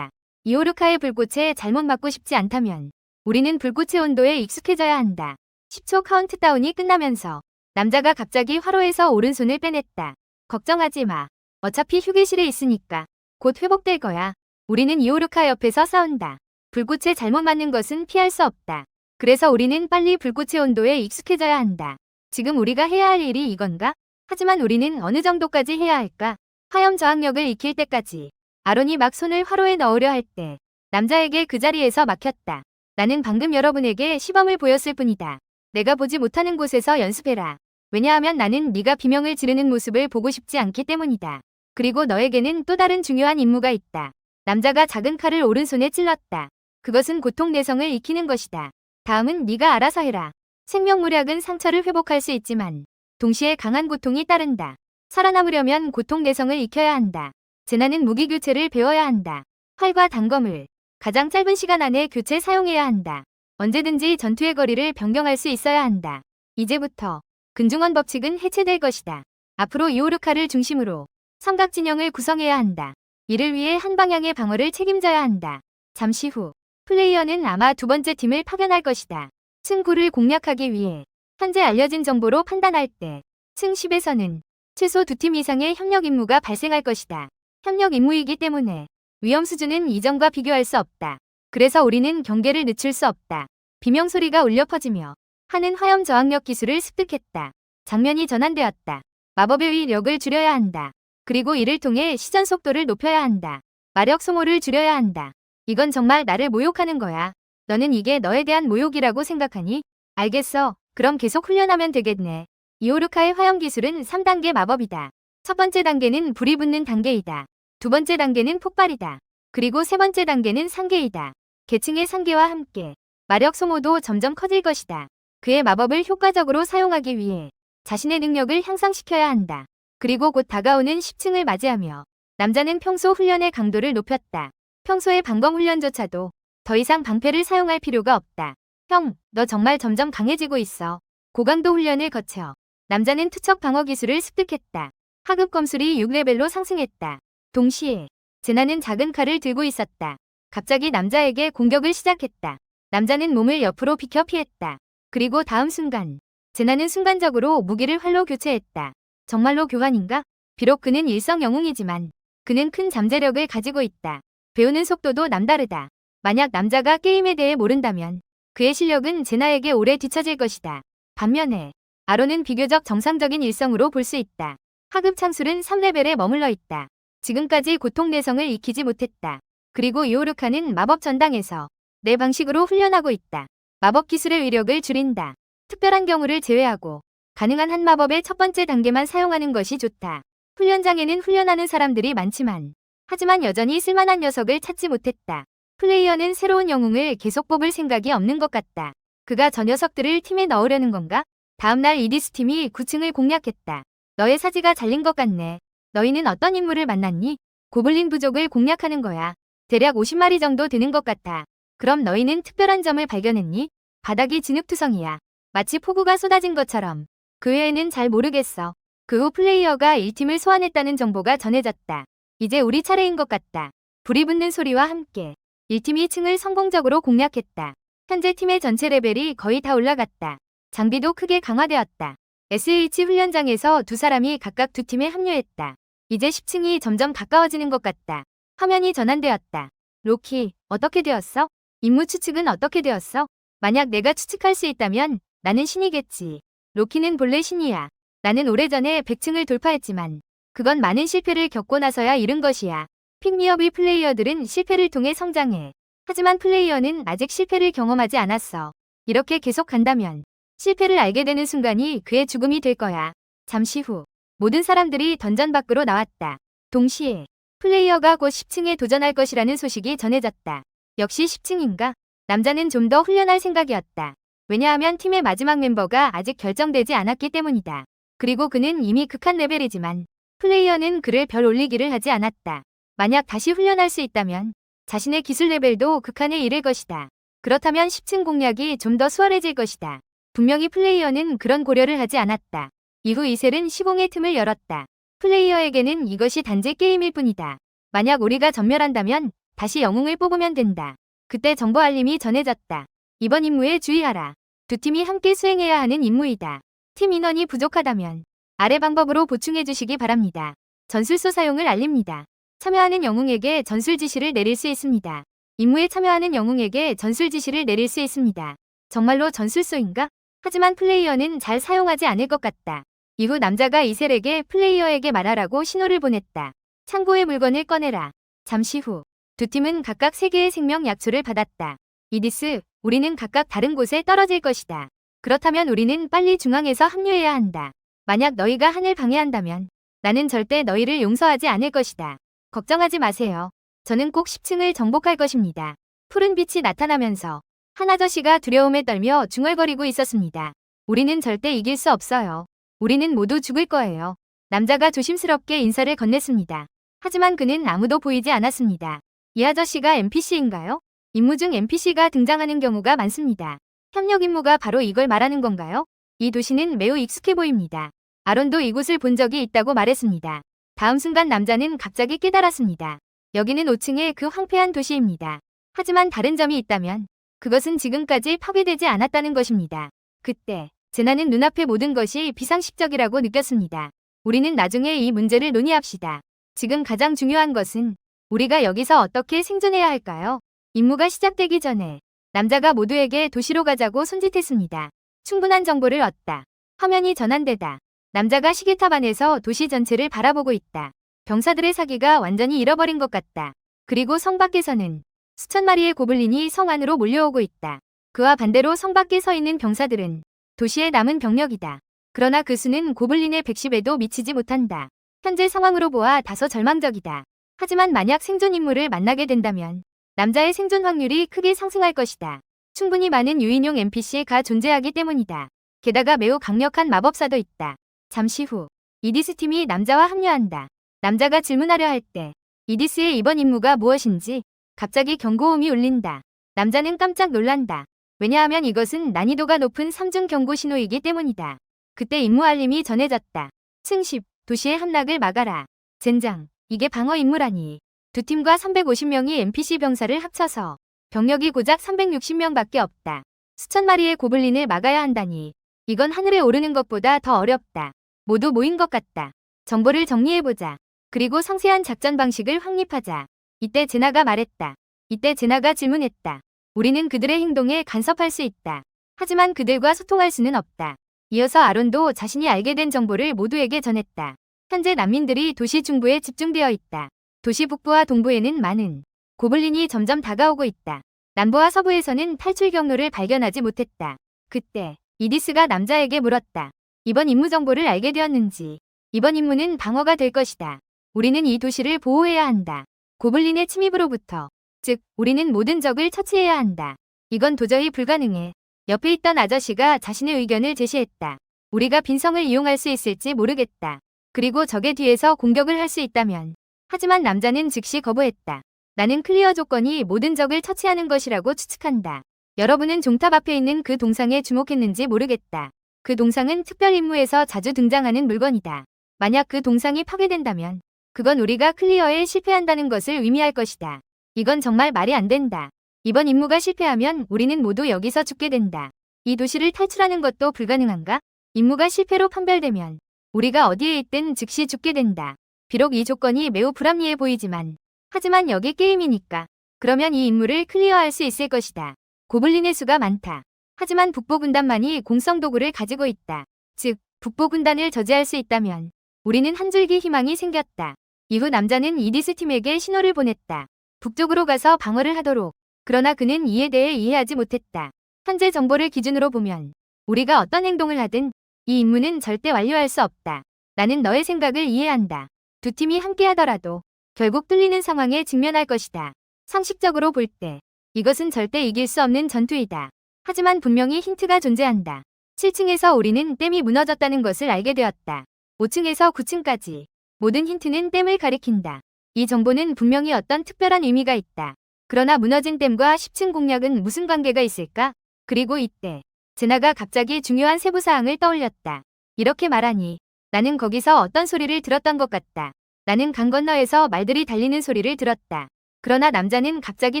이오르카의 불꽃에 잘못 맞고 싶지 않다면 우리는 불꽃의 온도에 익숙해져야 한다. 10초 카운트다운이 끝나면서 남자가 갑자기 화로에서 오른손을 빼냈다. 걱정하지 마. 어차피 휴게실에 있으니까 곧 회복될 거야. 우리는 이오르카 옆에서 싸운다. 불꽃에 잘못 맞는 것은 피할 수 없다. 그래서 우리는 빨리 불꽃의 온도에 익숙해져야 한다. 지금 우리가 해야 할 일이 이건가? 하지만 우리는 어느 정도까지 해야 할까? 화염 저항력을 익힐 때까지. 아론이 막 손을 화로에 넣으려 할 때 남자에게 그 자리에서 막혔다. 나는 방금 여러분에게 시범을 보였을 뿐이다. 내가 보지 못하는 곳에서 연습해라. 왜냐하면 나는 네가 비명을 지르는 모습을 보고 싶지 않기 때문이다. 그리고 너에게는 또 다른 중요한 임무가 있다. 남자가 작은 칼을 오른손에 찔렀다. 그것은 고통 내성을 익히는 것이다. 다음은 네가 알아서 해라. 생명무력은 상처를 회복할 수 있지만 동시에 강한 고통이 따른다. 살아남으려면 고통 내성을 익혀야 한다. 제나는 무기 교체를 배워야 한다. 활과 단검을 가장 짧은 시간 안에 교체 사용해야 한다. 언제든지 전투의 거리를 변경할 수 있어야 한다. 이제부터 근중원 법칙은 해체될 것이다. 앞으로 이오르카를 중심으로 삼각 진영을 구성해야 한다. 이를 위해 한 방향의 방어를 책임져야 한다. 잠시 후 플레이어는 아마 두 번째 팀을 파견할 것이다. 층 9를 공략하기 위해 현재 알려진 정보로 판단할 때 층 10에서는 최소 2팀 이상의 협력 임무가 발생할 것이다. 협력 임무이기 때문에 위험 수준은 이전과 비교할 수 없다. 그래서 우리는 경계를 늦출 수 없다. 비명소리가 울려 퍼지며 하는 화염 저항력 기술을 습득했다. 장면이 전환되었다. 마법의 위력을 줄여야 한다. 그리고 이를 통해 시전 속도를 높여야 한다. 마력 소모를 줄여야 한다. 이건 정말 나를 모욕하는 거야. 너는 이게 너에 대한 모욕이라고 생각하니? 알겠어. 그럼 계속 훈련하면 되겠네. 이오르카의 화형 기술은 3단계 마법이다. 첫 번째 단계는 불이 붙는 단계이다. 두 번째 단계는 폭발이다. 그리고 세 번째 단계는 상계이다. 계층의 상계와 함께 마력 소모도 점점 커질 것이다. 그의 마법을 효과적으로 사용하기 위해 자신의 능력을 향상시켜야 한다. 그리고 곧 다가오는 10층을 맞이하며 남자는 평소 훈련의 강도를 높였다. 평소의 방검 훈련조차도 더 이상 방패를 사용할 필요가 없다. 형, 너 정말 점점 강해지고 있어. 고강도 훈련을 거쳐 남자는 투척 방어 기술을 습득했다. 하급 검술이 6레벨로 상승했다. 동시에 제나는 작은 칼을 들고 있었다. 갑자기 남자에게 공격을 시작했다. 남자는 몸을 옆으로 비켜 피했다. 그리고 다음 순간 제나는 순간적으로 무기를 활로 교체했다. 정말로 교환인가? 비록 그는 일성 영웅이지만 그는 큰 잠재력을 가지고 있다. 배우는 속도도 남다르다. 만약 남자가 게임에 대해 모른다면 그의 실력은 제나에게 오래 뒤처질 것이다. 반면에 아론은 비교적 정상적인 일성으로 볼 수 있다. 하급 창술은 3레벨에 머물러 있다. 지금까지 고통 내성을 익히지 못했다. 그리고 이오르카는 마법 전당에서 내 방식으로 훈련하고 있다. 마법 기술의 위력을 줄인다. 특별한 경우를 제외하고 가능한 한 마법의 첫 번째 단계만 사용하는 것이 좋다. 훈련장에는 훈련하는 사람들이 많지만 하지만 여전히 쓸만한 녀석을 찾지 못했다. 플레이어는 새로운 영웅을 계속 뽑을 생각이 없는 것 같다. 그가 저 녀석들을 팀에 넣으려는 건가? 다음날 이디스 팀이 9층을 공략했다. 너의 사지가 잘린 것 같네. 너희는 어떤 인물을 만났니? 고블린 부족을 공략하는 거야. 대략 50마리 정도 되는 것 같아. 그럼 너희는 특별한 점을 발견했니? 바닥이 진흙투성이야. 마치 폭우가 쏟아진 것처럼. 그 외에는 잘 모르겠어. 그 후 플레이어가 1팀을 소환했다는 정보가 전해졌다. 이제 우리 차례인 것 같다. 불이 붙는 소리와 함께 1팀이 층을 성공적으로 공략했다. 현재 팀의 전체 레벨이 거의 다 올라갔다. 장비도 크게 강화되었다. SH 훈련장에서 두 사람이 각각 두 팀에 합류했다. 이제 10층이 점점 가까워지는 것 같다. 화면이 전환되었다. 로키, 어떻게 되었어? 임무 추측은 어떻게 되었어? 만약 내가 추측할 수 있다면 나는 신이겠지. 로키는 본래 신이야. 나는 오래전에 100층을 돌파했지만 그건 많은 실패를 겪고 나서야 이룬 것이야. 픽미업의 플레이어들은 실패를 통해 성장해. 하지만 플레이어는 아직 실패를 경험하지 않았어. 이렇게 계속 간다면 실패를 알게 되는 순간이 그의 죽음이 될 거야. 잠시 후 모든 사람들이 던전 밖으로 나왔다. 동시에 플레이어가 곧 10층에 도전할 것이라는 소식이 전해졌다. 역시 10층인가? 남자는 좀 더 훈련할 생각이었다. 왜냐하면 팀의 마지막 멤버가 아직 결정되지 않았기 때문이다. 그리고 그는 이미 극한 레벨이지만 플레이어는 그를 별 올리기를 하지 않았다. 만약 다시 훈련할 수 있다면 자신의 기술 레벨도 극한에 이를 것이다. 그렇다면 10층 공략이 좀 더 수월해질 것이다. 분명히 플레이어는 그런 고려를 하지 않았다. 이후 이셀은 시공의 틈을 열었다. 플레이어에게는 이것이 단지 게임일 뿐이다. 만약 우리가 전멸한다면 다시 영웅을 뽑으면 된다. 그때 정보 알림이 전해졌다. 이번 임무에 주의하라. 두 팀이 함께 수행해야 하는 임무이다. 팀 인원이 부족하다면 아래 방법으로 보충해 주시기 바랍니다. 전술소 사용을 알립니다. 참여하는 영웅에게 전술 지시를 내릴 수 있습니다. 임무에 참여하는 영웅에게 전술 지시를 내릴 수 있습니다. 정말로 전술소인가? 하지만 플레이어는 잘 사용하지 않을 것 같다. 이후 남자가 이셀에게 플레이어에게 말하라고 신호를 보냈다. 창고의 물건을 꺼내라. 잠시 후 두 팀은 각각 3개의 생명 약초를 받았다. 이디스, 우리는 각각 다른 곳에 떨어질 것이다. 그렇다면 우리는 빨리 중앙에서 합류해야 한다. 만약 너희가 하늘 방해한다면 나는 절대 너희를 용서하지 않을 것이다. 걱정하지 마세요. 저는 꼭 10층을 정복할 것입니다. 푸른 빛이 나타나면서 한 아저씨가 두려움에 떨며 중얼거리고 있었습니다. 우리는 절대 이길 수 없어요. 우리는 모두 죽을 거예요. 남자가 조심스럽게 인사를 건넸습니다. 하지만 그는 아무도 보이지 않았습니다. 이 아저씨가 NPC인가요? 임무 중 NPC가 등장하는 경우가 많습니다. 협력 임무가 바로 이걸 말하는 건가요? 이 도시는 매우 익숙해 보입니다. 아론도 이곳을 본 적이 있다고 말했습니다. 다음 순간 남자는 갑자기 깨달았습니다. 여기는 5층의 그 황폐한 도시입니다. 하지만 다른 점이 있다면 그것은 지금까지 파괴되지 않았다는 것입니다. 그때 제나는 눈앞의 모든 것이 비상식적이라고 느꼈습니다. 우리는 나중에 이 문제를 논의합시다. 지금 가장 중요한 것은 우리가 여기서 어떻게 생존해야 할까요? 임무가 시작되기 전에 남자가 모두에게 도시로 가자고 손짓했습니다. 충분한 정보를 얻다. 화면이 전환되다. 남자가 시계탑 안에서 도시 전체를 바라보고 있다. 병사들의 사기가 완전히 잃어버린 것 같다. 그리고 성 밖에서는 수천 마리의 고블린이 성 안으로 몰려오고 있다. 그와 반대로 성 밖에 서 있는 병사들은 도시에 남은 병력이다. 그러나 그 수는 고블린의 110에도 미치지 못한다. 현재 상황으로 보아 다소 절망적이다. 하지만 만약 생존 인물을 만나게 된다면 남자의 생존 확률이 크게 상승할 것이다. 충분히 많은 유인용 NPC가 존재하기 때문이다. 게다가 매우 강력한 마법사도 있다. 잠시 후 이디스 팀이 남자와 합류한다. 남자가 질문하려 할 때 이디스의 이번 임무가 무엇인지 갑자기 경고음이 울린다. 남자는 깜짝 놀란다. 왜냐하면 이것은 난이도가 높은 3중 경고 신호이기 때문이다. 그때 임무 알림이 전해졌다. 승10, 도시의 함락을 막아라. 젠장, 이게 방어 임무라니. 두 팀과 350명이 NPC 병사를 합쳐서 병력이 고작 360명밖에 없다. 수천 마리의 고블린을 막아야 한다니. 이건 하늘에 오르는 것보다 더 어렵다. 모두 모인 것 같다. 정보를 정리해보자. 그리고 상세한 작전 방식을 확립하자. 이때 제나가 말했다. 이때 제나가 질문했다. 우리는 그들의 행동에 간섭할 수 있다. 하지만 그들과 소통할 수는 없다. 이어서 아론도 자신이 알게 된 정보를 모두에게 전했다. 현재 난민들이 도시 중부에 집중되어 있다. 도시 북부와 동부에는 많은 고블린이 점점 다가오고 있다. 남부와 서부에서는 탈출 경로를 발견하지 못했다. 그때 이디스가 남자에게 물었다. 이번 임무 정보를 알게 되었는지. 이번 임무는 방어가 될 것이다. 우리는 이 도시를 보호해야 한다. 고블린의 침입으로부터. 즉, 우리는 모든 적을 처치해야 한다. 이건 도저히 불가능해. 옆에 있던 아저씨가 자신의 의견을 제시했다. 우리가 빈성을 이용할 수 있을지 모르겠다. 그리고 적의 뒤에서 공격을 할 수 있다면. 하지만 남자는 즉시 거부했다. 나는 클리어 조건이 모든 적을 처치하는 것이라고 추측한다. 여러분은 종탑 앞에 있는 그 동상에 주목했는지 모르겠다. 그 동상은 특별 임무에서 자주 등장하는 물건이다. 만약 그 동상이 파괴된다면 그건 우리가 클리어에 실패한다는 것을 의미할 것이다. 이건 정말 말이 안 된다. 이번 임무가 실패하면 우리는 모두 여기서 죽게 된다. 이 도시를 탈출하는 것도 불가능한가? 임무가 실패로 판별되면 우리가 어디에 있든 즉시 죽게 된다. 비록 이 조건이 매우 불합리해 보이지만 하지만 여기 게임이니까 그러면 이 임무를 클리어할 수 있을 것이다. 고블린의 수가 많다. 하지만 북부 군단만이 공성 도구를 가지고 있다. 즉, 북부 군단을 저지할 수 있다면 우리는 한 줄기 희망이 생겼다. 이후 남자는 이디스 팀에게 신호를 보냈다. 북쪽으로 가서 방어를 하도록. 그러나 그는 이에 대해 이해하지 못했다. 현재 정보를 기준으로 보면 우리가 어떤 행동을 하든 이 임무는 절대 완료할 수 없다. 나는 너의 생각을 이해한다. 두 팀이 함께 하더라도 결국 뚫리는 상황에 직면할 것이다. 상식적으로 볼 때 이것은 절대 이길 수 없는 전투이다. 하지만 분명히 힌트가 존재한다. 7층에서 우리는 댐이 무너졌다는 것을 알게 되었다. 5층에서 9층까지 모든 힌트는 댐을 가리킨다. 이 정보는 분명히 어떤 특별한 의미가 있다. 그러나 무너진 댐과 10층 공략은 무슨 관계가 있을까? 그리고 이때 제나가 갑자기 중요한 세부사항을 떠올렸다. 이렇게 말하니 나는 거기서 어떤 소리를 들었던 것 같다. 나는 강 건너에서 말들이 달리는 소리를 들었다. 그러나 남자는 갑자기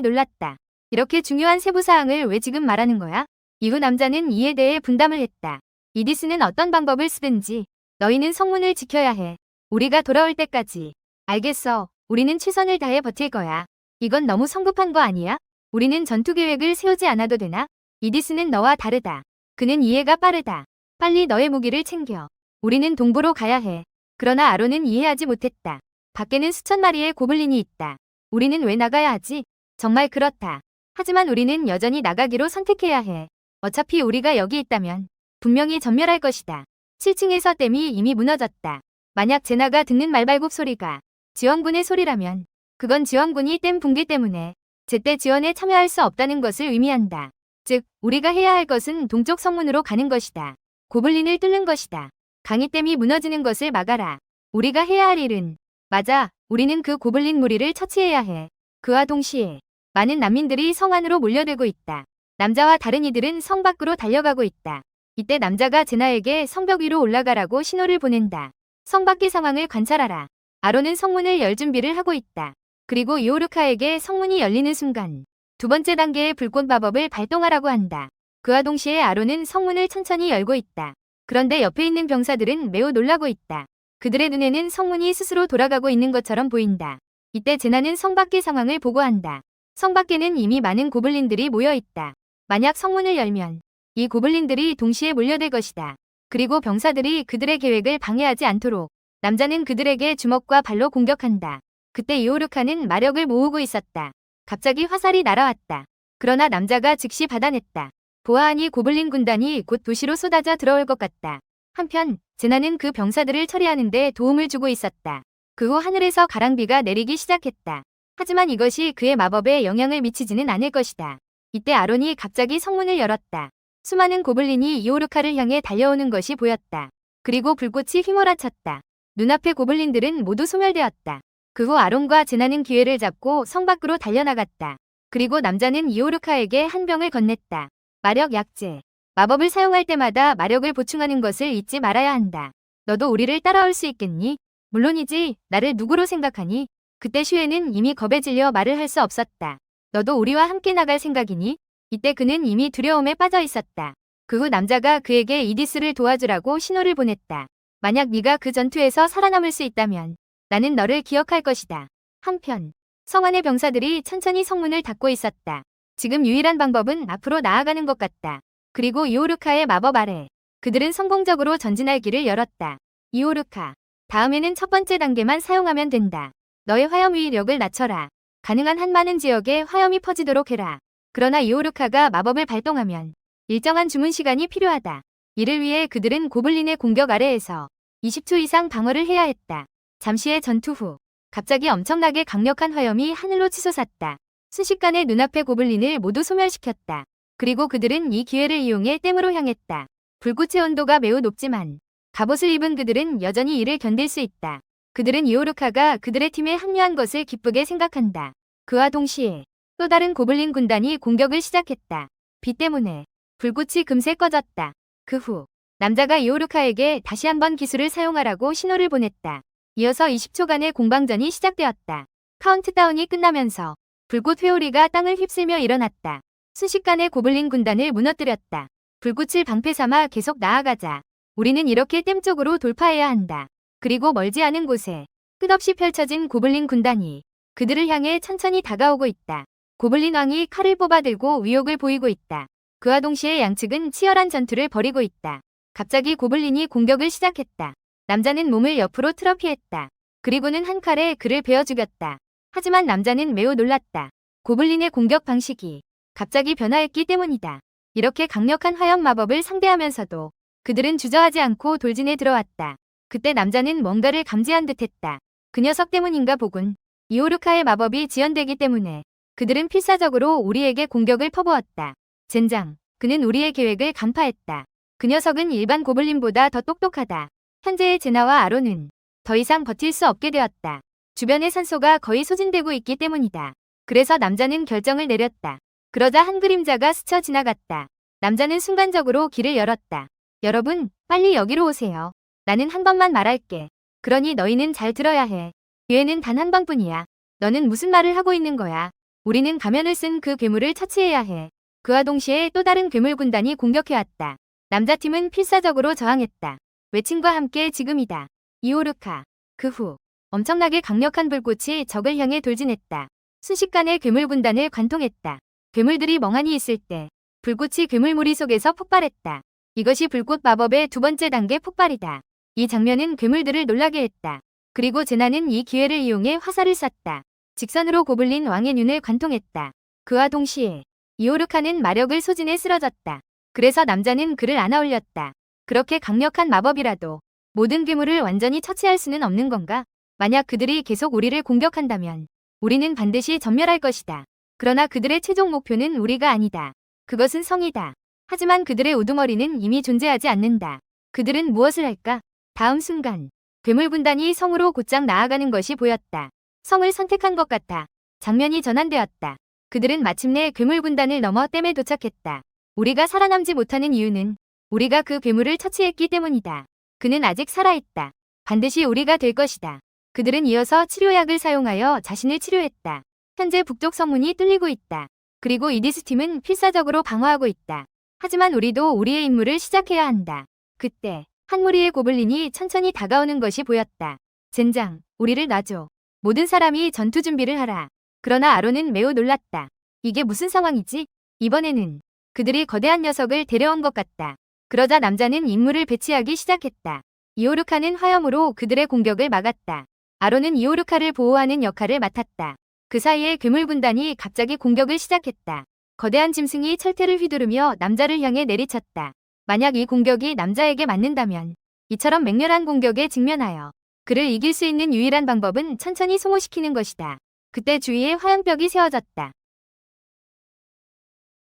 놀랐다. 이렇게 중요한 세부사항을 왜 지금 말하는 거야? 이후 남자는 이에 대해 분담을 했다. 이디스는 어떤 방법을 쓰든지 너희는 성문을 지켜야 해. 우리가 돌아올 때까지. 알겠어. 우리는 최선을 다해 버틸 거야. 이건 너무 성급한 거 아니야? 우리는 전투 계획을 세우지 않아도 되나? 이디스는 너와 다르다. 그는 이해가 빠르다. 빨리 너의 무기를 챙겨. 우리는 동부로 가야 해. 그러나 아론은 이해하지 못했다. 밖에는 수천 마리의 고블린이 있다. 우리는 왜 나가야 하지? 정말 그렇다. 하지만 우리는 여전히 나가기로 선택해야 해. 어차피 우리가 여기 있다면 분명히 전멸할 것이다. 7층에서 댐이 이미 무너졌다. 만약 제나가 듣는 말발굽 소리가 지원군의 소리라면 그건 지원군이 댐 붕괴 때문에 제때 지원에 참여할 수 없다는 것을 의미한다. 즉, 우리가 해야 할 것은 동쪽 성문으로 가는 것이다. 고블린을 뚫는 것이다. 강이댐이 무너지는 것을 막아라. 우리가 해야 할 일은 맞아. 우리는 그 고블린 무리를 처치해야 해. 그와 동시에 많은 난민들이 성 안으로 몰려들고 있다. 남자와 다른 이들은 성 밖으로 달려가고 있다. 이때 남자가 제나에게 성벽 위로 올라가라고 신호를 보낸다. 성 밖의 상황을 관찰하라. 아론은 성문을 열 준비를 하고 있다. 그리고 요르카에게 성문이 열리는 순간 두 번째 단계의 불꽃 마법을 발동하라고 한다. 그와 동시에 아론은 성문을 천천히 열고 있다. 그런데 옆에 있는 병사들은 매우 놀라고 있다. 그들의 눈에는 성문이 스스로 돌아가고 있는 것처럼 보인다. 이때 제나는 성 밖의 상황을 보고한다. 성 밖에는 이미 많은 고블린들이 모여 있다. 만약 성문을 열면 이 고블린들이 동시에 몰려들 것이다. 그리고 병사들이 그들의 계획을 방해하지 않도록 남자는 그들에게 주먹과 발로 공격한다. 그때 이오르카는 마력을 모으고 있었다. 갑자기 화살이 날아왔다. 그러나 남자가 즉시 받아냈다. 보아하니 고블린 군단이 곧 도시로 쏟아져 들어올 것 같다. 한편 제나는 그 병사들을 처리하는 데 도움을 주고 있었다. 그 후 하늘에서 가랑비가 내리기 시작했다. 하지만 이것이 그의 마법에 영향을 미치지는 않을 것이다. 이때 아론이 갑자기 성문을 열었다. 수많은 고블린이 이오르카를 향해 달려오는 것이 보였다. 그리고 불꽃이 휘몰아쳤다. 눈앞의 고블린들은 모두 소멸되었다. 그 후 아론과 제나는 기회를 잡고 성 밖으로 달려나갔다. 그리고 남자는 이오르카에게 한 병을 건넸다. 마력 약제. 마법을 사용할 때마다 마력을 보충하는 것을 잊지 말아야 한다. 너도 우리를 따라올 수 있겠니? 물론이지. 나를 누구로 생각하니? 그때 슈에는 이미 겁에 질려 말을 할 수 없었다. 너도 우리와 함께 나갈 생각이니? 이때 그는 이미 두려움에 빠져 있었다. 그 후 남자가 그에게 이디스를 도와주라고 신호를 보냈다. 만약 네가 그 전투에서 살아남을 수 있다면 나는 너를 기억할 것이다. 한편 성 안의 병사들이 천천히 성문을 닫고 있었다. 지금 유일한 방법은 앞으로 나아가는 것 같다. 그리고 이오르카의 마법 아래 그들은 성공적으로 전진할 길을 열었다. 이오르카, 다음에는 첫 번째 단계만 사용하면 된다. 너의 화염 위력을 낮춰라. 가능한 한 많은 지역에 화염이 퍼지도록 해라. 그러나 이오르카가 마법을 발동하면 일정한 주문 시간이 필요하다. 이를 위해 그들은 고블린의 공격 아래에서 20초 이상 방어를 해야 했다. 잠시의 전투 후 갑자기 엄청나게 강력한 화염이 하늘로 치솟았다. 순식간에 눈앞의 고블린을 모두 소멸시켰다. 그리고 그들은 이 기회를 이용해 댐으로 향했다. 불꽃의 온도가 매우 높지만 갑옷을 입은 그들은 여전히 이를 견딜 수 있다. 그들은 이오르카가 그들의 팀에 합류한 것을 기쁘게 생각한다. 그와 동시에 또 다른 고블린 군단이 공격을 시작했다. 비 때문에 불꽃이 금세 꺼졌다. 그 후 남자가 이오르카에게 다시 한번 기술을 사용하라고 신호를 보냈다. 이어서 20초간의 공방전이 시작되었다. 카운트다운이 끝나면서 불꽃 회오리가 땅을 휩쓸며 일어났다. 순식간에 고블린 군단을 무너뜨렸다. 불꽃을 방패 삼아 계속 나아가자. 우리는 이렇게 댐 쪽으로 돌파해야 한다. 그리고 멀지 않은 곳에 끝없이 펼쳐진 고블린 군단이 그들을 향해 천천히 다가오고 있다. 고블린 왕이 칼을 뽑아들고 위협을 보이고 있다. 그와 동시에 양측은 치열한 전투를 벌이고 있다. 갑자기 고블린이 공격을 시작했다. 남자는 몸을 옆으로 틀어 피했다. 그리고는 한 칼에 그를 베어 죽였다. 하지만 남자는 매우 놀랐다. 고블린의 공격 방식이 갑자기 변화했기 때문이다. 이렇게 강력한 화염 마법을 상대하면서도 그들은 주저하지 않고 돌진에 들어왔다. 그때 남자는 뭔가를 감지한 듯했다. 그 녀석 때문인가 보군. 이오르카의 마법이 지연되기 때문에 그들은 필사적으로 우리에게 공격을 퍼부었다. 젠장, 그는 우리의 계획을 간파했다. 그 녀석은 일반 고블린보다 더 똑똑하다. 현재의 제나와 아론은 더 이상 버틸 수 없게 되었다. 주변의 산소가 거의 소진되고 있기 때문이다. 그래서 남자는 결정을 내렸다. 그러자 한 그림자가 스쳐 지나갔다. 남자는 순간적으로 길을 열었다. 여러분, 빨리 여기로 오세요. 나는 한 번만 말할게. 그러니 너희는 잘 들어야 해. 기회는 단 한 번뿐이야. 너는 무슨 말을 하고 있는 거야? 우리는 가면을 쓴 그 괴물을 처치해야 해. 그와 동시에 또 다른 괴물 군단이 공격해왔다. 남자팀은 필사적으로 저항했다. 외침과 함께 지금이다. 이오르카. 그 후 엄청나게 강력한 불꽃이 적을 향해 돌진했다. 순식간에 괴물 군단을 관통했다. 괴물들이 멍하니 있을 때 불꽃이 괴물무리 속에서 폭발했다. 이것이 불꽃 마법의 두 번째 단계 폭발이다. 이 장면은 괴물들을 놀라게 했다. 그리고 제나는 이 기회를 이용해 화살을 쐈다. 직선으로 고블린 왕의 눈을 관통했다. 그와 동시에 이오르카는 마력을 소진해 쓰러졌다. 그래서 남자는 그를 안아 올렸다. 그렇게 강력한 마법이라도 모든 괴물을 완전히 처치할 수는 없는 건가? 만약 그들이 계속 우리를 공격한다면 우리는 반드시 전멸할 것이다. 그러나 그들의 최종 목표는 우리가 아니다. 그것은 성이다. 하지만 그들의 우두머리는 이미 존재하지 않는다. 그들은 무엇을 할까? 다음 순간 괴물 군단이 성으로 곧장 나아가는 것이 보였다. 성을 선택한 것 같아 장면이 전환되었다. 그들은 마침내 괴물 군단을 넘어 댐에 도착했다. 우리가 살아남지 못하는 이유는 우리가 그 괴물을 처치했기 때문이다. 그는 아직 살아있다. 반드시 우리가 될 것이다. 그들은 이어서 치료약을 사용하여 자신을 치료했다. 현재 북쪽 성문이 뚫리고 있다. 그리고 이디스 팀은 필사적으로 방어하고 있다. 하지만 우리도 우리의 임무를 시작해야 한다. 그때 한 무리의 고블린이 천천히 다가오는 것이 보였다. 젠장, 우리를 놔줘. 모든 사람이 전투 준비를 하라. 그러나 아론은 매우 놀랐다. 이게 무슨 상황이지? 이번에는 그들이 거대한 녀석을 데려온 것 같다. 그러자 남자는 임무를 배치하기 시작했다. 이오르카는 화염으로 그들의 공격을 막았다. 아론은 이오르카를 보호하는 역할을 맡았다. 그 사이에 괴물 군단이 갑자기 공격을 시작했다. 거대한 짐승이 철퇴를 휘두르며 남자를 향해 내리쳤다. 만약 이 공격이 남자에게 맞는다면 이처럼 맹렬한 공격에 직면하여 그를 이길 수 있는 유일한 방법은 천천히 소모시키는 것이다. 그때 주위에 화염벽이 세워졌다.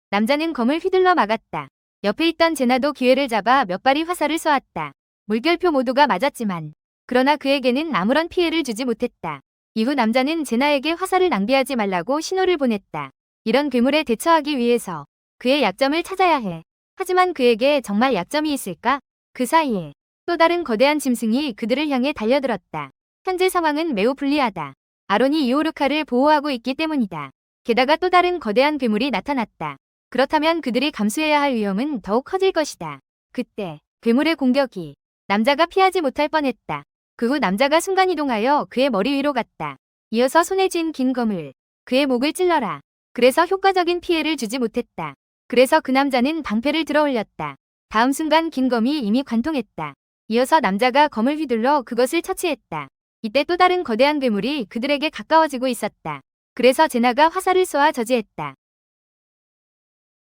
남자는 검을 휘둘러 막았다. 옆에 있던 제나도 기회를 잡아 몇 발의 화살을 쏘았다. 물결표 모두가 맞았지만 그러나 그에게는 아무런 피해를 주지 못했다. 이후 남자는 제나에게 화살을 낭비하지 말라고 신호를 보냈다. 이런 괴물에 대처하기 위해서 그의 약점을 찾아야 해. 하지만 그에게 정말 약점이 있을까? 그 사이에 또 다른 거대한 짐승이 그들을 향해 달려들었다. 현재 상황은 매우 불리하다. 아론이 이오르카를 보호하고 있기 때문이다. 게다가 또 다른 거대한 괴물이 나타났다. 그렇다면 그들이 감수해야 할 위험은 더욱 커질 것이다. 그때 괴물의 공격이 남자가 피하지 못할 뻔했다. 그 후 남자가 순간이동하여 그의 머리 위로 갔다. 이어서 손에 쥔 긴 검을 그의 목을 찔러라. 그래서 효과적인 피해를 주지 못했다. 그래서 그 남자는 방패를 들어 올렸다. 다음 순간 긴 검이 이미 관통했다. 이어서 남자가 검을 휘둘러 그것을 처치했다. 이때 또 다른 거대한 괴물이 그들에게 가까워지고 있었다. 그래서 제나가 화살을 쏘아 저지했다.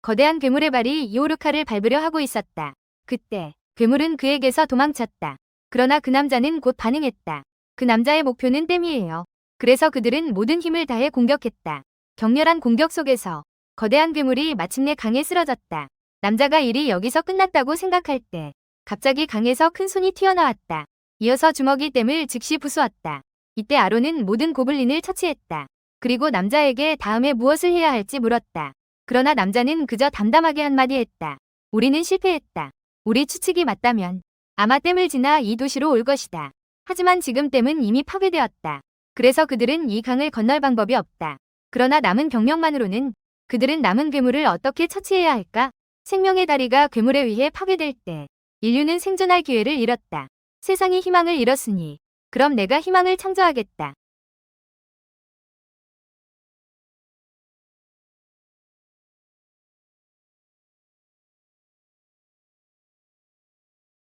거대한 괴물의 발이 이오르카를 밟으려 하고 있었다. 그때 괴물은 그에게서 도망쳤다. 그러나 그 남자는 곧 반응했다. 그 남자의 목표는 댐이에요. 그래서 그들은 모든 힘을 다해 공격했다. 격렬한 공격 속에서 거대한 괴물이 마침내 강에 쓰러졌다. 남자가 일이 여기서 끝났다고 생각할 때 갑자기 강에서 큰 손이 튀어나왔다. 이어서 주먹이 댐을 즉시 부수었다. 이때 아론은 모든 고블린을 처치했다. 그리고 남자에게 다음에 무엇을 해야 할지 물었다. 그러나 남자는 그저 담담하게 한마디 했다. 우리는 실패했다. 우리 추측이 맞다면 아마 댐을 지나 이 도시로 올 것이다. 하지만 지금 댐은 이미 파괴되었다. 그래서 그들은 이 강을 건널 방법이 없다. 그러나 남은 병력만으로는 그들은 남은 괴물을 어떻게 처치해야 할까? 생명의 다리가 괴물에 의해 파괴될 때 인류는 생존할 기회를 잃었다. 세상이 희망을 잃었으니 그럼 내가 희망을 창조하겠다.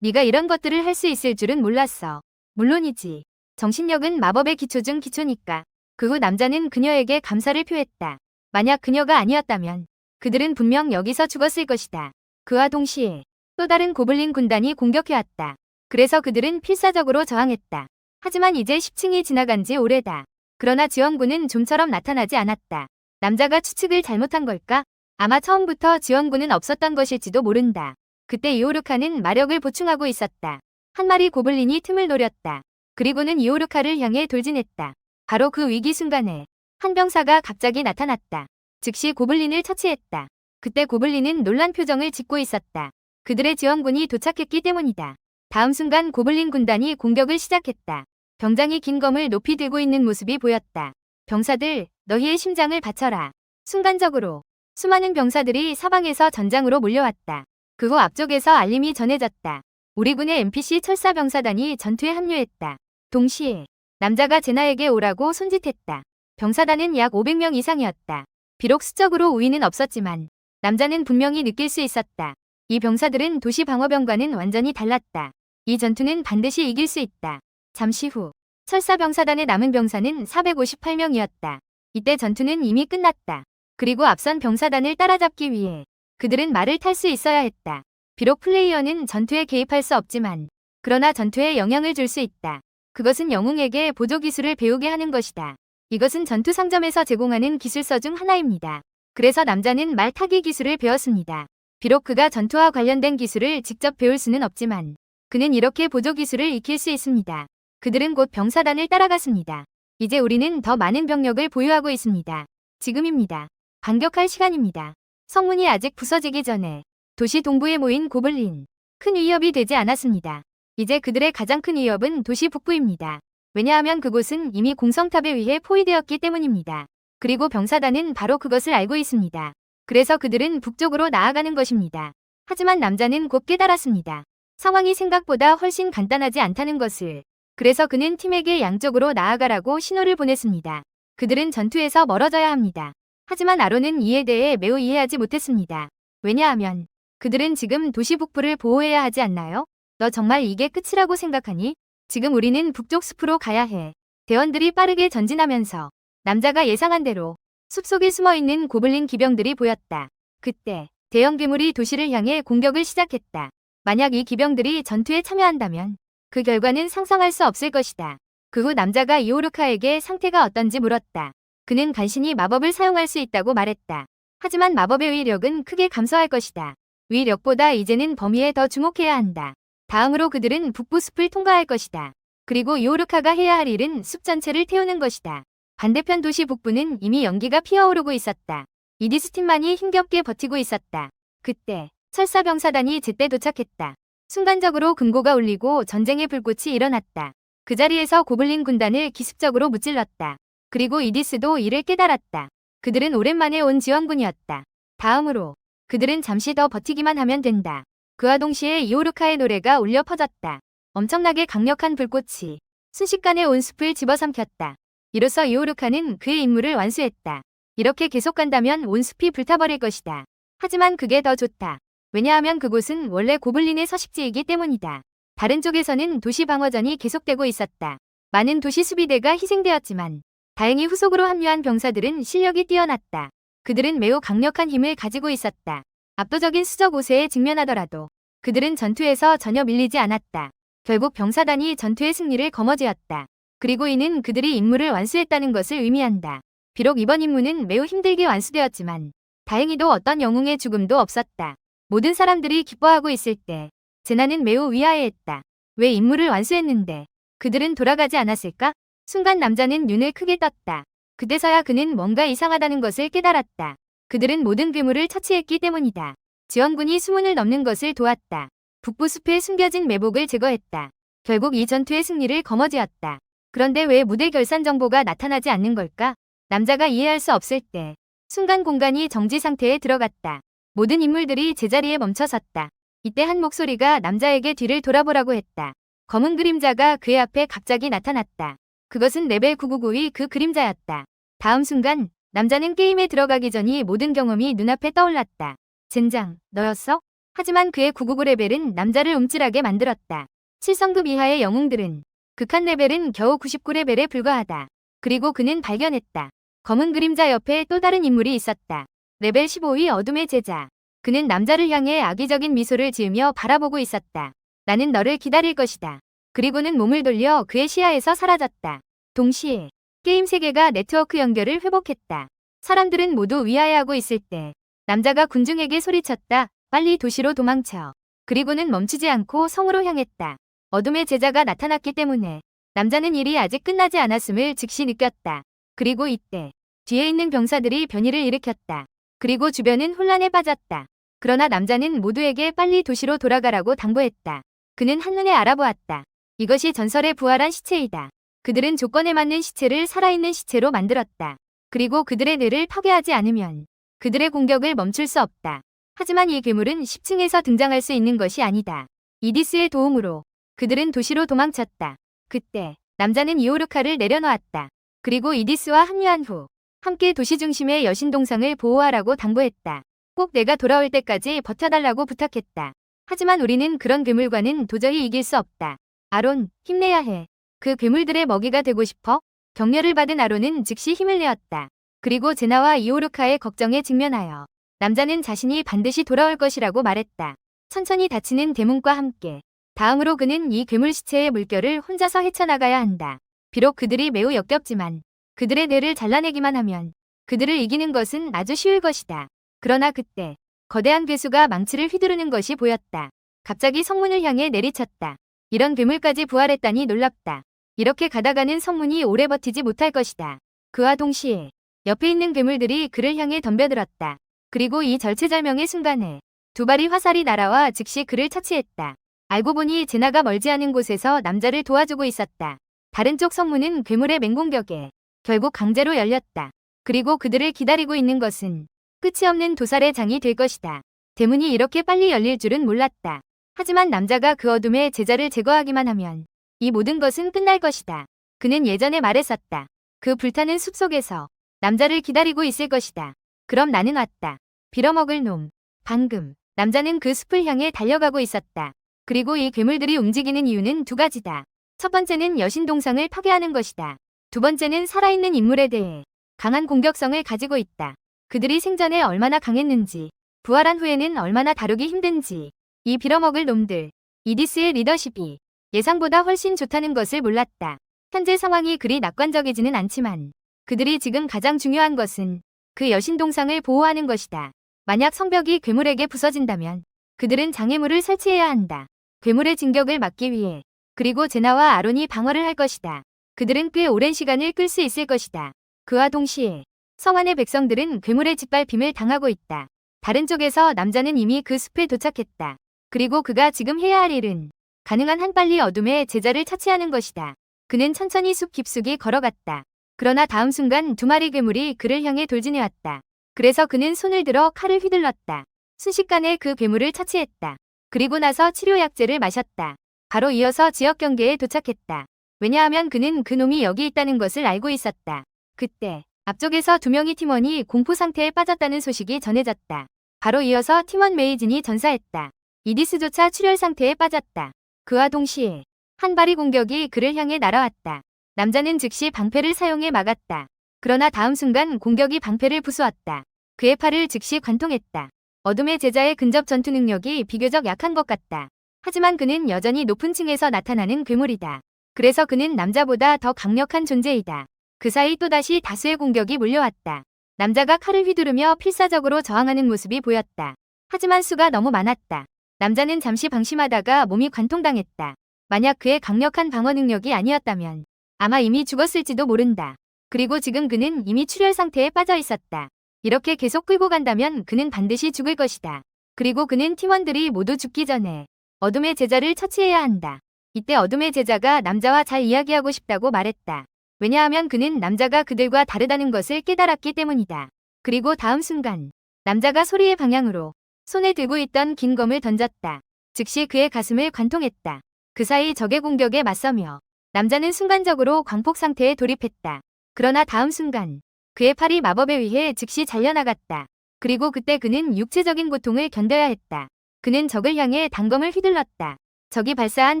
네가 이런 것들을 할 수 있을 줄은 몰랐어. 물론이지. 정신력은 마법의 기초 중 기초니까. 그 후 남자는 그녀에게 감사를 표했다. 만약 그녀가 아니었다면 그들은 분명 여기서 죽었을 것이다. 그와 동시에 또 다른 고블린 군단이 공격해왔다. 그래서 그들은 필사적으로 저항했다. 하지만 이제 10층이 지나간 지 오래다. 그러나 지원군은 좀처럼 나타나지 않았다. 남자가 추측을 잘못한 걸까? 아마 처음부터 지원군은 없었던 것일지도 모른다. 그때 이오르카는 마력을 보충하고 있었다. 한 마리 고블린이 틈을 노렸다. 그리고는 이오르카를 향해 돌진했다. 바로 그 위기 순간에 한 병사가 갑자기 나타났다. 즉시 고블린을 처치했다. 그때 고블린은 놀란 표정을 짓고 있었다. 그들의 지원군이 도착했기 때문이다. 다음 순간 고블린 군단이 공격을 시작했다. 병장이 긴 검을 높이 들고 있는 모습이 보였다. 병사들, 너희의 심장을 바쳐라. 순간적으로 수많은 병사들이 사방에서 전장으로 몰려왔다. 그 후 앞쪽에서 알림이 전해졌다. 우리 군의 NPC 철사병사단이 전투에 합류했다. 동시에 남자가 제나에게 오라고 손짓했다. 병사단은 약 500명 이상이었다. 비록 수적으로 우위는 없었지만 남자는 분명히 느낄 수 있었다. 이 병사들은 도시 방어병과는 완전히 달랐다. 이 전투는 반드시 이길 수 있다. 잠시 후 철사병사단의 남은 병사는 458명이었다. 이때 전투는 이미 끝났다. 그리고 앞선 병사단을 따라잡기 위해 그들은 말을 탈 수 있어야 했다. 비록 플레이어는 전투에 개입할 수 없지만 그러나 전투에 영향을 줄 수 있다. 그것은 영웅에게 보조 기술을 배우게 하는 것이다. 이것은 전투 상점에서 제공하는 기술서 중 하나입니다. 그래서 남자는 말 타기 기술을 배웠습니다. 비록 그가 전투와 관련된 기술을 직접 배울 수는 없지만 그는 이렇게 보조 기술을 익힐 수 있습니다. 그들은 곧 병사단을 따라갔습니다. 이제 우리는 더 많은 병력을 보유하고 있습니다. 지금입니다. 반격할 시간입니다. 성문이 아직 부서지기 전에 도시 동부에 모인 고블린. 큰 위협이 되지 않았습니다. 이제 그들의 가장 큰 위협은 도시 북부입니다. 왜냐하면 그곳은 이미 공성탑에 의해 포위되었기 때문입니다. 그리고 병사단은 바로 그것을 알고 있습니다. 그래서 그들은 북쪽으로 나아가는 것입니다. 하지만 남자는 곧 깨달았습니다. 상황이 생각보다 훨씬 간단하지 않다는 것을. 그래서 그는 팀에게 양쪽으로 나아가라고 신호를 보냈습니다. 그들은 전투에서 멀어져야 합니다. 하지만 아론은 이에 대해 매우 이해하지 못했습니다. 왜냐하면 그들은 지금 도시 북부를 보호해야 하지 않나요? 너 정말 이게 끝이라고 생각하니? 지금 우리는 북쪽 숲으로 가야 해. 대원들이 빠르게 전진하면서 남자가 예상한 대로 숲속에 숨어있는 고블린 기병들이 보였다. 그때 대형 괴물이 도시를 향해 공격을 시작했다. 만약 이 기병들이 전투에 참여한다면 그 결과는 상상할 수 없을 것이다. 그 후 남자가 이오르카에게 상태가 어떤지 물었다. 그는 간신히 마법을 사용할 수 있다고 말했다. 하지만 마법의 위력은 크게 감소할 것이다. 위력보다 이제는 범위에 더 주목해야 한다. 다음으로 그들은 북부 숲을 통과할 것이다. 그리고 이오르카가 해야 할 일은 숲 전체를 태우는 것이다. 반대편 도시 북부는 이미 연기가 피어오르고 있었다. 이디스틴만이 힘겹게 버티고 있었다. 그때 철사병사단이 제때 도착했다. 순간적으로 금고가 울리고 전쟁의 불꽃이 일어났다. 그 자리에서 고블린 군단을 기습적으로 무찔렀다. 그리고 이디스도 이를 깨달았다. 그들은 오랜만에 온 지원군이었다. 다음으로 그들은 잠시 더 버티기만 하면 된다. 그와 동시에 이오르카의 노래가 울려 퍼졌다. 엄청나게 강력한 불꽃이 순식간에 온 숲을 집어삼켰다. 이로써 이오르카는 그의 임무를 완수했다. 이렇게 계속 간다면 온 숲이 불타버릴 것이다. 하지만 그게 더 좋다. 왜냐하면 그곳은 원래 고블린의 서식지이기 때문이다. 다른 쪽에서는 도시 방어전이 계속되고 있었다. 많은 도시 수비대가 희생되었지만 다행히 후속으로 합류한 병사들은 실력이 뛰어났다. 그들은 매우 강력한 힘을 가지고 있었다. 압도적인 수적 우세에 직면하더라도 그들은 전투에서 전혀 밀리지 않았다. 결국 병사단이 전투의 승리를 거머쥐었다. 그리고 이는 그들이 임무를 완수했다는 것을 의미한다. 비록 이번 임무는 매우 힘들게 완수되었지만 다행히도 어떤 영웅의 죽음도 없었다. 모든 사람들이 기뻐하고 있을 때 제나는 매우 위아해했다. 왜 임무를 완수했는데 그들은 돌아가지 않았을까? 순간 남자는 눈을 크게 떴다. 그때서야 그는 뭔가 이상하다는 것을 깨달았다. 그들은 모든 괴물을 처치했기 때문이다. 지원군이 수문을 넘는 것을 도왔다. 북부 숲에 숨겨진 매복을 제거했다. 결국 이 전투의 승리를 거머쥐었다. 그런데 왜 무대 결산 정보가 나타나지 않는 걸까? 남자가 이해할 수 없을 때 순간 공간이 정지 상태에 들어갔다. 모든 인물들이 제자리에 멈춰섰다. 이때 한 목소리가 남자에게 뒤를 돌아보라고 했다. 검은 그림자가 그의 앞에 갑자기 나타났다. 그것은 레벨 999의 그 그림자였다. 다음 순간 남자는 게임에 들어가기 전이 모든 경험이 눈앞에 떠올랐다. 젠장, 너였어? 하지만 그의 999 레벨은 남자를 움찔하게 만들었다. 7성급 이하의 영웅들은 극한 레벨은 겨우 99레벨에 불과하다. 그리고 그는 발견했다. 검은 그림자 옆에 또 다른 인물이 있었다. 레벨 15의 어둠의 제자. 그는 남자를 향해 악의적인 미소를 지으며 바라보고 있었다. 나는 너를 기다릴 것이다. 그리고는 몸을 돌려 그의 시야에서 사라졌다. 동시에 게임 세계가 네트워크 연결을 회복했다. 사람들은 모두 위아해하고 있을 때 남자가 군중에게 소리쳤다. 빨리 도시로 도망쳐. 그리고는 멈추지 않고 성으로 향했다. 어둠의 제자가 나타났기 때문에 남자는 일이 아직 끝나지 않았음을 즉시 느꼈다. 그리고 이때 뒤에 있는 병사들이 변이를 일으켰다. 그리고 주변은 혼란에 빠졌다. 그러나 남자는 모두에게 빨리 도시로 돌아가라고 당부했다. 그는 한눈에 알아보았다. 이것이 전설의 부활한 시체이다. 그들은 조건에 맞는 시체를 살아있는 시체로 만들었다. 그리고 그들의 뇌를 파괴하지 않으면 그들의 공격을 멈출 수 없다. 하지만 이 괴물은 10층에서 등장할 수 있는 것이 아니다. 이디스의 도움으로 그들은 도시로 도망쳤다. 그때 남자는 이오르카를 내려놓았다. 그리고 이디스와 합류한 후 함께 도시 중심의 여신 동상을 보호하라고 당부했다. 꼭 내가 돌아올 때까지 버텨달라고 부탁했다. 하지만 우리는 그런 괴물과는 도저히 이길 수 없다. 아론, 힘내야 해. 그 괴물들의 먹이가 되고 싶어? 격려를 받은 아론은 즉시 힘을 내었다. 그리고 제나와 이오르카의 걱정에 직면하여 남자는 자신이 반드시 돌아올 것이라고 말했다. 천천히 닫히는 대문과 함께 다음으로 그는 이 괴물 시체의 물결을 혼자서 헤쳐나가야 한다. 비록 그들이 매우 역겹지만 그들의 뇌를 잘라내기만 하면 그들을 이기는 것은 아주 쉬울 것이다. 그러나 그때 거대한 괴수가 망치를 휘두르는 것이 보였다. 갑자기 성문을 향해 내리쳤다. 이런 괴물까지 부활했다니 놀랍다. 이렇게 가다가는 성문이 오래 버티지 못할 것이다. 그와 동시에 옆에 있는 괴물들이 그를 향해 덤벼들었다. 그리고 이 절체절명의 순간에 두 발이 화살이 날아와 즉시 그를 처치했다. 알고 보니 제나가 멀지 않은 곳에서 남자를 도와주고 있었다. 다른 쪽 성문은 괴물의 맹공격에 결국 강제로 열렸다. 그리고 그들을 기다리고 있는 것은 끝이 없는 도살의 장이 될 것이다. 대문이 이렇게 빨리 열릴 줄은 몰랐다. 하지만 남자가 그 어둠의 제자를 제거하기만 하면 이 모든 것은 끝날 것이다. 그는 예전에 말했었다. 그 불타는 숲속에서 남자를 기다리고 있을 것이다. 그럼 나는 왔다. 빌어먹을 놈. 방금 남자는 그 숲을 향해 달려가고 있었다. 그리고 이 괴물들이 움직이는 이유는 두 가지다. 첫 번째는 여신동상을 파괴하는 것이다. 두 번째는 살아있는 인물에 대해 강한 공격성을 가지고 있다. 그들이 생전에 얼마나 강했는지, 부활한 후에는 얼마나 다루기 힘든지, 이 빌어먹을 놈들, 이디스의 리더십이 예상보다 훨씬 좋다는 것을 몰랐다. 현재 상황이 그리 낙관적이지는 않지만 그들이 지금 가장 중요한 것은 그 여신동상을 보호하는 것이다. 만약 성벽이 괴물에게 부서진다면 그들은 장애물을 설치해야 한다. 괴물의 진격을 막기 위해. 그리고 제나와 아론이 방어를 할 것이다. 그들은 꽤 오랜 시간을 끌 수 있을 것이다. 그와 동시에 성 안의 백성들은 괴물의 짓밟힘을 당하고 있다. 다른 쪽에서 남자는 이미 그 숲에 도착했다. 그리고 그가 지금 해야 할 일은 가능한 한 빨리 어둠의 제자를 처치하는 것이다. 그는 천천히 숲 깊숙이 걸어갔다. 그러나 다음 순간 두 마리 괴물이 그를 향해 돌진해왔다. 그래서 그는 손을 들어 칼을 휘둘렀다. 순식간에 그 괴물을 처치했다. 그리고 나서 치료약제를 마셨다. 바로 이어서 지역 경계에 도착했다. 왜냐하면 그는 그 놈이 여기 있다는 것을 알고 있었다. 그때 앞쪽에서 두 명의 팀원이 공포 상태에 빠졌다는 소식이 전해졌다. 바로 이어서 팀원 메이진이 전사했다. 이디스조차 출혈 상태에 빠졌다. 그와 동시에 한 발의 공격이 그를 향해 날아왔다. 남자는 즉시 방패를 사용해 막았다. 그러나 다음 순간 공격이 방패를 부수었다. 그의 팔을 즉시 관통했다. 어둠의 제자의 근접 전투 능력이 비교적 약한 것 같다. 하지만 그는 여전히 높은 층에서 나타나는 괴물이다. 그래서 그는 남자보다 더 강력한 존재이다. 그 사이 또다시 다수의 공격이 몰려왔다. 남자가 칼을 휘두르며 필사적으로 저항하는 모습이 보였다. 하지만 수가 너무 많았다. 남자는 잠시 방심하다가 몸이 관통당했다. 만약 그의 강력한 방어 능력이 아니었다면 아마 이미 죽었을지도 모른다. 그리고 지금 그는 이미 출혈 상태에 빠져 있었다. 이렇게 계속 끌고 간다면 그는 반드시 죽을 것이다. 그리고 그는 팀원들이 모두 죽기 전에 어둠의 제자를 처치해야 한다. 이때 어둠의 제자가 남자와 잘 이야기하고 싶다고 말했다. 왜냐하면 그는 남자가 그들과 다르다는 것을 깨달았기 때문이다. 그리고 다음 순간 남자가 소리의 방향으로 손에 들고 있던 긴 검을 던졌다. 즉시 그의 가슴을 관통했다. 그 사이 적의 공격에 맞서며 남자는 순간적으로 광폭 상태에 돌입했다. 그러나 다음 순간 그의 팔이 마법에 의해 즉시 잘려나갔다. 그리고 그때 그는 육체적인 고통을 견뎌야 했다. 그는 적을 향해 단검을 휘둘렀다. 적이 발사한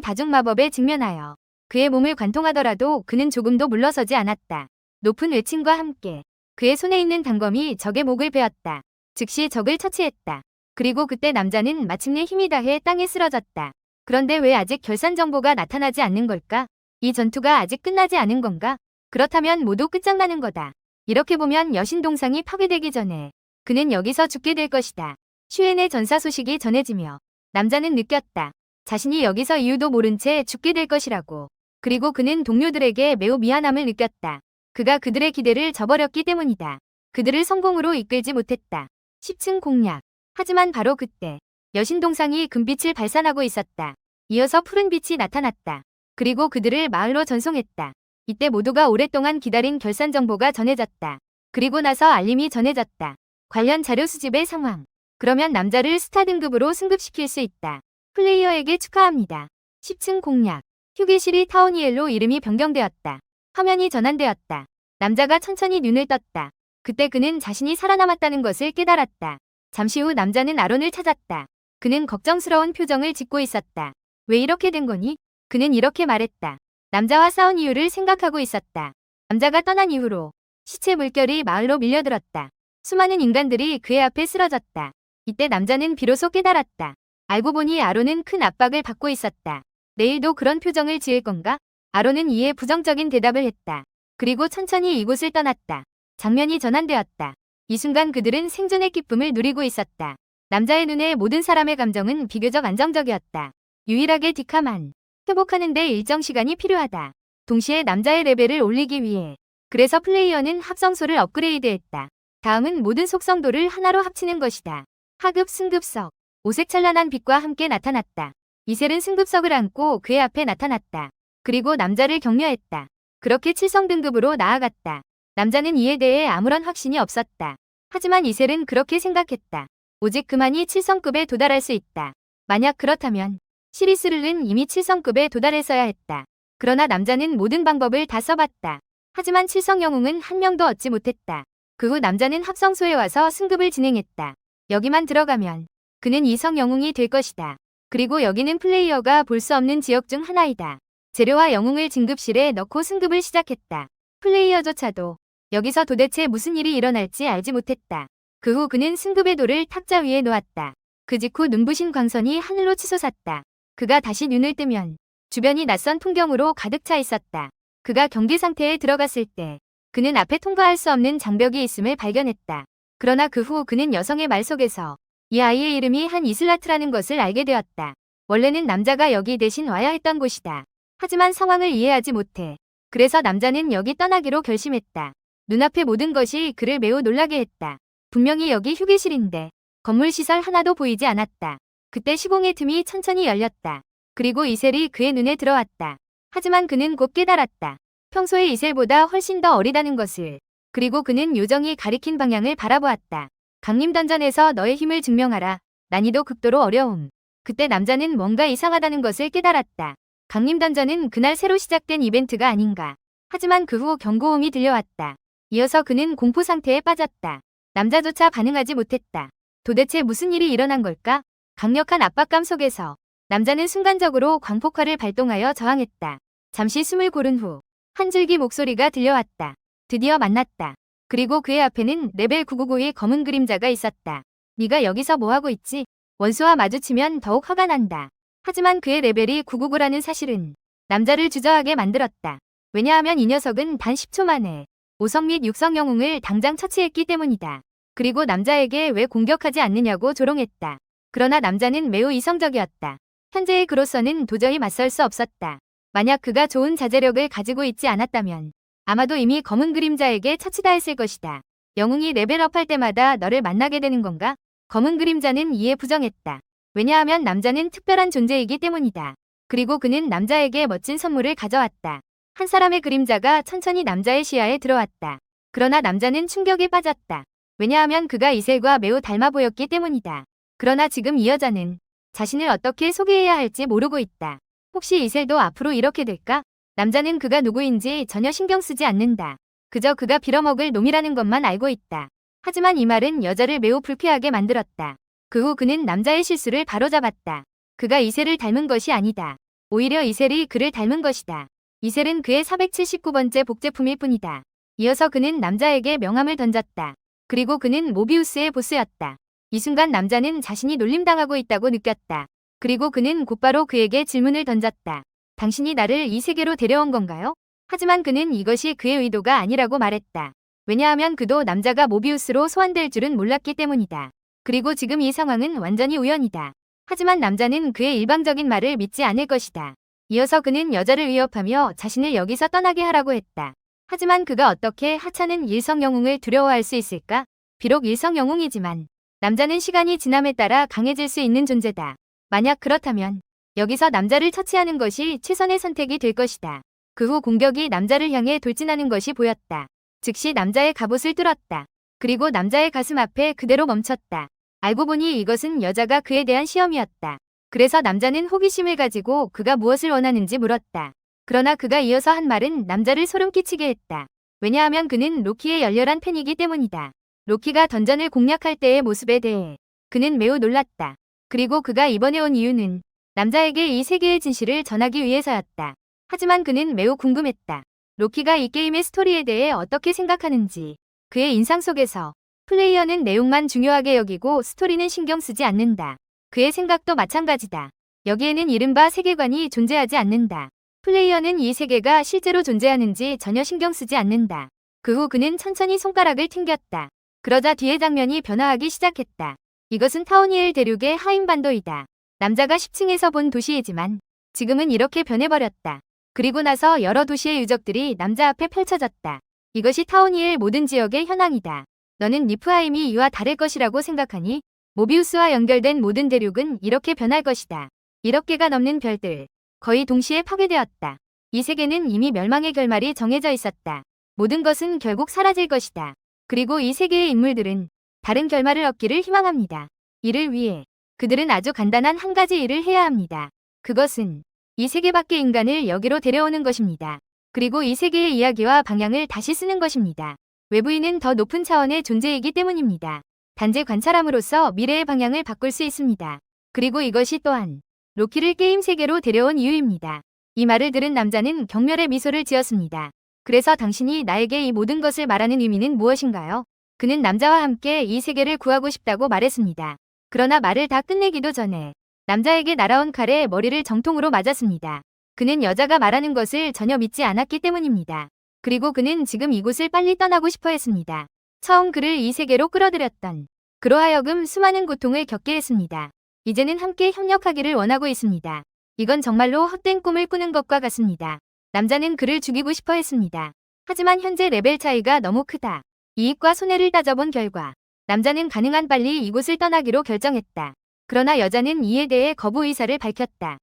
다중 마법에 직면하여 그의 몸을 관통하더라도 그는 조금도 물러서지 않았다. 높은 외침과 함께 그의 손에 있는 단검이 적의 목을 베었다. 즉시 적을 처치했다. 그리고 그때 남자는 마침내 힘이 다해 땅에 쓰러졌다. 그런데 왜 아직 결산 정보가 나타나지 않는 걸까? 이 전투가 아직 끝나지 않은 건가? 그렇다면 모두 끝장나는 거다. 이렇게 보면 여신동상이 파괴되기 전에 그는 여기서 죽게 될 것이다. 슈엔의 전사 소식이 전해지며 남자는 느꼈다. 자신이 여기서 이유도 모른 채 죽게 될 것이라고. 그리고 그는 동료들에게 매우 미안함을 느꼈다. 그가 그들의 기대를 저버렸기 때문이다. 그들을 성공으로 이끌지 못했다. 10층 공략. 하지만 바로 그때 여신동상이 금빛을 발산하고 있었다. 이어서 푸른 빛이 나타났다. 그리고 그들을 마을로 전송했다. 이때 모두가 오랫동안 기다린 결산 정보가 전해졌다. 그리고 나서 알림이 전해졌다. 관련 자료 수집의 상황. 그러면 남자를 스타 등급으로 승급시킬 수 있다. 플레이어에게 축하합니다. 10층 공략. 휴게실이 타오니엘로 이름이 변경되었다. 화면이 전환되었다. 남자가 천천히 눈을 떴다. 그때 그는 자신이 살아남았다는 것을 깨달았다. 잠시 후 남자는 아론을 찾았다. 그는 걱정스러운 표정을 짓고 있었다. 왜 이렇게 된 거니? 그는 이렇게 말했다. 남자와 싸운 이유를 생각하고 있었다. 남자가 떠난 이후로 시체 물결이 마을로 밀려들었다. 수많은 인간들이 그의 앞에 쓰러졌다. 이때 남자는 비로소 깨달았다. 알고 보니 아론은 큰 압박을 받고 있었다. 내일도 그런 표정을 지을 건가? 아론은 이에 부정적인 대답을 했다. 그리고 천천히 이곳을 떠났다. 장면이 전환되었다. 이 순간 그들은 생존의 기쁨을 누리고 있었다. 남자의 눈에 모든 사람의 감정은 비교적 안정적이었다. 유일하게 디카만 회복하는 데 일정 시간이 필요하다. 동시에 남자의 레벨을 올리기 위해. 그래서 플레이어는 합성소를 업그레이드했다. 다음은 모든 속성도를 하나로 합치는 것이다. 하급 승급석. 오색 찬란한 빛과 함께 나타났다. 이셀은 승급석을 안고 그의 앞에 나타났다. 그리고 남자를 격려했다. 그렇게 7성 등급으로 나아갔다. 남자는 이에 대해 아무런 확신이 없었다. 하지만 이셀은 그렇게 생각했다. 오직 그만이 7성급에 도달할 수 있다. 만약 그렇다면 시리스를는 이미 7성급에 도달했어야 했다. 그러나 남자는 모든 방법을 다 써봤다. 하지만 7성 영웅은 한 명도 얻지 못했다. 그 후 남자는 합성소에 와서 승급을 진행했다. 여기만 들어가면 그는 2성 영웅이 될 것이다. 그리고 여기는 플레이어가 볼 수 없는 지역 중 하나이다. 재료와 영웅을 진급실에 넣고 승급을 시작했다. 플레이어조차도 여기서 도대체 무슨 일이 일어날지 알지 못했다. 그 후 그는 승급의 돌을 탁자 위에 놓았다. 그 직후 눈부신 광선이 하늘로 치솟았다. 그가 다시 눈을 뜨면 주변이 낯선 풍경으로 가득 차 있었다. 그가 경기 상태에 들어갔을 때 그는 앞에 통과할 수 없는 장벽이 있음을 발견했다. 그러나 그 후 그는 여성의 말 속에서 이 아이의 이름이 한 이슬라트라는 것을 알게 되었다. 원래는 남자가 여기 대신 와야 했던 곳이다. 하지만 상황을 이해하지 못해. 그래서 남자는 여기 떠나기로 결심했다. 눈앞의 모든 것이 그를 매우 놀라게 했다. 분명히 여기 휴게실인데 건물 시설 하나도 보이지 않았다. 그때 시공의 틈이 천천히 열렸다. 그리고 이셀이 그의 눈에 들어왔다. 하지만 그는 곧 깨달았다. 평소의 이셀보다 훨씬 더 어리다는 것을. 그리고 그는 요정이 가리킨 방향을 바라보았다. 강림 던전에서 너의 힘을 증명하라. 난이도 극도로 어려움. 그때 남자는 뭔가 이상하다는 것을 깨달았다. 강림 던전은 그날 새로 시작된 이벤트가 아닌가. 하지만 그 후 경고음이 들려왔다. 이어서 그는 공포 상태에 빠졌다. 남자조차 반응하지 못했다. 도대체 무슨 일이 일어난 걸까? 강력한 압박감 속에서 남자는 순간적으로 광폭화를 발동하여 저항했다. 잠시 숨을 고른 후 한 줄기 목소리가 들려왔다. 드디어 만났다. 그리고 그의 앞에는 레벨 999의 검은 그림자가 있었다. 네가 여기서 뭐하고 있지? 원수와 마주치면 더욱 화가 난다. 하지만 그의 레벨이 999라는 사실은 남자를 주저하게 만들었다. 왜냐하면 이 녀석은 단 10초 만에 5성 및 6성 영웅을 당장 처치했기 때문이다. 그리고 남자에게 왜 공격하지 않느냐고 조롱했다. 그러나 남자는 매우 이성적이었다. 현재의 그로서는 도저히 맞설 수 없었다. 만약 그가 좋은 자제력을 가지고 있지 않았다면 아마도 이미 검은 그림자에게 처치다했을 것이다. 영웅이 레벨업할 때마다 너를 만나게 되는 건가? 검은 그림자는 이에 부정했다. 왜냐하면 남자는 특별한 존재이기 때문이다. 그리고 그는 남자에게 멋진 선물을 가져왔다. 한 사람의 그림자가 천천히 남자의 시야에 들어왔다. 그러나 남자는 충격에 빠졌다. 왜냐하면 그가 이셀과 매우 닮아 보였기 때문이다. 그러나 지금 이 여자는 자신을 어떻게 소개해야 할지 모르고 있다. 혹시 이셀도 앞으로 이렇게 될까? 남자는 그가 누구인지 전혀 신경 쓰지 않는다. 그저 그가 빌어먹을 놈이라는 것만 알고 있다. 하지만 이 말은 여자를 매우 불쾌하게 만들었다. 그 후 그는 남자의 실수를 바로잡았다. 그가 이셀을 닮은 것이 아니다. 오히려 이셀이 그를 닮은 것이다. 이셀은 그의 479번째 복제품일 뿐이다. 이어서 그는 남자에게 명함을 던졌다. 그리고 그는 모비우스의 보스였다. 이 순간 남자는 자신이 놀림당하고 있다고 느꼈다. 그리고 그는 곧바로 그에게 질문을 던졌다. 당신이 나를 이 세계로 데려온 건가요? 하지만 그는 이것이 그의 의도가 아니라고 말했다. 왜냐하면 그도 남자가 모비우스로 소환될 줄은 몰랐기 때문이다. 그리고 지금 이 상황은 완전히 우연이다. 하지만 남자는 그의 일방적인 말을 믿지 않을 것이다. 이어서 그는 여자를 위협하며 자신을 여기서 떠나게 하라고 했다. 하지만 그가 어떻게 하찮은 일성 영웅을 두려워할 수 있을까? 비록 일성 영웅이지만 남자는 시간이 지남에 따라 강해질 수 있는 존재다. 만약 그렇다면 여기서 남자를 처치하는 것이 최선의 선택이 될 것이다. 그 후 공격이 남자를 향해 돌진하는 것이 보였다. 즉시 남자의 갑옷을 뚫었다. 그리고 남자의 가슴 앞에 그대로 멈췄다. 알고 보니 이것은 여자가 그에 대한 시험이었다. 그래서 남자는 호기심을 가지고 그가 무엇을 원하는지 물었다. 그러나 그가 이어서 한 말은 남자를 소름 끼치게 했다. 왜냐하면 그는 로키의 열렬한 팬이기 때문이다. 로키가 던전을 공략할 때의 모습에 대해 그는 매우 놀랐다. 그리고 그가 이번에 온 이유는 남자에게 이 세계의 진실을 전하기 위해서였다. 하지만 그는 매우 궁금했다. 로키가 이 게임의 스토리에 대해 어떻게 생각하는지. 그의 인상 속에서 플레이어는 내용만 중요하게 여기고 스토리는 신경 쓰지 않는다. 그의 생각도 마찬가지다. 여기에는 이른바 세계관이 존재하지 않는다. 플레이어는 이 세계가 실제로 존재하는지 전혀 신경 쓰지 않는다. 그 후 그는 천천히 손가락을 튕겼다. 그러자 뒤의 장면이 변화하기 시작했다. 이것은 타오니엘 대륙의 하임반도이다. 남자가 10층에서 본 도시이지만 지금은 이렇게 변해버렸다. 그리고 나서 여러 도시의 유적들이 남자 앞에 펼쳐졌다. 이것이 타오니엘 모든 지역의 현황이다. 너는 니프하임이 이와 다를 것이라고 생각하니? 모비우스와 연결된 모든 대륙은 이렇게 변할 것이다. 1억 개가 넘는 별들. 거의 동시에 파괴되었다. 이 세계는 이미 멸망의 결말이 정해져 있었다. 모든 것은 결국 사라질 것이다. 그리고 이 세계의 인물들은 다른 결말을 얻기를 희망합니다. 이를 위해 그들은 아주 간단한 한 가지 일을 해야 합니다. 그것은 이 세계 밖의 인간을 여기로 데려오는 것입니다. 그리고 이 세계의 이야기와 방향을 다시 쓰는 것입니다. 외부인은 더 높은 차원의 존재이기 때문입니다. 단지 관찰함으로써 미래의 방향을 바꿀 수 있습니다. 그리고 이것이 또한 로키를 게임 세계로 데려온 이유입니다. 이 말을 들은 남자는 경멸의 미소를 지었습니다. 그래서 당신이 나에게 이 모든 것을 말하는 의미는 무엇인가요? 그는 남자와 함께 이 세계를 구하고 싶다고 말했습니다. 그러나 말을 다 끝내기도 전에 남자에게 날아온 칼에 머리를 정통으로 맞았습니다. 그는 여자가 말하는 것을 전혀 믿지 않았기 때문입니다. 그리고 그는 지금 이곳을 빨리 떠나고 싶어 했습니다. 처음 그를 이 세계로 끌어들였던 그로 하여금 수많은 고통을 겪게 했습니다. 이제는 함께 협력하기를 원하고 있습니다. 이건 정말로 헛된 꿈을 꾸는 것과 같습니다. 남자는 그를 죽이고 싶어 했습니다. 하지만 현재 레벨 차이가 너무 크다. 이익과 손해를 따져본 결과 남자는 가능한 빨리 이곳을 떠나기로 결정했다. 그러나 여자는 이에 대해 거부 의사를 밝혔다.